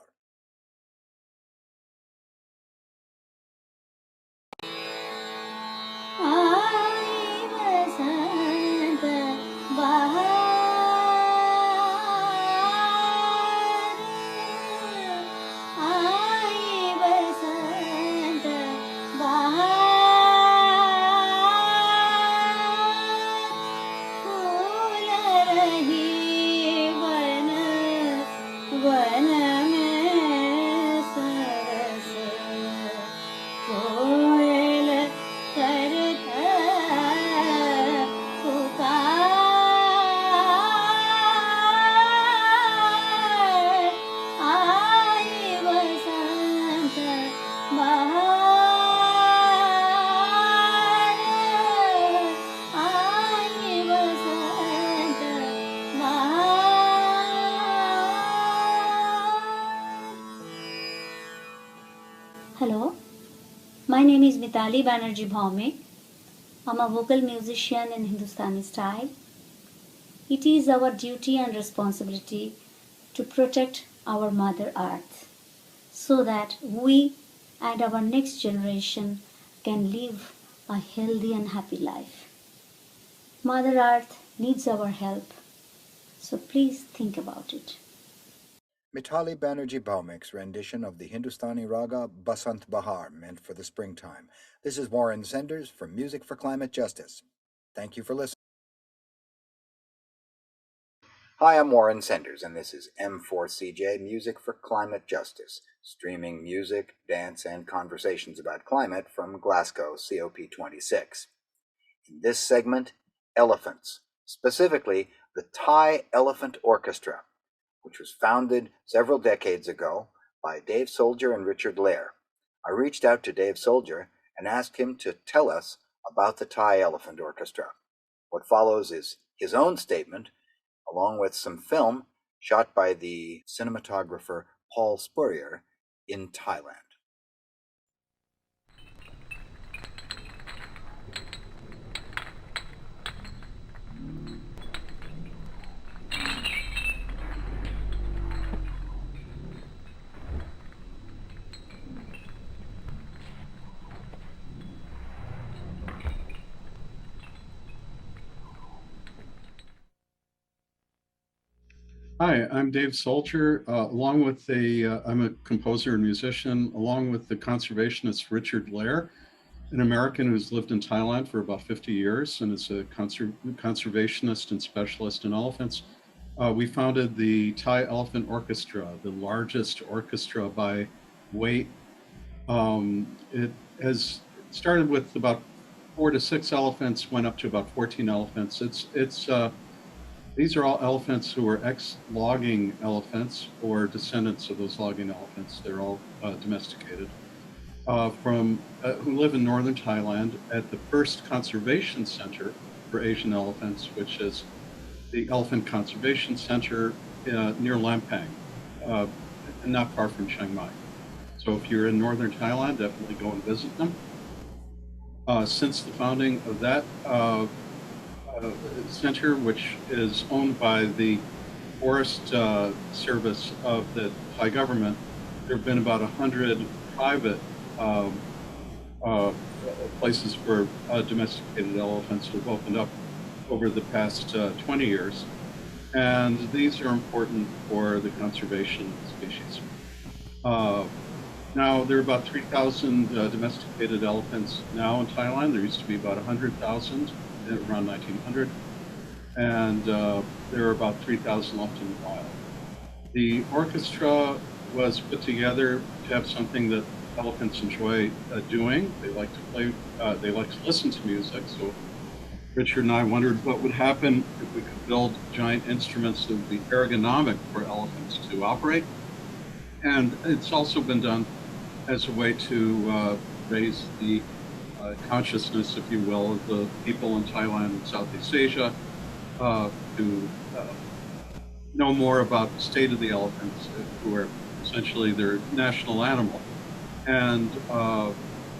One में Hello, my name is Mitali Banerjee Bhaumik. I'm a vocal musician in Hindustani style. It is our duty and responsibility to protect our Mother Earth so that we and our next generation can live a healthy and happy life. Mother Earth needs our help, so please think about it. Mitali Banerjee Bhaumik's rendition of the Hindustani raga Basant Bahar, meant for the springtime. This is Warren Senders from Music for Climate Justice. Thank you for listening. Hi, I'm Warren Senders, and this is M4CJ Music for Climate Justice, streaming music, dance, and conversations about climate from Glasgow, COP26. In this segment, elephants, specifically the Thai Elephant Orchestra, which was founded several decades ago by Dave Soldier and Richard Lair. I reached out to Dave Soldier and asked him to tell us about the Thai Elephant Orchestra. What follows is his own statement, along with some film shot by the cinematographer Paul Spurrier in Thailand. Hi, I'm Dave Soldier. I'm a composer and musician, along with the conservationist Richard Lair, an American who's lived in Thailand for about 50 years and is a conservationist and specialist in elephants. We founded the Thai Elephant Orchestra, the largest orchestra by weight. It has started with about 4 to 6 elephants, went up to about 14 elephants. These are all elephants who are ex-logging elephants or descendants of those logging elephants. They're all domesticated who live in northern Thailand at the first conservation center for Asian elephants, which is the Elephant Conservation Center near Lampang, not far from Chiang Mai. So if you're in northern Thailand, definitely go and visit them. Since the founding of that center, which is owned by the Forest Service of the Thai government, there have been about 100 private places for domesticated elephants that have opened up over the past 20 years. And these are important for the conservation of species. Now, there are about 3,000 domesticated elephants now in Thailand. There used to be about 100,000 around 1900. And there are about 3,000 left in the wild. The orchestra was put together to have something that elephants enjoy doing. They like to play, they like to listen to music. So Richard and I wondered what would happen if we could build giant instruments that would be ergonomic for elephants to operate. And it's also been done as a way to raise the consciousness, if you will, of the people in Thailand and Southeast Asia to know more about the state of the elephants, who are essentially their national animal, and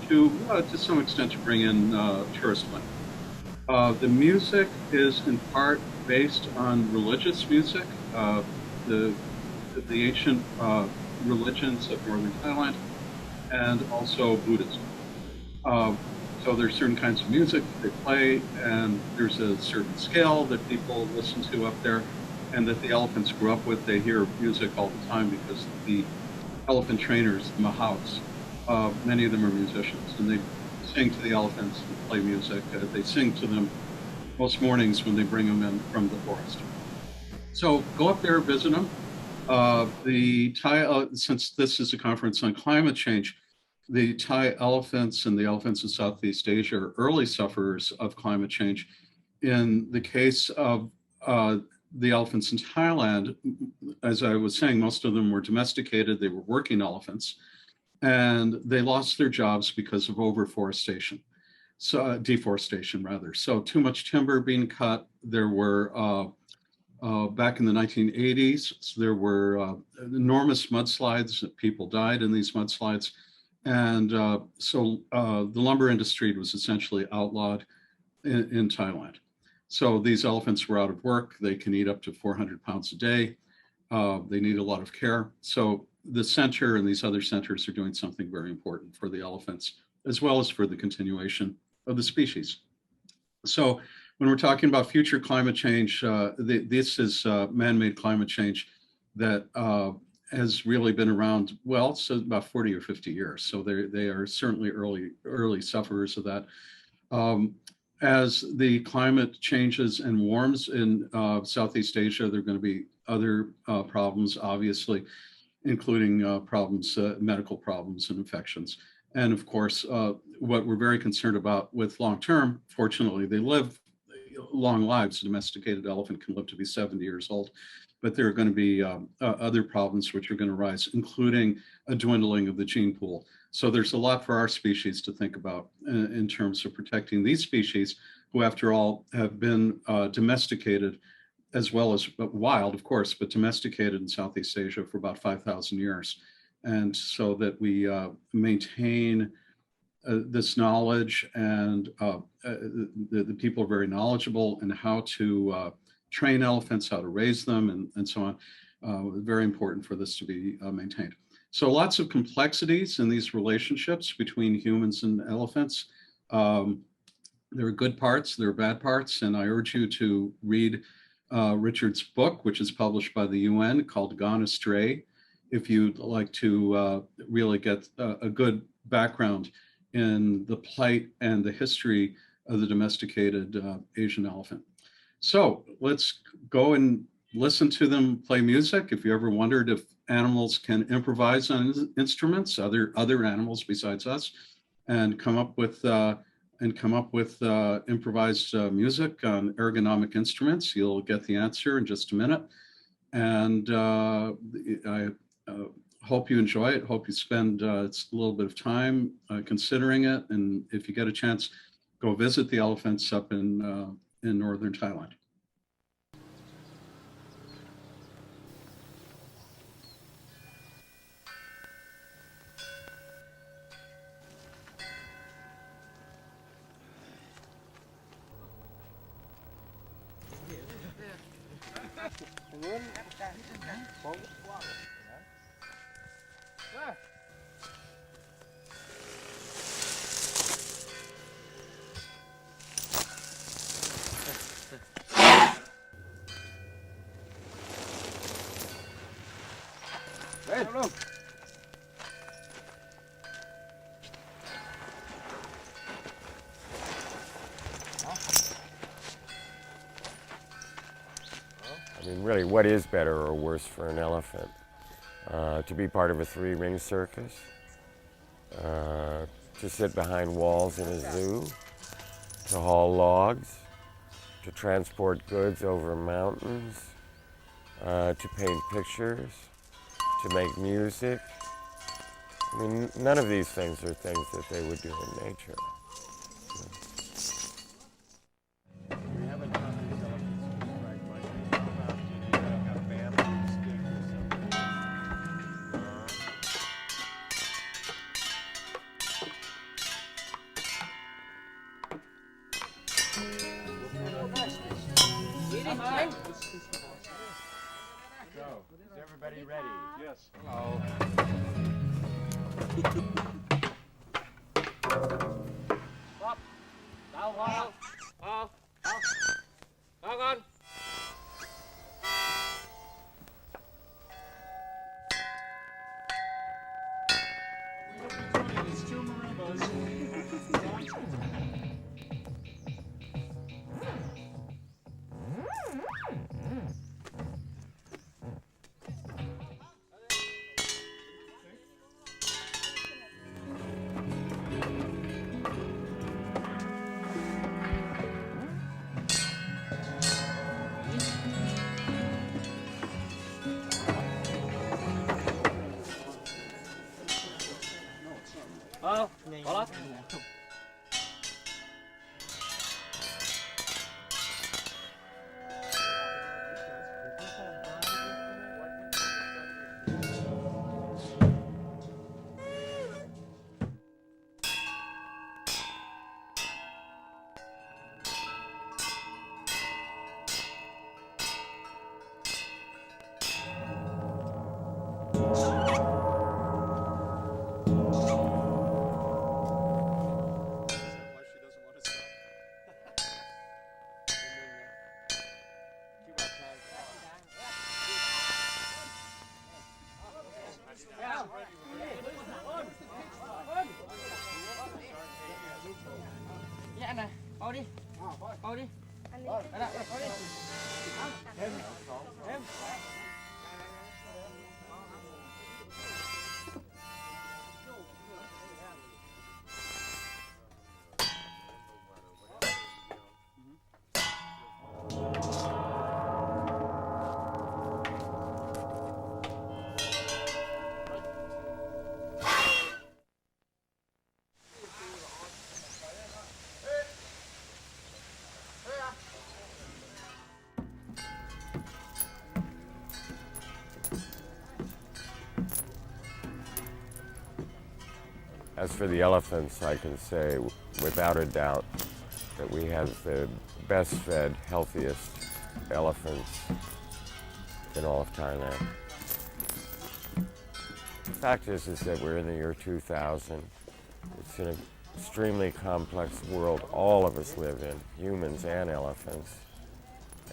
to some extent to bring in tourist money. The music is in part based on religious music, the ancient religions of northern Thailand, and also Buddhism. So there's certain kinds of music that they play, and there's a certain scale that people listen to up there, and that the elephants grew up with. They hear music all the time because the elephant trainers, the mahouts, many of them are musicians, and they sing to the elephants and play music. They sing to them most mornings when they bring them in from the forest. So go up there, visit them. The Thai, since this is a conference on climate change, the Thai elephants and the elephants in Southeast Asia are early sufferers of climate change. In the case of the elephants in Thailand, as I was saying, most of them were domesticated. They were working elephants, and they lost their jobs because of overforestation. So deforestation, rather. So too much timber being cut. There were back in the 1980s, there were enormous mudslides. People died in these mudslides. And the lumber industry was essentially outlawed in Thailand. So these elephants were out of work. They can eat up to 400 pounds a day. They need a lot of care. So the center and these other centers are doing something very important for the elephants, as well as for the continuation of the species. So when we're talking about future climate change, this is man-made climate change that has really been around, well, so about 40 or 50 years. So they are certainly early sufferers of that. As the climate changes and warms in Southeast Asia, there are going to be other problems, obviously, including problems, medical problems and infections. And of course, what we're very concerned about with long-term, fortunately, they live long lives. A domesticated elephant can live to be 70 years old. But there are going to be other problems which are going to rise, including a dwindling of the gene pool. So there's a lot for our species to think about in terms of protecting these species, who, after all, have been domesticated, as well as wild, of course, but domesticated in Southeast Asia for about 5,000 years. And so that we maintain this knowledge, and the people are very knowledgeable in how to train elephants, how to raise them, and so on. Very important for this to be maintained. So lots of complexities in these relationships between humans and elephants. There are good parts, there are bad parts, and I urge you to read Richard's book, which is published by the UN, called Gone Astray, if you'd like to really get a good background in the plight and the history of the domesticated Asian elephant. So let's go and listen to them play music. If you ever wondered if animals can improvise on instruments, other animals besides us, and come up with improvised music on ergonomic instruments, you'll get the answer in just a minute. And I hope you enjoy it. Hope you spend a little bit of time considering it. And if you get a chance, go visit the elephants up in northern Thailand. I mean, really, what is better or worse for an elephant? To be part of a three-ring circus? To sit behind walls in a zoo? To haul logs? To transport goods over mountains? To paint pictures? To make music? I mean, none of these things are things that they would do in nature. So, is everybody ready? Yes. Hello. Stop. Down, down. Down. Down, down. It's two marimbas. Voilà. As for the elephants, I can say without a doubt that we have the best fed, healthiest elephants in all of Thailand. The fact is that we're in the year 2000. It's an extremely complex world all of us live in, humans and elephants.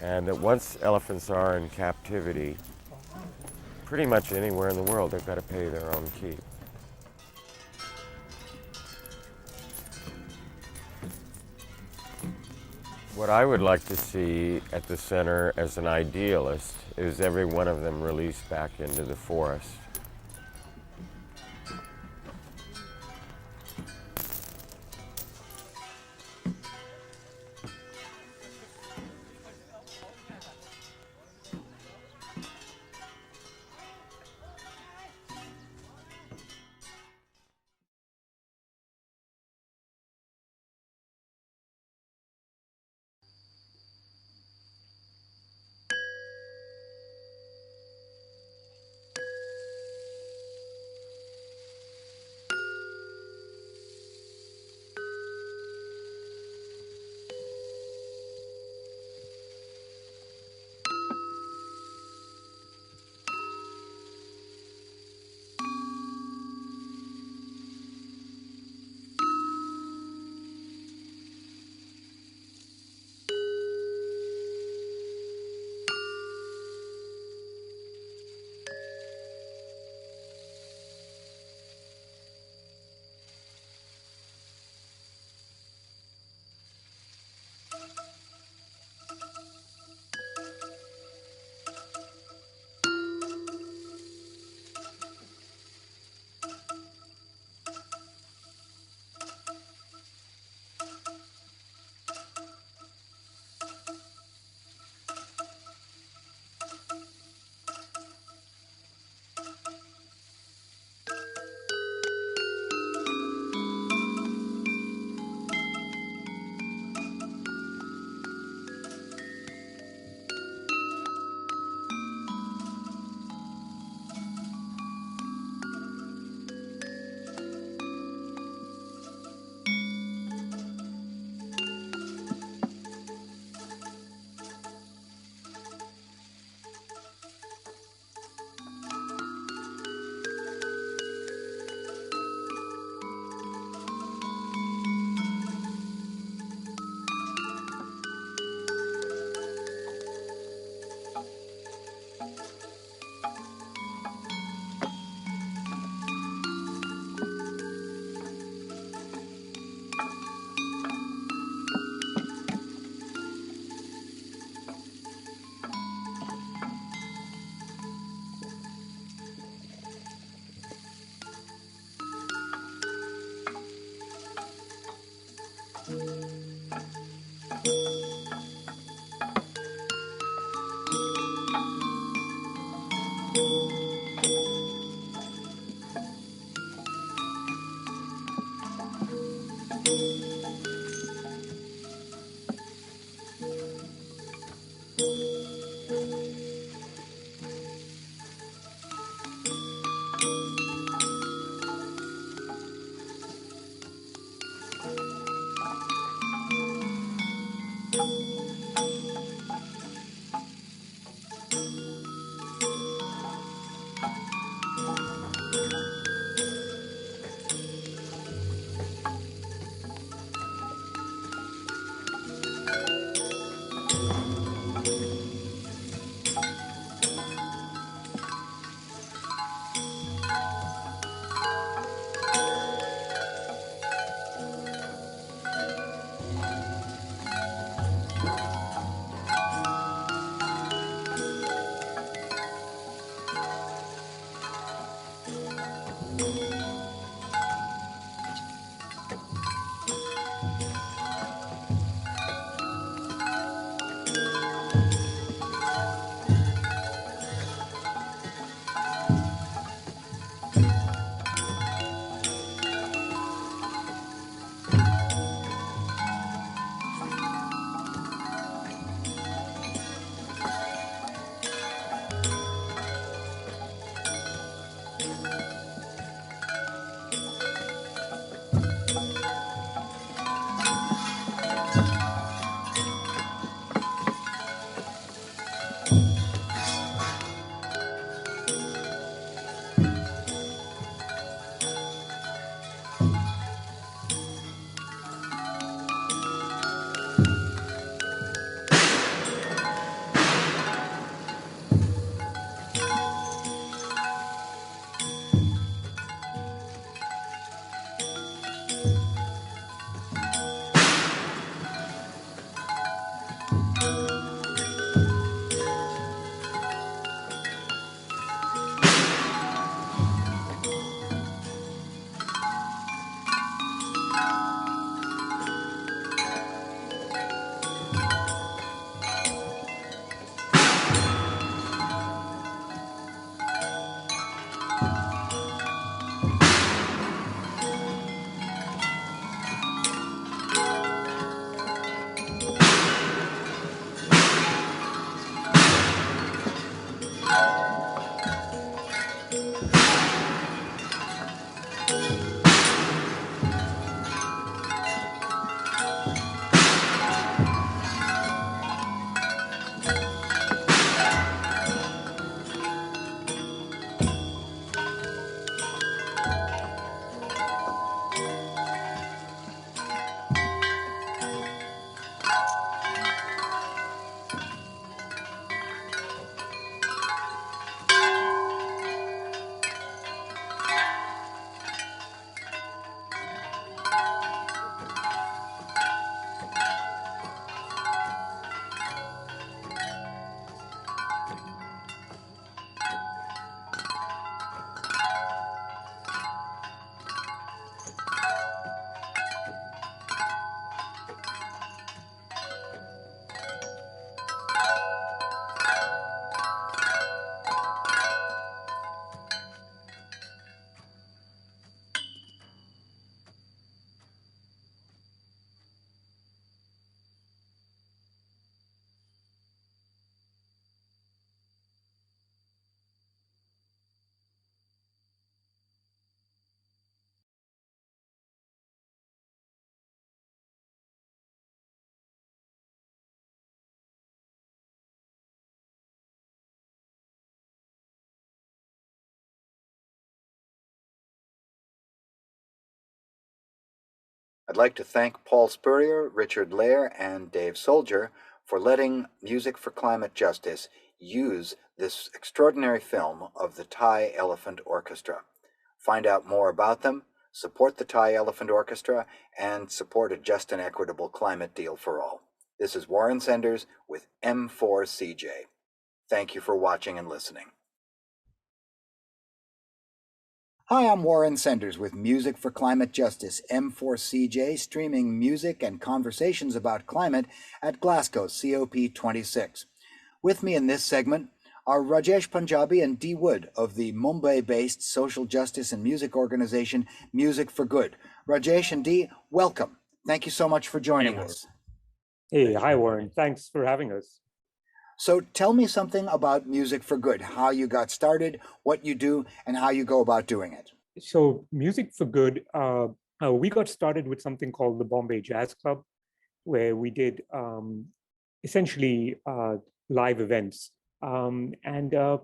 And that once elephants are in captivity, pretty much anywhere in the world, they've got to pay their own keep. What I would like to see at the center as an idealist is every one of them released back into the forest. I'd like to thank Paul Spurrier, Richard Lair, and Dave Soldier for letting Music for Climate Justice use this extraordinary film of the Thai Elephant Orchestra. Find out more about them, support the Thai Elephant Orchestra, and support a just and equitable climate deal for all. This is Warren Senders with M4CJ. Thank you for watching and listening. Hi, I'm Warren Senders with Music for Climate Justice, M4CJ, streaming music and conversations about climate at Glasgow COP26. With me in this segment are Rajesh Punjabi and Dee Wood of the Mumbai-based social justice and music organization Music for Good. Rajesh and Dee, welcome. Thank you so much for joining us. Hey, hi Warren. Thanks for having us. So tell me something about Music for Good, how you got started, what you do, and how you go about doing it. So Music for Good, we got started with something called the Bombay Jazz Club, where we did essentially live events. And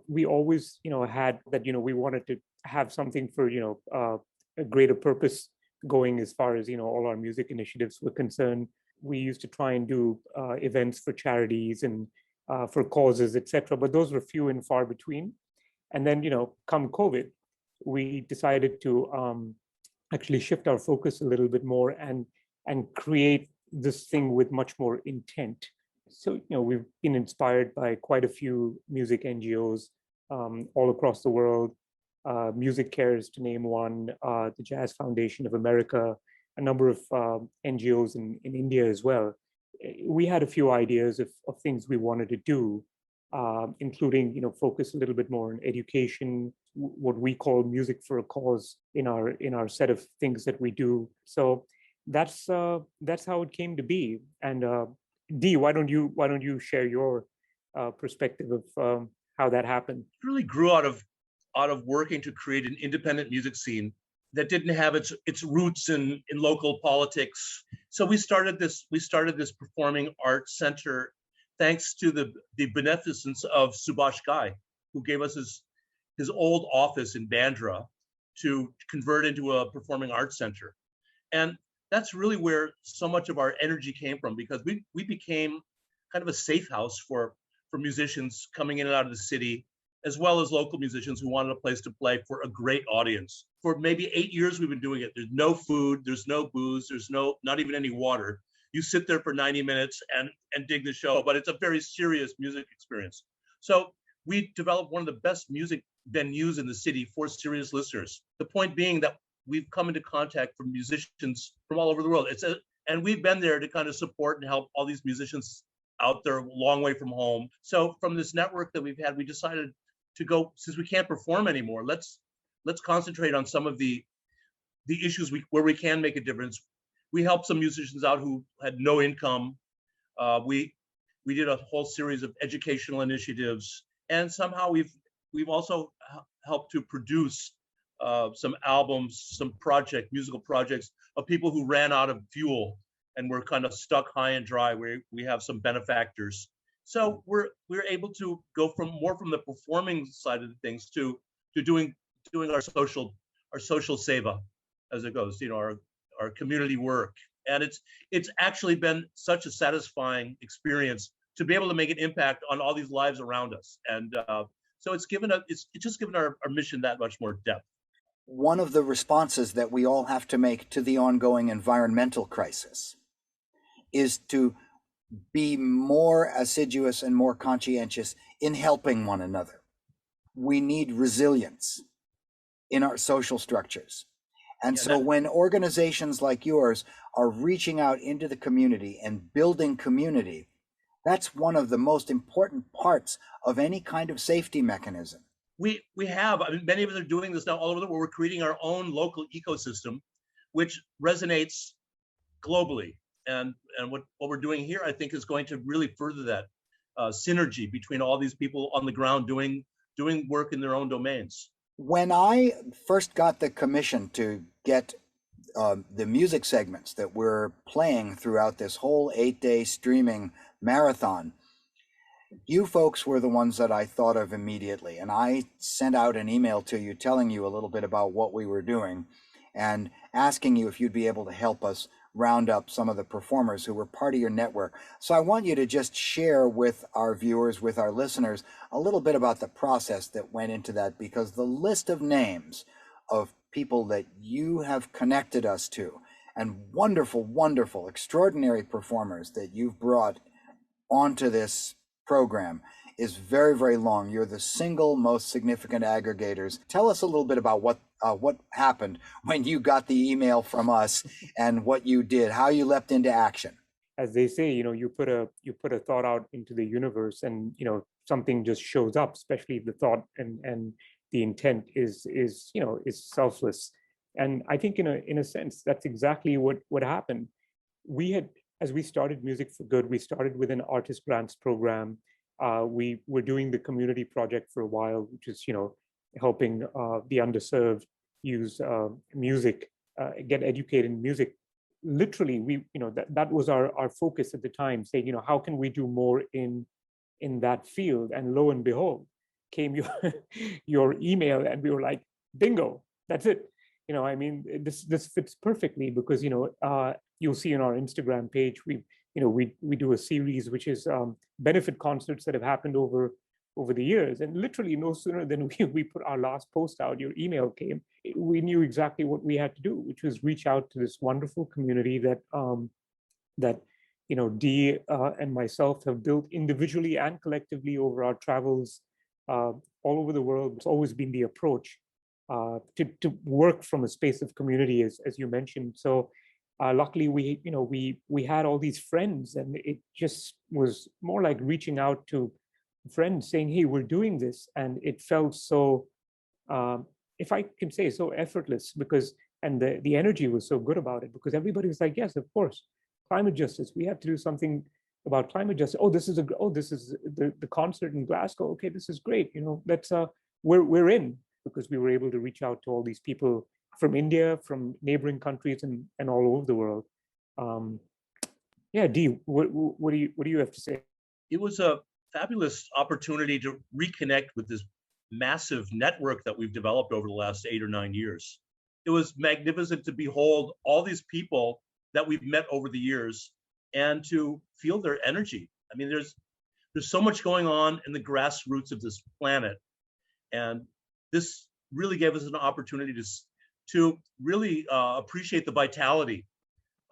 we always, had that, we wanted to have something for, a greater purpose going as far as, all our music initiatives were concerned. We used to try and do events for charities and for causes, etc. But those were few and far between. And then, come COVID, we decided to actually shift our focus a little bit more and create this thing with much more intent. So, we've been inspired by quite a few music NGOs all across the world. Music Cares, to name one, the Jazz Foundation of America, a number of NGOs in India as well. We had a few ideas of things we wanted to do, including, focus a little bit more on education, what we call music for a cause in our set of things that we do. So that's how it came to be. And Dee, why don't you share your perspective of how that happened? It really grew out of working to create an independent music scene that didn't have its roots in local politics. So we started this performing arts center thanks to the beneficence of Subhash Ghai, who gave us his old office in Bandra to convert into a performing arts center. And that's really where so much of our energy came from, because we became kind of a safe house for musicians coming in and out of the city, as well as local musicians who wanted a place to play for a great audience. For maybe 8 years, we've been doing it. There's no food, there's no booze, there's not even any water. You sit there for 90 minutes and dig the show, but it's a very serious music experience. So we developed one of the best music venues in the city for serious listeners. The point being that we've come into contact with musicians from all over the world. And we've been there to kind of support and help all these musicians out there a long way from home. So from this network that we've had, we decided to go, since we can't perform anymore, let's concentrate on some of the issues where we can make a difference. We helped some musicians out who had no income. We did a whole series of educational initiatives, and somehow we've also helped to produce some albums, some musical projects of people who ran out of fuel and were kind of stuck high and dry, where we have some benefactors. So we're able to go from the performing side of the things to doing our social seva, as it goes, our community work. And it's actually been such a satisfying experience to be able to make an impact on all these lives around us. And so it's just given our mission that much more depth. One of the responses that we all have to make to the ongoing environmental crisis is to be more assiduous and more conscientious in helping one another. We need resilience in our social structures. And so when organizations like yours are reaching out into the community and building community, that's one of the most important parts of any kind of safety mechanism. We have, many of us are doing this now all over the world. We're creating our own local ecosystem, which resonates globally. And what we're doing here, I think, is going to really further that synergy between all these people on the ground doing work in their own domains. When I first got the commission to get the music segments that we're playing throughout this whole 8-day streaming marathon, you folks were the ones that I thought of immediately. And I sent out an email to you telling you a little bit about what we were doing and asking you if you'd be able to help us round up some of the performers who were part of your network. So I want you to just share with our viewers, with our listeners, a little bit about the process that went into that, because the list of names of people that you have connected us to and wonderful, wonderful, extraordinary performers that you've brought onto this program is very, very long. You're the single most significant aggregators. Tell us a little bit about what happened when you got the email from us and what you did, how you leapt into action. As they say, you put a thought out into the universe, and something just shows up, especially if the thought and the intent is selfless. And I think in a sense that's exactly what happened. As we started Music for Good, we started with an artist grants program. We were doing the community project for a while, which is helping the underserved use music, get educated in music. Literally, that was our focus at the time, saying, how can we do more in that field? And lo and behold, came your email, and we were like, bingo, that's it. This fits perfectly, because you'll see on our Instagram page, we do a series which is benefit concerts that have happened over the years, and literally no sooner than we put our last post out, your email came. We knew exactly what we had to do, which was reach out to this wonderful community that Dee and myself have built individually and collectively over our travels all over the world. It's always been the approach to work from a space of community, as you mentioned. So luckily, we had all these friends, and it just was more like reaching out to friends saying, hey, we're doing this. And it felt so, if I can say, so effortless, and the energy was so good about it, because everybody was like, yes, of course, climate justice, we have to do something about climate justice. This is the concert in Glasgow. Okay, this is great. Let's we're in, because we were able to reach out to all these people from India, from neighboring countries, and all over the world. Dee, what do you have to say? It was a fabulous opportunity to reconnect with this massive network that we've developed over the last 8 or 9 years. It was magnificent to behold all these people that we've met over the years and to feel their energy. I mean, there's so much going on in the grassroots of this planet, and this really gave us an opportunity to really appreciate the vitality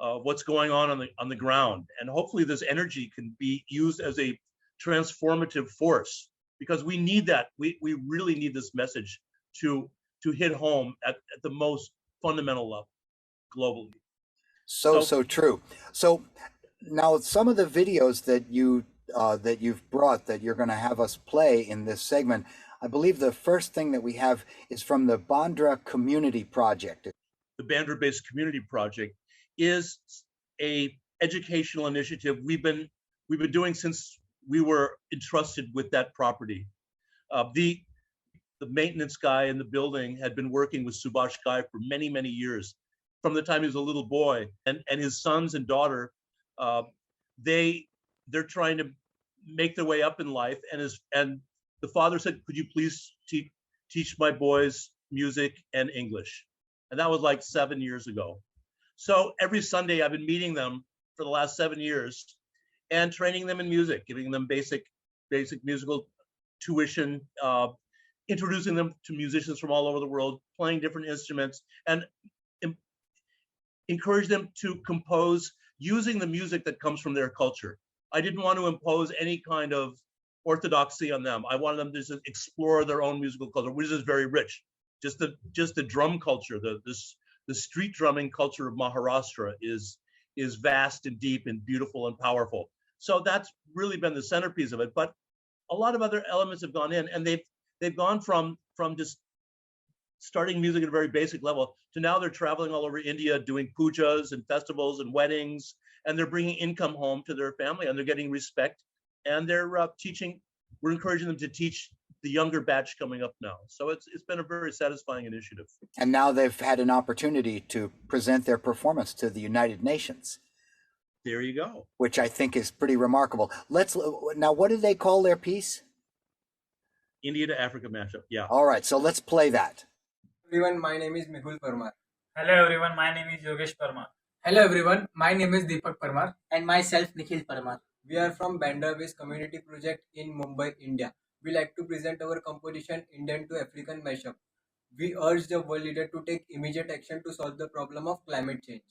of what's going on the ground, and hopefully this energy can be used as a transformative force, because we need that. We really need this message to hit home at the most fundamental level globally. So true. So now some of the videos that you've brought that you're going to have us play in this segment, I believe the first thing that we have is from the Bandra Community Project. The Bandra-based community project is a educational initiative we've been doing since we were entrusted with that property. The maintenance guy in the building had been working with Subhash Ghai for many, many years, from the time he was a little boy, and his sons and daughter, they're trying to make their way up in life, and the father said, could you please teach my boys music and English? And that was like 7 years ago. So every Sunday I've been meeting them for the last 7 years and training them in music, giving them basic musical tuition, introducing them to musicians from all over the world, playing different instruments, and encourage them to compose using the music that comes from their culture. I didn't want to impose any kind of orthodoxy on them. I wanted them to just explore their own musical culture, which is very rich. Just the drum culture, the street drumming culture of Maharashtra is vast and deep and beautiful and powerful. So that's really been the centerpiece of it. But a lot of other elements have gone in, and they've gone from just starting music at a very basic level to now they're traveling all over India doing pujas and festivals and weddings, and they're bringing income home to their family, and they're getting respect, and they're teaching. We're encouraging them to teach the younger batch coming up now. So it's been a very satisfying initiative. And now they've had an opportunity to present their performance to the United Nations. There you go. Which I think is pretty remarkable. Now, what do they call their piece? India to Africa mashup. Yeah. All right, so let's play that. Everyone, my name is Mehul Parmar. Hello everyone, my name is Yogesh Parmar. Hello everyone, my name is Deepak Parmar and myself Nikhil Parmar. We are from Bandra Based Community Project in Mumbai, India. We like to present our composition Indian to African mashup. We urge the world leader to take immediate action to solve the problem of climate change.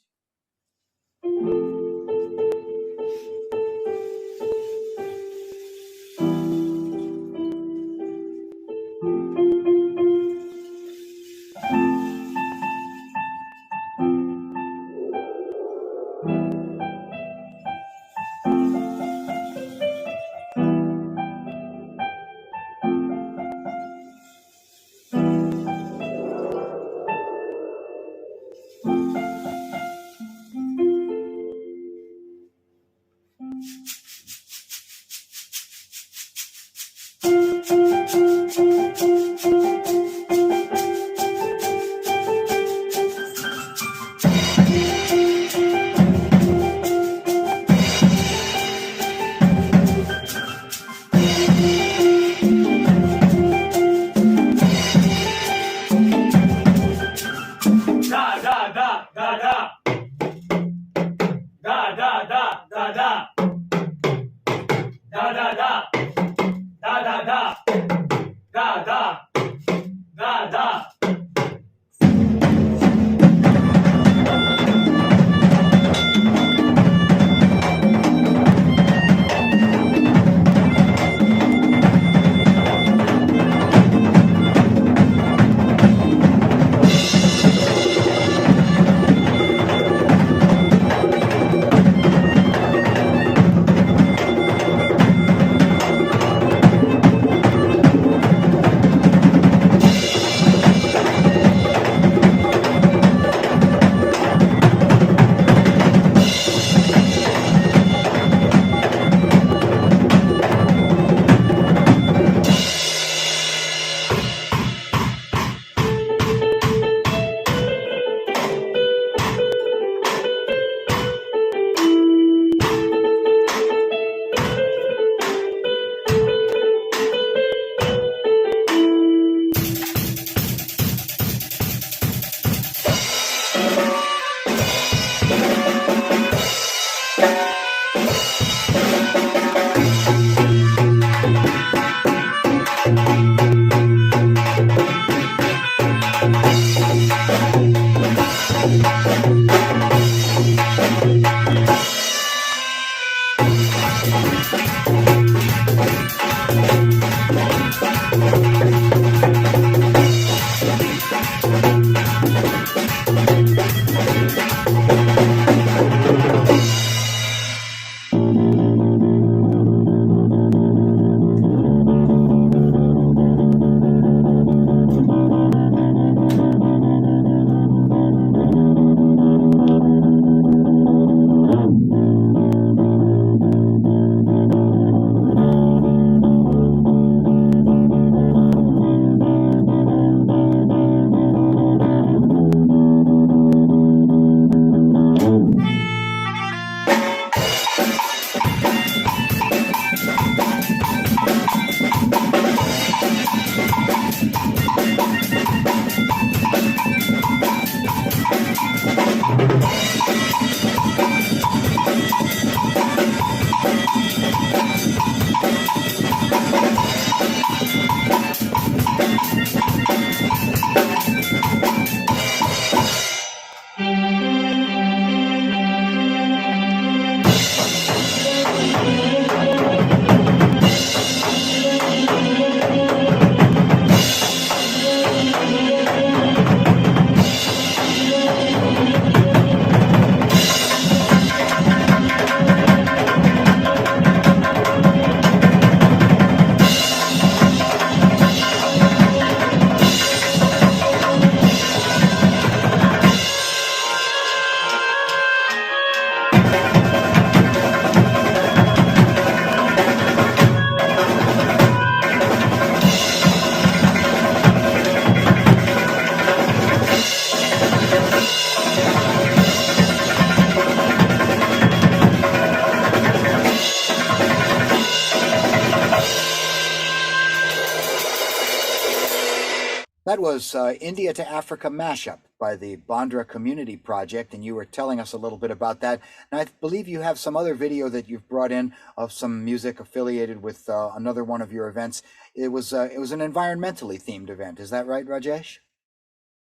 was India to Africa mashup by the Bandra Community Project, and you were telling us a little bit about that. And I believe you have some other video that you've brought in of some music affiliated with another one of your events. It was an environmentally themed event. Is that right, Rajesh?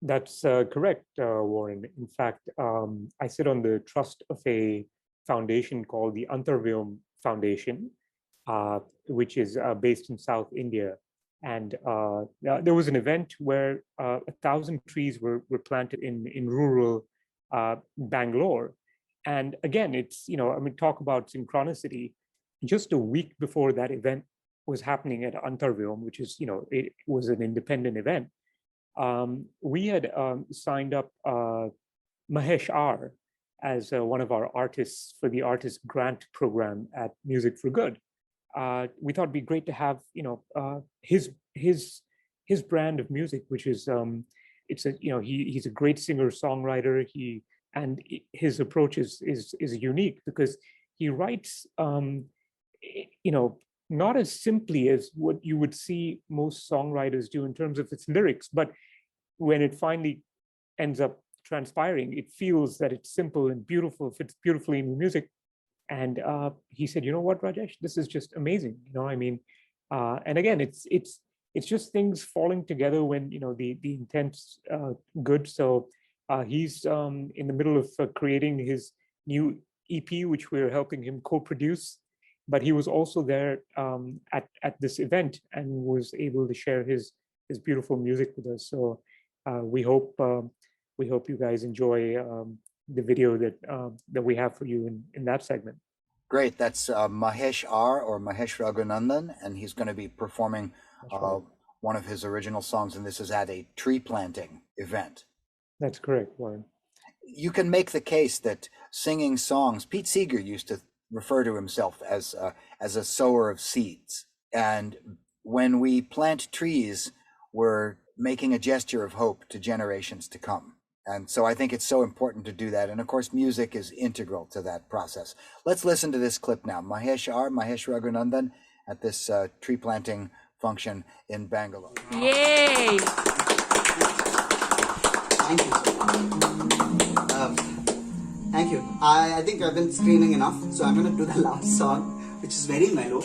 That's correct, Warren. In fact, I sit on the trust of a foundation called the Antarvyom Foundation, which is based in South India. And there was an event where 1,000 trees were planted in rural Bangalore. And again, it's, talk about synchronicity. Just a week before that event was happening at Antarvyom, which is, it was an independent event. We had signed up Mahesh R as one of our artists for the artist grant program at Music for Good. We thought it'd be great to have his brand of music, which is he's a great singer songwriter. And his approach is unique because he writes not as simply as what you would see most songwriters do in terms of its lyrics, but when it finally ends up transpiring, it feels that it's simple and beautiful, fits beautifully in the music. And he said, you know what, Rajesh, this is just amazing. And again, it's just things falling together when the intent's good. So he's in the middle of creating his new EP, which we're helping him co-produce. But he was also there at this event and was able to share his beautiful music with us. So we hope you guys enjoy the video that we have for you in that segment. Great. That's Mahesh R or Mahesh Raghunandan, and he's going to be performing one of his original songs, and this is at a tree planting event. That's correct, Warren. You can make the case that singing songs, Pete Seeger used to refer to himself as a sower of seeds. And when we plant trees, we're making a gesture of hope to generations to come. And so I think it's so important to do that. And of course, music is integral to that process. Let's listen to this clip now. Mahesh Raghunandan at this tree planting function in Bangalore. Yay! Thank you so much. Thank you. I think I've been screaming enough, so I'm going to do the last song, which is very mellow.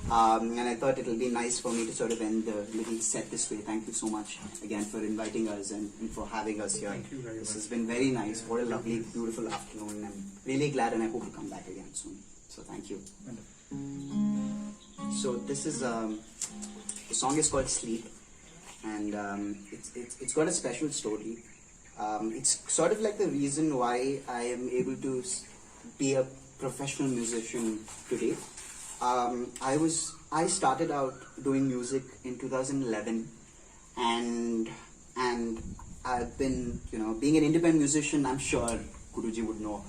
And I thought it'll be nice for me to sort of end the little set this way. Thank you so much again for inviting us and for having us here. Thank you very much. This has been very nice. What a lovely, beautiful afternoon. I'm really glad and I hope you come back again soon. So thank you. So this is, the song is called Sleep, and it's got a special story. It's sort of like the reason why I am able to be a professional musician today. I started out doing music in 2011, and I've been, being an independent musician, I'm sure Guruji would know,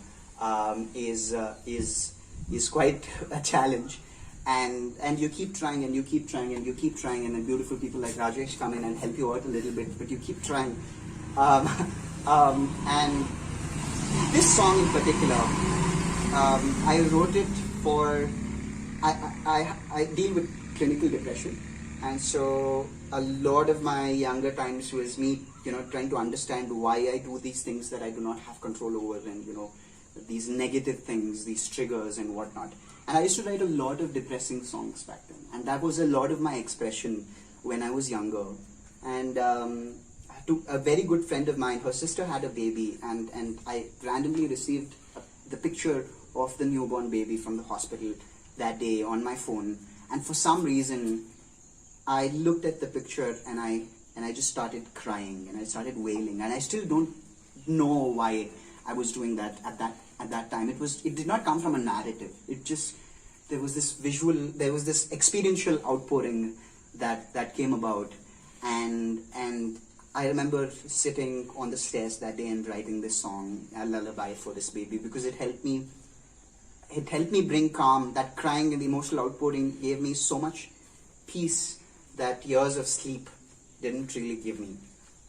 is quite a challenge. And you keep trying and you keep trying and you keep trying, and then beautiful people like Rajesh come in and help you out a little bit, but you keep trying. And this song in particular, I wrote it for, I deal with clinical depression, and so a lot of my younger times was me, trying to understand why I do these things that I do not have control over, and these negative things, these triggers and whatnot. And I used to write a lot of depressing songs back then, and that was a lot of my expression when I was younger. And to a very good friend of mine, her sister had a baby, and I randomly received the picture of the newborn baby from the hospital that day on my phone. And for some reason, I looked at the picture and I just started crying and I started wailing, and I still don't know why I was doing that at that time. It did not come from a narrative. There was this experiential outpouring that came about, and I remember sitting on the stairs that day and writing this song, a lullaby for this baby, because it helped me bring calm. That crying and the emotional outpouring gave me so much peace that years of sleep didn't really give me.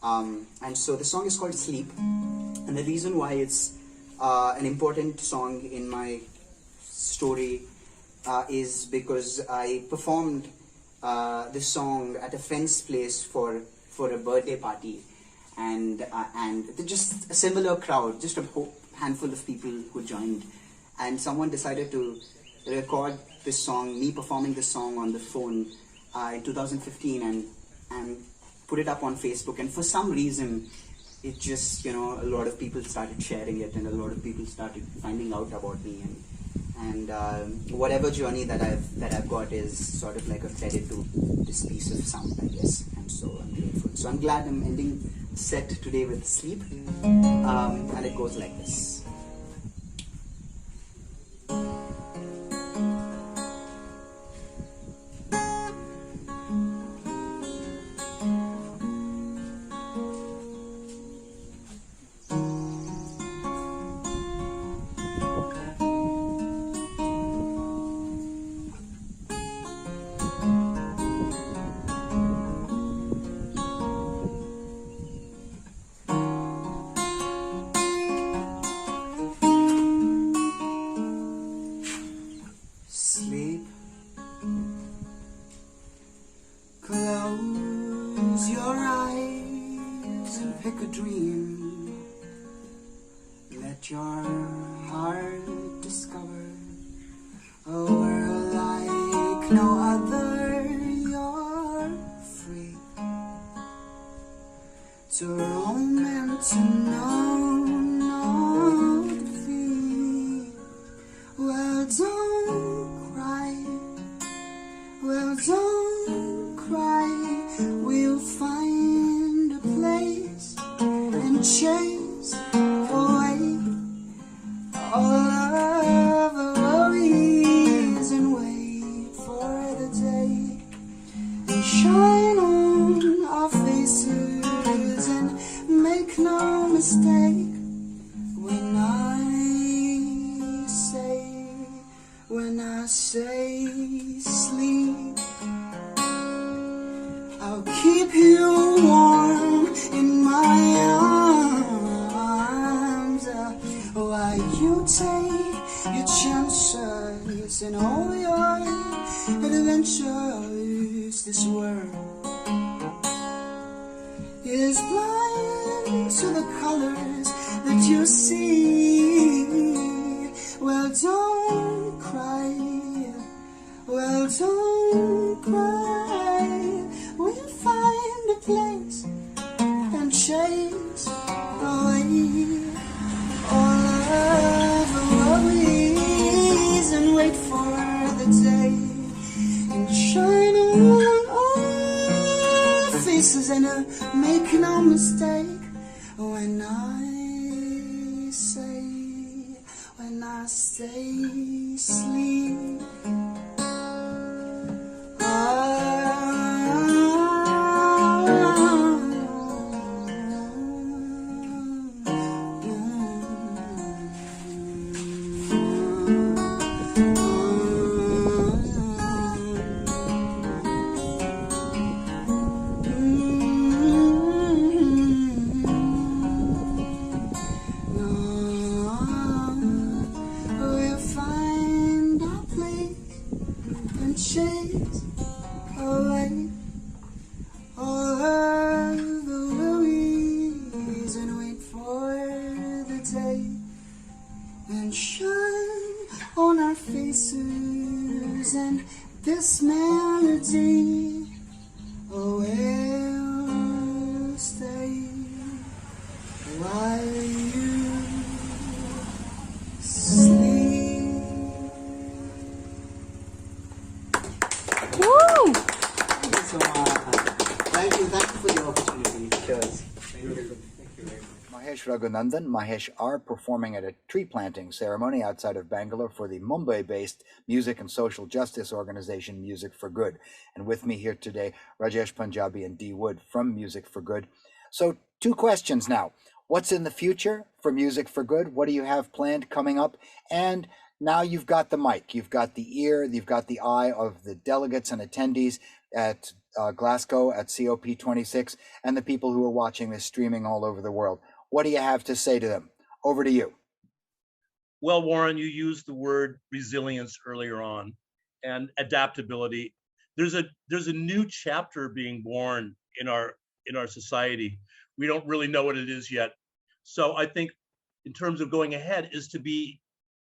And so the song is called Sleep, and the reason why it's an important song in my story is because I performed this song at a friend's place for for a birthday party, and just a similar crowd, just a handful of people who joined, and someone decided to record this song, me performing this song on the phone in 2015, and put it up on Facebook. And for some reason, it just, a lot of people started sharing it, and a lot of people started finding out about me, and whatever journey that I've got is sort of like a credit to this piece of sound, I guess. And so I'm grateful. So I'm glad I'm ending set today with Sleep, and it goes like this. Sleep. Close your eyes and pick a dream. Let your heart discover a world like no other. You're free to roam and to know no defeat. Well, don't cry. Well, don't cry. We'll find a place and chase away all of the worries and wait for the day and shine on our faces and make no mistake when I say sleep. I'll keep you warm in my arms while you take your chances in all your adventures. This world is blind to the colors that you see. Well, don't cry. Well, don't cry. We'll find a place and chase away all of the worries and wait for the day and shine on our faces and make no mistake when I say sleep. Chase away all of the worries and wait for the day and shine on our faces, and this melody will stay while you sleep. Woo! Thank you so much. Thank you for the opportunity. Cheers. Thank you. Mahesh Raghunandan, Mahesh R, performing at a tree planting ceremony outside of Bangalore for the Mumbai-based music and social justice organization Music for Good. And with me here today, Rajesh Punjabi and Dee Wood from Music for Good. So 2 questions now. What's in the future for Music for Good? What do you have planned coming up? And now you've got the mic, you've got the ear, you've got the eye of the delegates and attendees at Glasgow at COP26 and the people who are watching this streaming all over the world. What do you have to say to them? Over to you. Well, Warren, you used the word resilience earlier on and adaptability. There's a new chapter being born in our in our society. We don't really know what it is yet. So I think in terms of going ahead is to be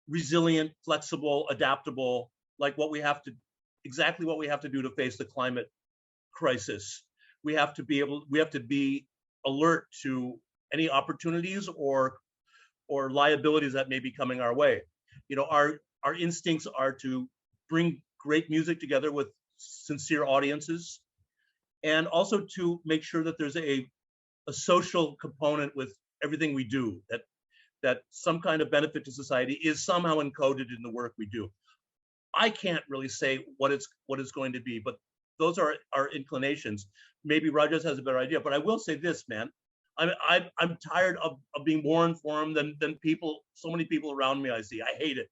resilient, flexible, adaptable, like exactly what we have to do to face the climate crisis. We have to be alert to any opportunities or liabilities that may be coming our way. You know, our instincts are to bring great music together with sincere audiences, and also to make sure that there's a social component with everything we do, that some kind of benefit to society is somehow encoded in the work we do. I can't really say what it's going to be, but those are our inclinations. Maybe Rajesh has a better idea, but I will say this, man. I'm tired of being more informed than so many people around me I see. I hate it.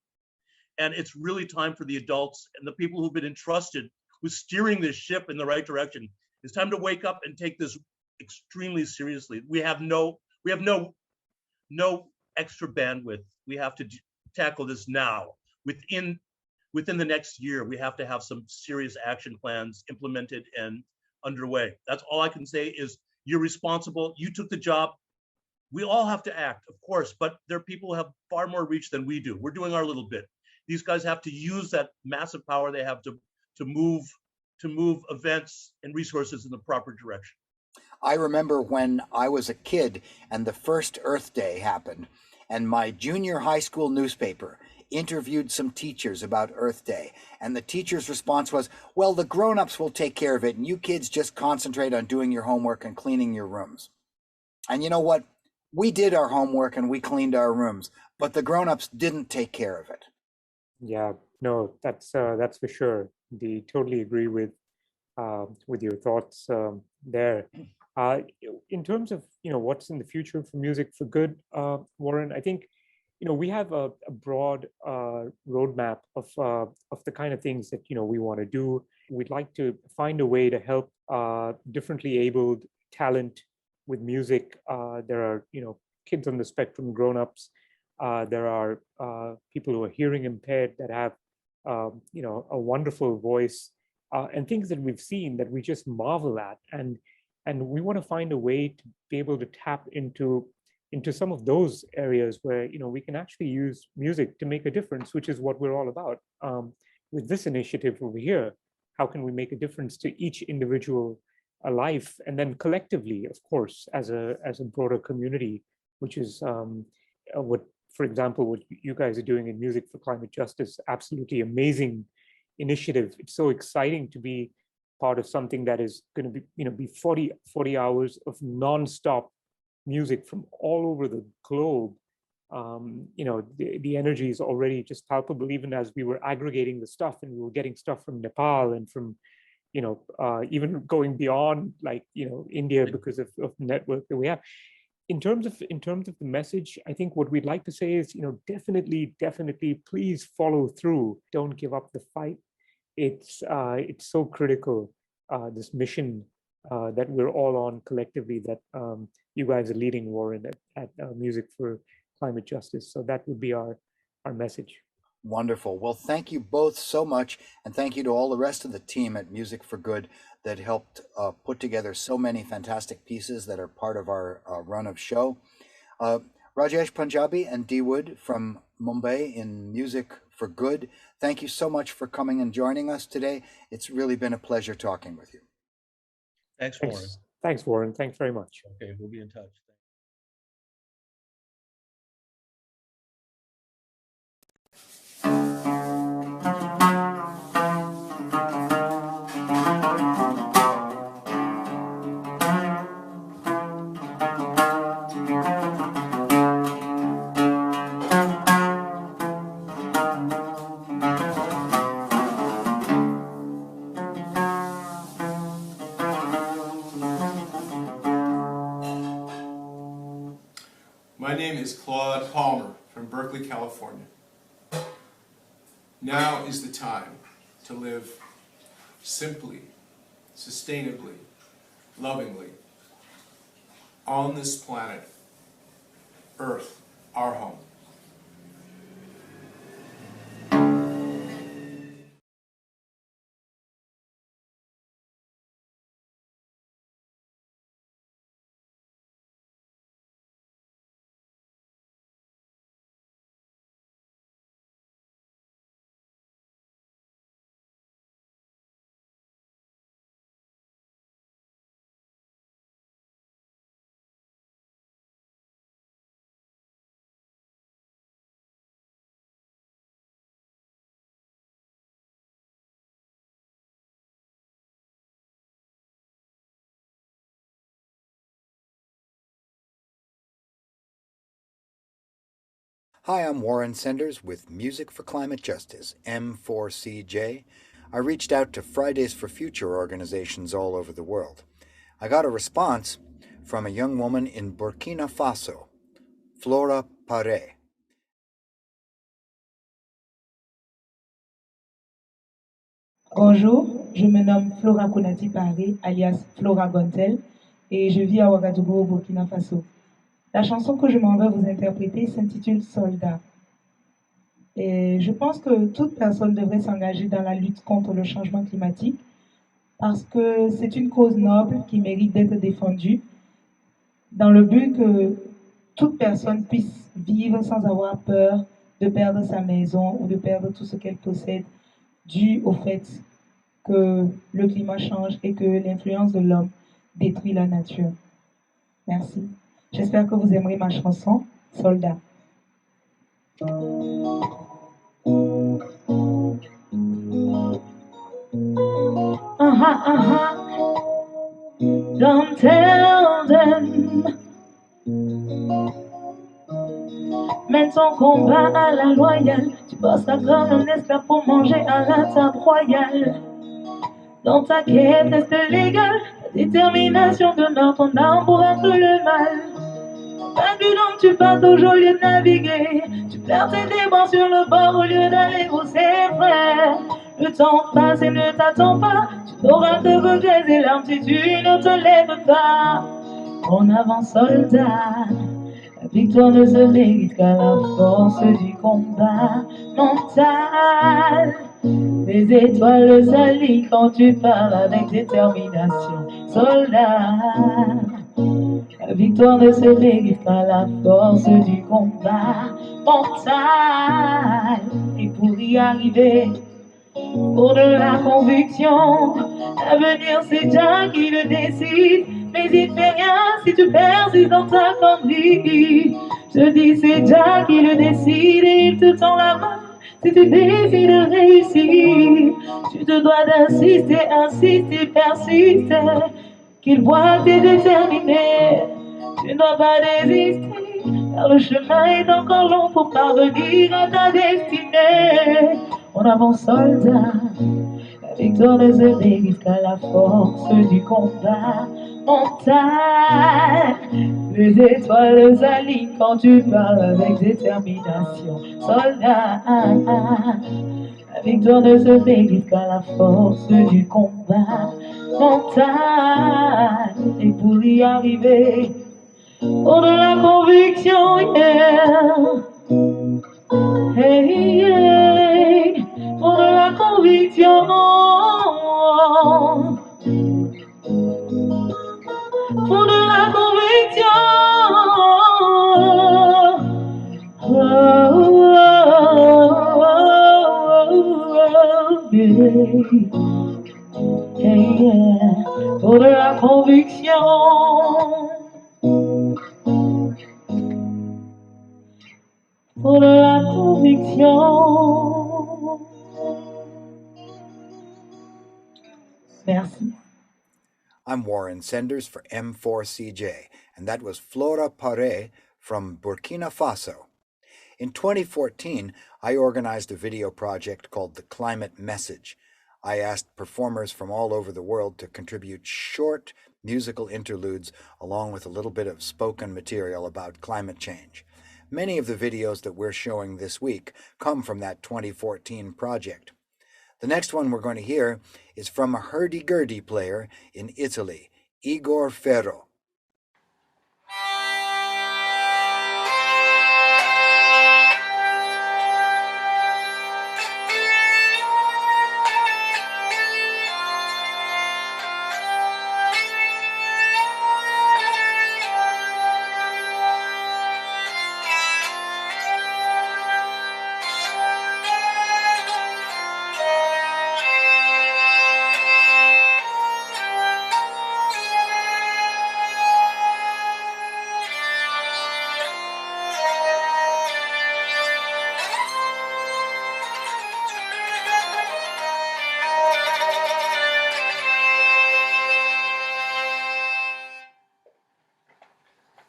And it's really time for the adults and the people who've been entrusted with steering this ship in the right direction. It's time to wake up and take this extremely seriously. We have no extra bandwidth. We have to tackle this now. Within the next year, we have to have some serious action plans implemented and underway. That's all I can say is you're responsible. You took the job. We all have to act, of course, but there are people who have far more reach than we do. We're doing our little bit. These guys have to use that massive power they have to move events and resources in the proper direction. I remember when I was a kid and the first Earth Day happened, and my junior high school newspaper interviewed some teachers about Earth Day, and the teacher's response was, well, the grown-ups will take care of it, and you kids just concentrate on doing your homework and cleaning your rooms. And you know what? We did our homework and we cleaned our rooms, but the grown-ups didn't take care of it. Yeah, no, that's for sure. Totally agree with your thoughts there. In terms of what's in the future for Music for Good, Warren, I think we have a broad roadmap of the kind of things that we want to do. We'd like to find a way to help differently abled talent with music. There are kids on the spectrum, grown-ups. There are people who are hearing impaired that have a wonderful voice, and things that we've seen that we just marvel at, and we want to find a way to be able to tap into some of those areas where we can actually use music to make a difference, which is what we're all about. With this initiative over here, how can we make a difference to each individual life, and then collectively, of course, as a broader community, which is what, for example, what you guys are doing in Music for Climate Justice. Absolutely amazing initiative. It's so exciting to be part of something that is going to be 40 hours of nonstop music from all over the globe. The energy is already just palpable, even as we were aggregating the stuff, and we were getting stuff from Nepal and from even going beyond, like India, because of the network that we have. In terms of the message, I think what we'd like to say is, definitely, please follow through. Don't give up the fight. It's so critical, this mission that we're all on collectively, that you guys are leading, Warren, at Music for Climate Justice. So that would be our message. Wonderful. Well, thank you both so much, and thank you to all the rest of the team at Music for Good that helped put together so many fantastic pieces that are part of our run of show. Rajesh Punjabi and Dee Wood from Mumbai in Music for Good, thank you so much for coming and joining us today. It's really been a pleasure talking with you. Thanks, Warren. Thanks, Warren. Thanks very much. Okay, we'll be in touch. My name is Claude Palmer from Berkeley, California. Now is the time to live simply, sustainably, lovingly on this planet, Earth, our home. Hi, I'm Warren Senders with Music for Climate Justice, M4CJ. I reached out to Fridays for Future organizations all over the world. I got a response from a young woman in Burkina Faso, Flora Pare. Bonjour, je me nomme Flora Konati Paré, alias Flora Gontel, et je vis à Ouagadougou, au Burkina Faso. La chanson que je m'en vais vous interpréter s'intitule Soldat. Et je pense que toute personne devrait s'engager dans la lutte contre le changement climatique parce que c'est une cause noble qui mérite d'être défendue dans le but que toute personne puisse vivre sans avoir peur de perdre sa maison ou de perdre tout ce qu'elle possède dû au fait que le climat change et que l'influence de l'homme détruit la nature. Merci. J'espère que vous aimerez ma chanson, Soldat. Don't tell them. Mène ton combat à la loyale. Tu bosseras comme un esclave pour manger à la table royale. Dans ta quête, reste légal. Ta détermination demeure ton arme pour vaincre le mal. Vaincu donc tu pars toujours au lieu de naviguer. Tu perds tes démons sur le bord au lieu d'aller où c'est frère. Le temps passe et ne t'attend pas. Tu n'auras que regrets et larmes si tu ne te lèves pas. En avant soldat, la victoire ne se mérite qu'à la force du combat mental. Les étoiles s'alignent quand tu parles avec détermination. Soldat, la victoire ne se mérite qu'à la force du combat mental. Et pour y arriver, pour de la conviction, l'avenir c'est Dieu qui le décide. Mais il ne fait rien si tu persistes dans ta conduite. Je dis c'est Dieu qui le décide et il te tend la main si tu décides de réussir. Tu te dois d'insister, insister, persister. Qu'il voit que t'es déterminé. Tu ne dois pas désister, car le chemin est encore long pour parvenir à ta destinée. En avant soldat, la victoire ne se mérite qu'à la force du combat mental. Les étoiles s'alignent quand tu parles avec détermination. Soldat, la victoire ne se mérite qu'à la force du combat mental. Et pour y arriver, pour de la conviction, yeah. Hey, yeah. Pour de la conviction. Pour de la conviction. Oh, yeah. Hey, yeah. Pour de la conviction. Pour de la conviction. Merci. I'm Warren Senders for M4CJ, and that was Flora Pare from Burkina Faso. In 2014, I organized a video project called The Climate Message. I asked performers from all over the world to contribute short musical interludes along with a little bit of spoken material about climate change. Many of the videos that we're showing this week come from that 2014 project. The next one we're going to hear is from a hurdy-gurdy player in Italy, Igor Ferro.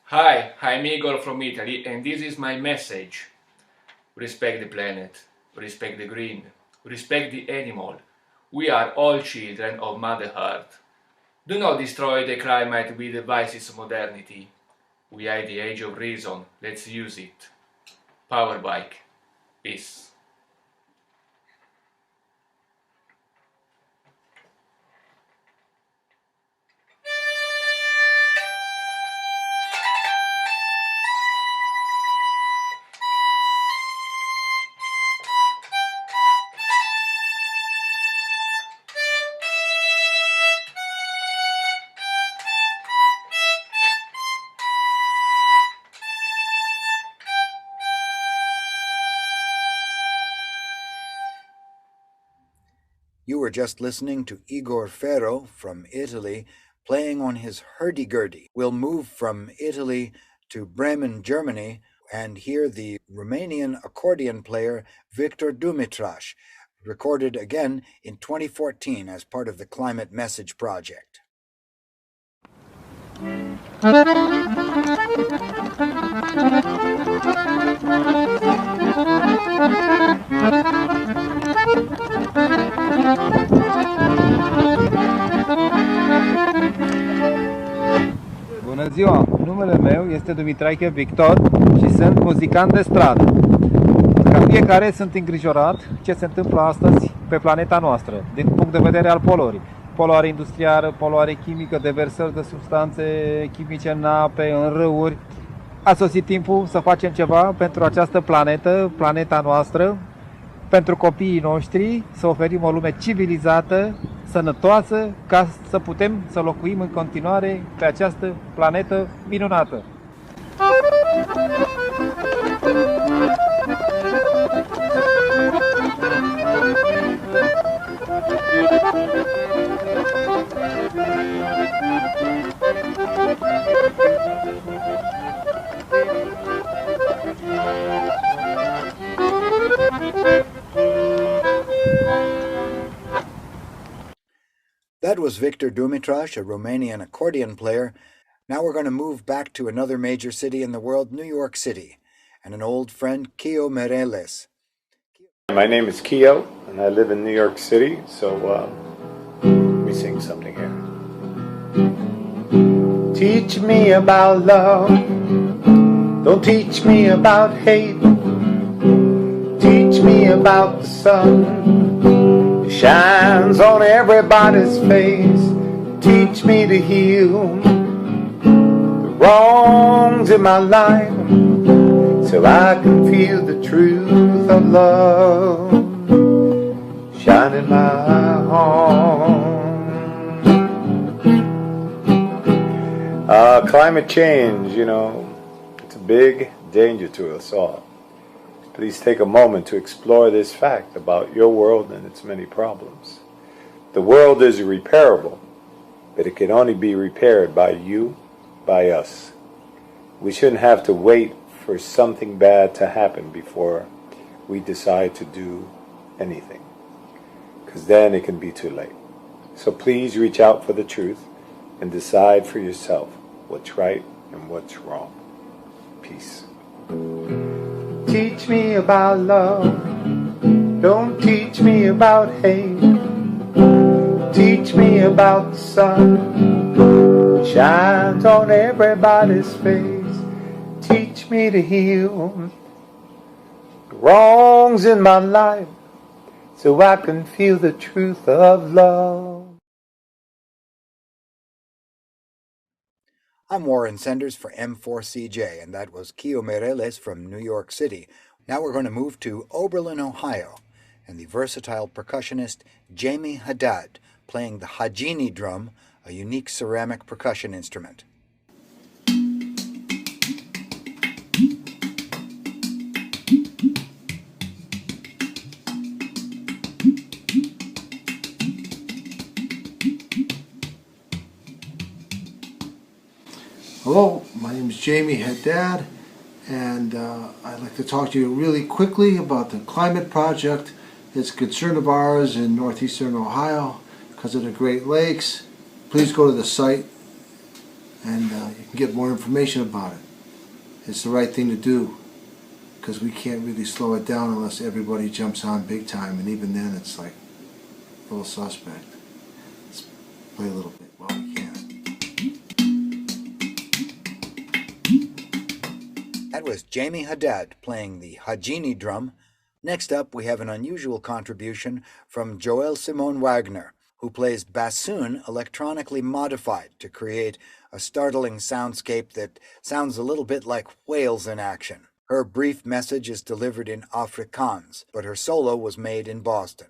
Hi, I'm Igor from Italy, and this is my message. We respect the planet, we respect the green, we respect the animal. We are all children of Mother Earth. Do not destroy the climate with the vices of modernity. We are the age of reason, let's use it. Power bike. Peace. You were just listening to Igor Ferro from Italy playing on his hurdy-gurdy. We'll move from Italy to Bremen, Germany, and hear the Romanian accordion player Victor Dumitraș, recorded again in 2014 as part of the Climate Message Project. Bună ziua! Numele meu este Dumitrache Victor și sunt muzicant de stradă. Ca fiecare sunt îngrijorat ce se întâmplă astăzi pe planeta noastră, din punct de vedere al poluării. Poluare industrială, poluare chimică, deversări de substanțe chimice în ape, în râuri. A sosit timpul să facem ceva pentru această planetă, planeta noastră, pentru copiii noștri, să oferim o lume civilizată, sănătoasă, ca să putem să locuim în continuare pe această planetă minunată. That was Victor Dumitraș, a Romanian accordion player. Now we're going to move back to another major city in the world, New York City, and an old friend, Kio Meirelles. My name is Kio, and I live in New York City, so let me sing something here. Teach me about love, don't teach me about hate. Teach me about the sun, it shines on everybody's face. Teach me to heal the wrongs in my life, so I can feel the truth of love shine in my heart. Climate change, it's a big danger to us all. Please take a moment to explore this fact about your world and its many problems. The world is irreparable, but it can only be repaired by you, by us. We shouldn't have to wait for something bad to happen before we decide to do anything, because then it can be too late. So please reach out for the truth and decide for yourself what's right and what's wrong. Peace. Teach me about love, don't teach me about hate. Teach me about the sun, it shines on everybody's face. Teach me to heal the wrongs in my life, so I can feel the truth of love. I'm Warren Senders for M4CJ, and that was Kio Meirelles from New York City. Now we're going to move to Oberlin, Ohio, and the versatile percussionist Jamie Haddad playing the Hajini drum, a unique ceramic percussion instrument. Hello, my name is Jamie Haddad, and I'd like to talk to you really quickly about the climate project. It's a concern of ours in northeastern Ohio because of the Great Lakes. Please go to the site and you can get more information about it. It's the right thing to do because we can't really slow it down unless everybody jumps on big time, and even then it's like a little suspect. Let's play a little bit while we can. That was Jamie Haddad playing the Hajini drum. Next up, we have an unusual contribution from Joelle Simone Wagner, who plays bassoon electronically modified to create a startling soundscape that sounds a little bit like whales in action. Her brief message is delivered in Afrikaans, but her solo was made in Boston.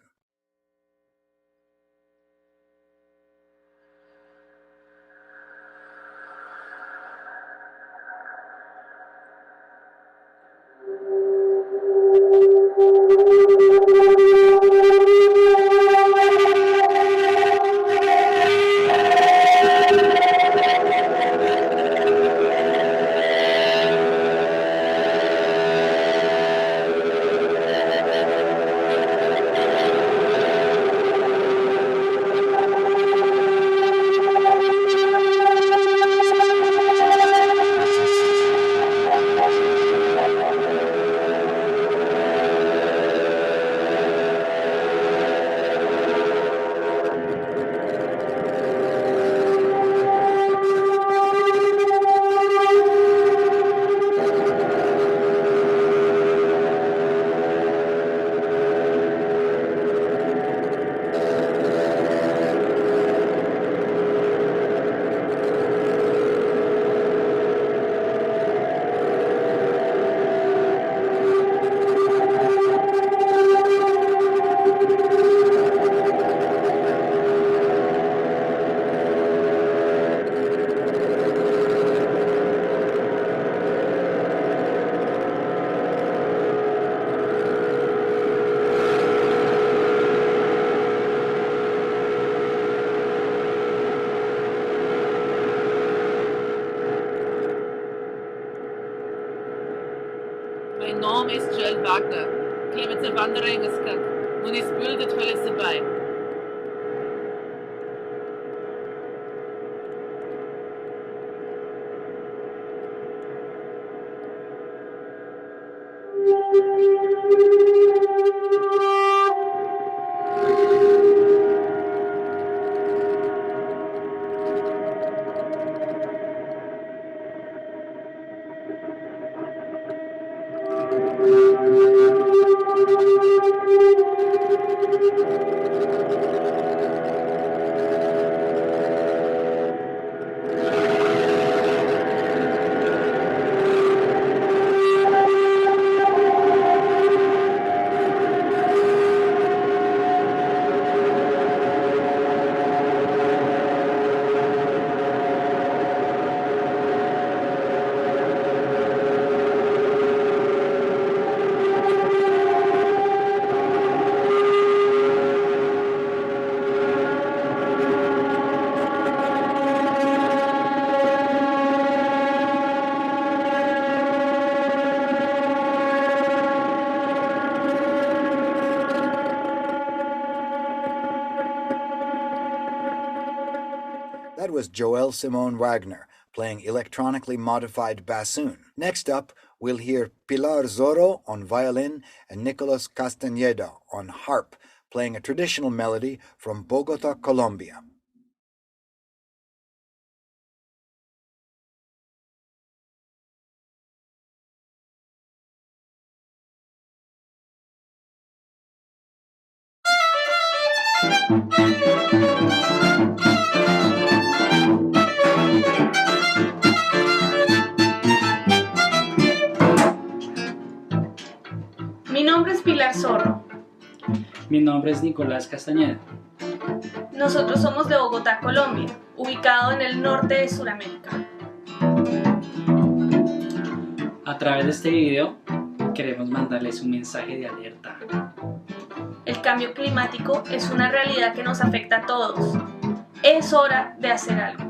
Mijn naam is Joelle Wagner. Ik met de wanderingskik. Moenie spoel dit wel eens erbij. That was Joelle Simone Wagner playing electronically modified bassoon. Next up, we'll hear Pilar Zorro on violin and Nicolas Castañeda on harp, playing a traditional melody from Bogota, Colombia. Mi nombre es Pilar Zorro. Mi nombre es Nicolás Castañeda. Nosotros somos de Bogotá, Colombia, ubicado en el norte de Sudamérica. A través de este video queremos mandarles un mensaje de alerta. El cambio climático es una realidad que nos afecta a todos. Es hora de hacer algo.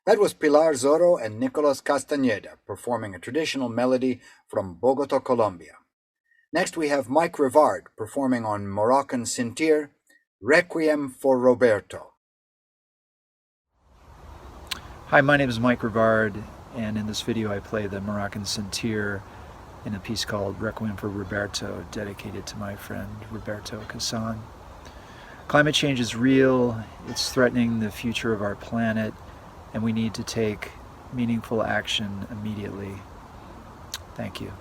That was Pilar Zorro and Nicolas Castañeda performing a traditional melody from Bogota, Colombia. Next we have Mike Rivard performing on Moroccan Sintir, Requiem for Roberto. Hi, my name is Mike Rivard, and in this video I play the Moroccan Sintir in a piece called Requiem for Roberto, dedicated to my friend Roberto Cassan. Climate change is real, it's threatening the future of our planet, and we need to take meaningful action immediately. Thank you.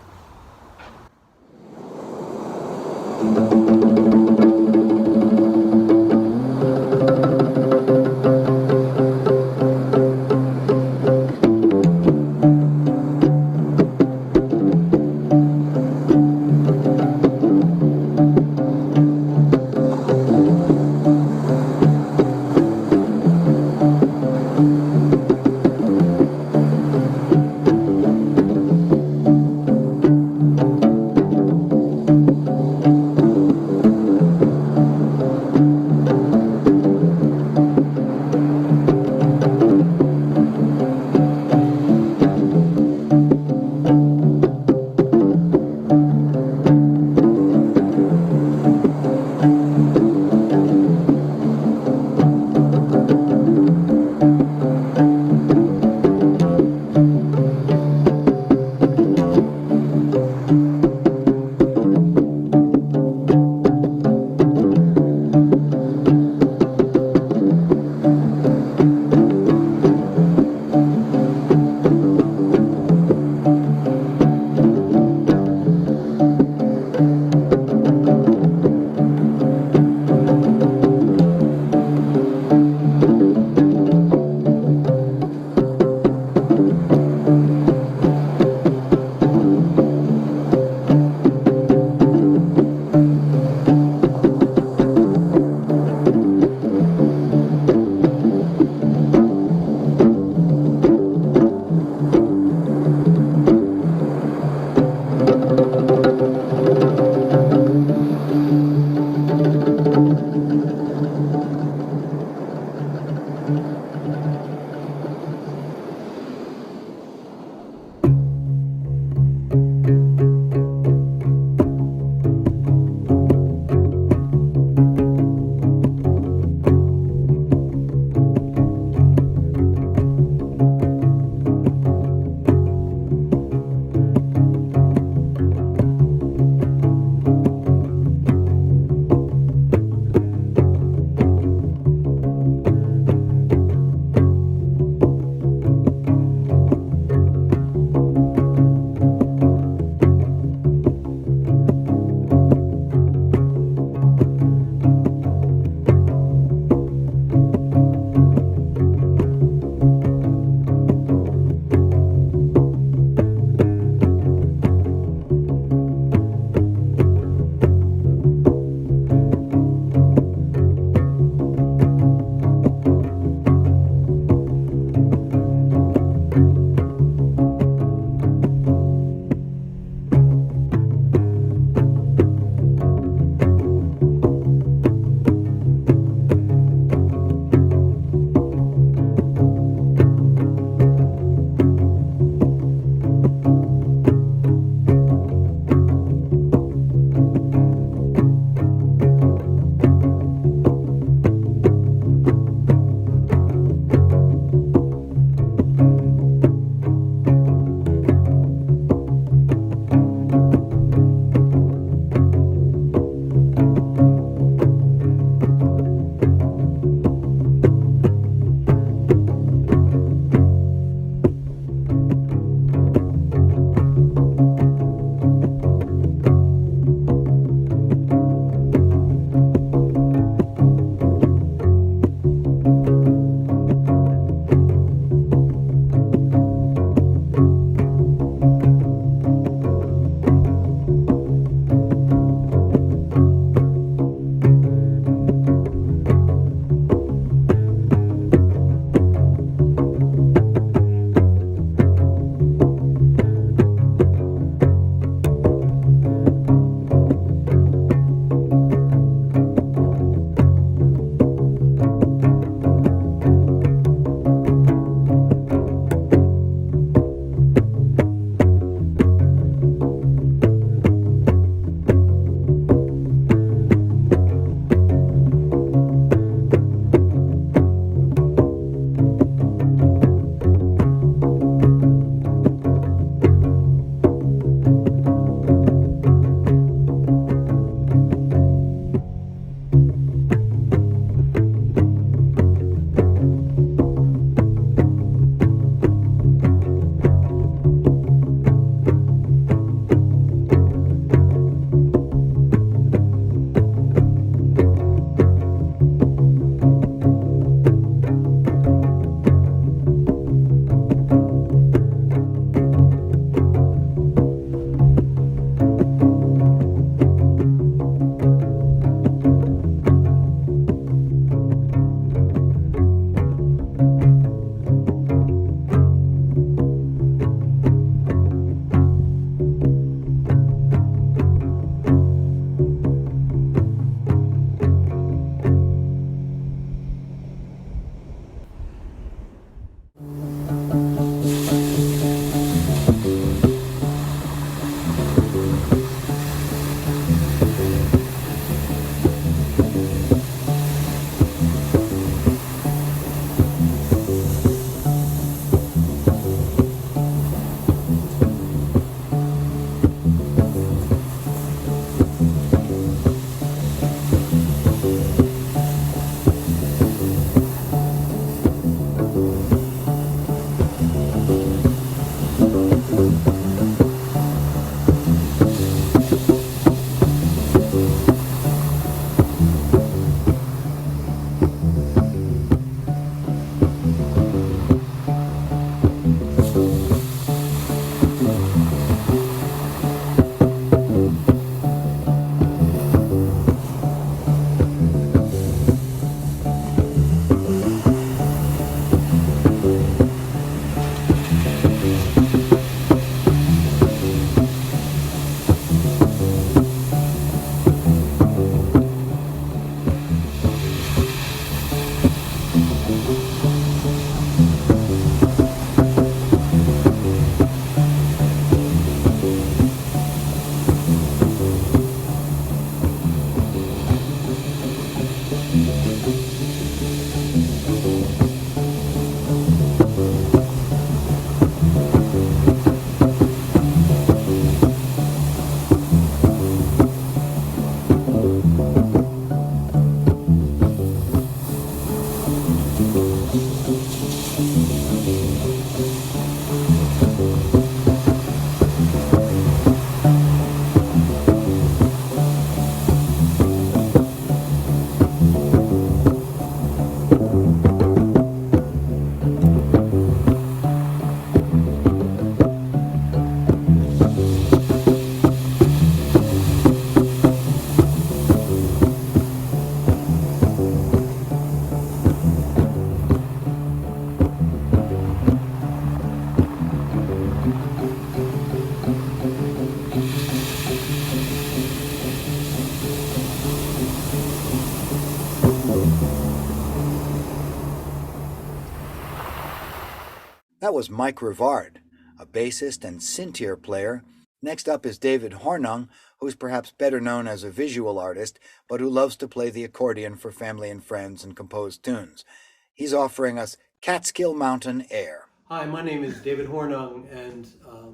That was Mike Rivard, a bassist and synth player. Next up is David Hornung, who's perhaps better known as a visual artist, but who loves to play the accordion for family and friends and compose tunes. He's offering us Catskill Mountain Air. Hi, my name is David Hornung, and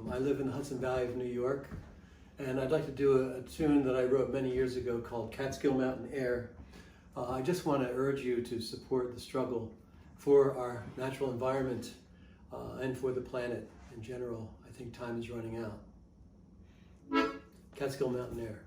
I live in the Hudson Valley of New York. And I'd like to do a tune that I wrote many years ago called Catskill Mountain Air. I just want to urge you to support the struggle for our natural environment and for the planet in general. I think time is running out. Catskill Mountain Air.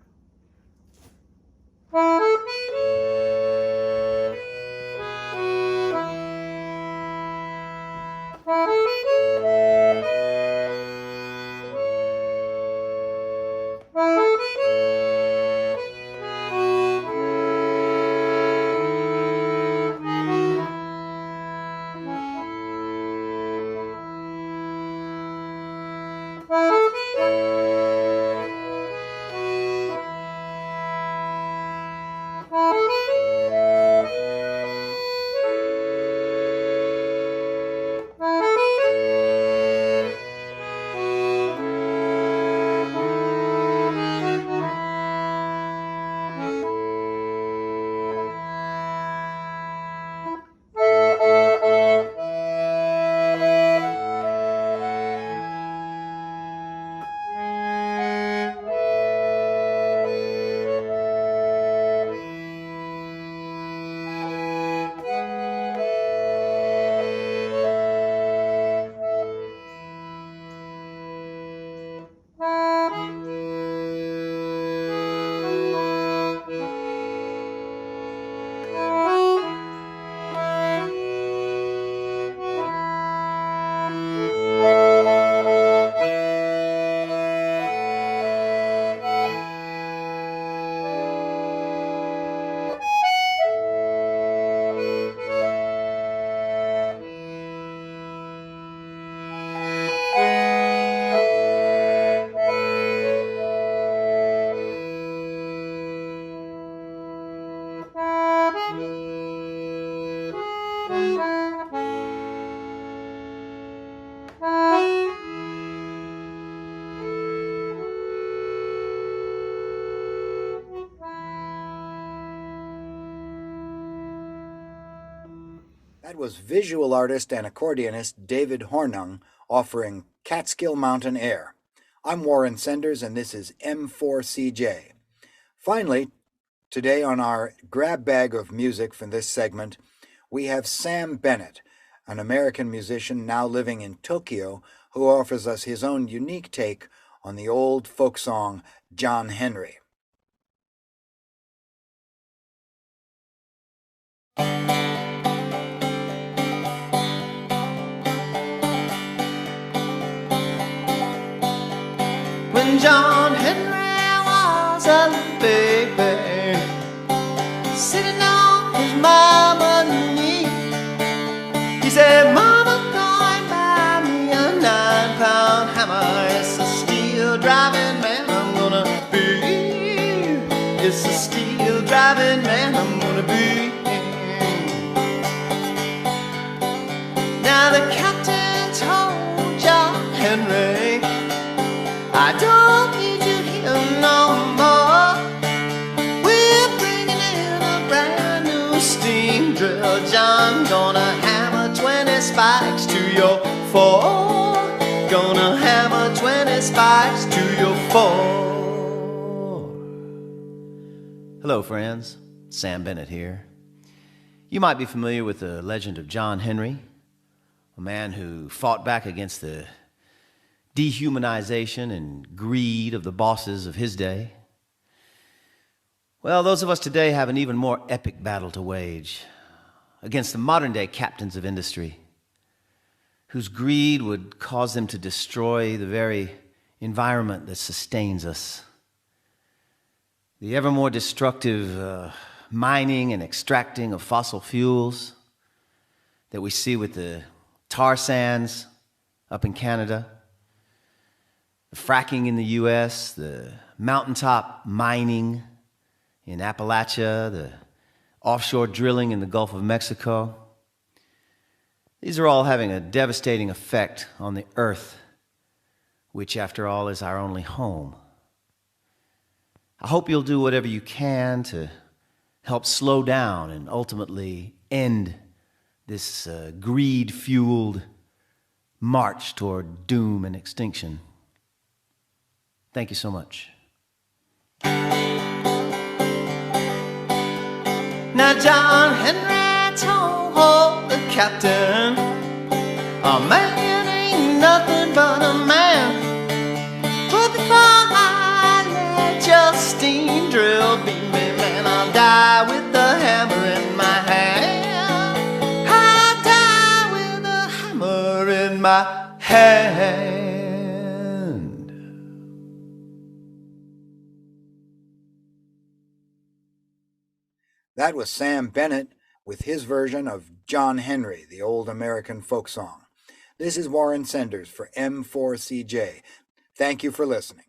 That was visual artist and accordionist David Hornung offering Catskill Mountain Air. I'm Warren Senders, and this is M4CJ. Finally, today on our grab bag of music for this segment, we have Sam Bennett, an American musician now living in Tokyo, who offers us his own unique take on the old folk song John Henry. When John Henry was a little baby, sitting on his mama's knee, he said, "Mama, going buy me a 9-pound hammer. It's a steel driving man I'm gonna be. It's a steel driving man I'm gonna be." Now the captain told John Henry, "I don't need you here no more. We're bringing in a brand new steam drill, John. Gonna hammer 20 spikes to your 4. Gonna hammer 20 spikes to your 4. Hello, friends. Sam Bennett here. You might be familiar with the legend of John Henry, a man who fought back against the dehumanization and greed of the bosses of his day. Well, those of us today have an even more epic battle to wage against the modern-day captains of industry, whose greed would cause them to destroy the very environment that sustains us. The ever more destructive mining and extracting of fossil fuels that we see with the tar sands up in Canada, the fracking in the U.S., the mountaintop mining in Appalachia, the offshore drilling in the Gulf of Mexico. These are all having a devastating effect on the earth, which after all is our only home. I hope you'll do whatever you can to help slow down and ultimately end this greed-fueled march toward doom and extinction. Thank you so much. Now John Henry told the captain, a man ain't nothing but a man. But before I let Justine drill beat me, man, I'll die with the hammer in my hand. I'll die with a hammer in my hand. That was Sam Bennett with his version of John Henry, the old American folk song. This is Warren Senders for M4CJ. Thank you for listening.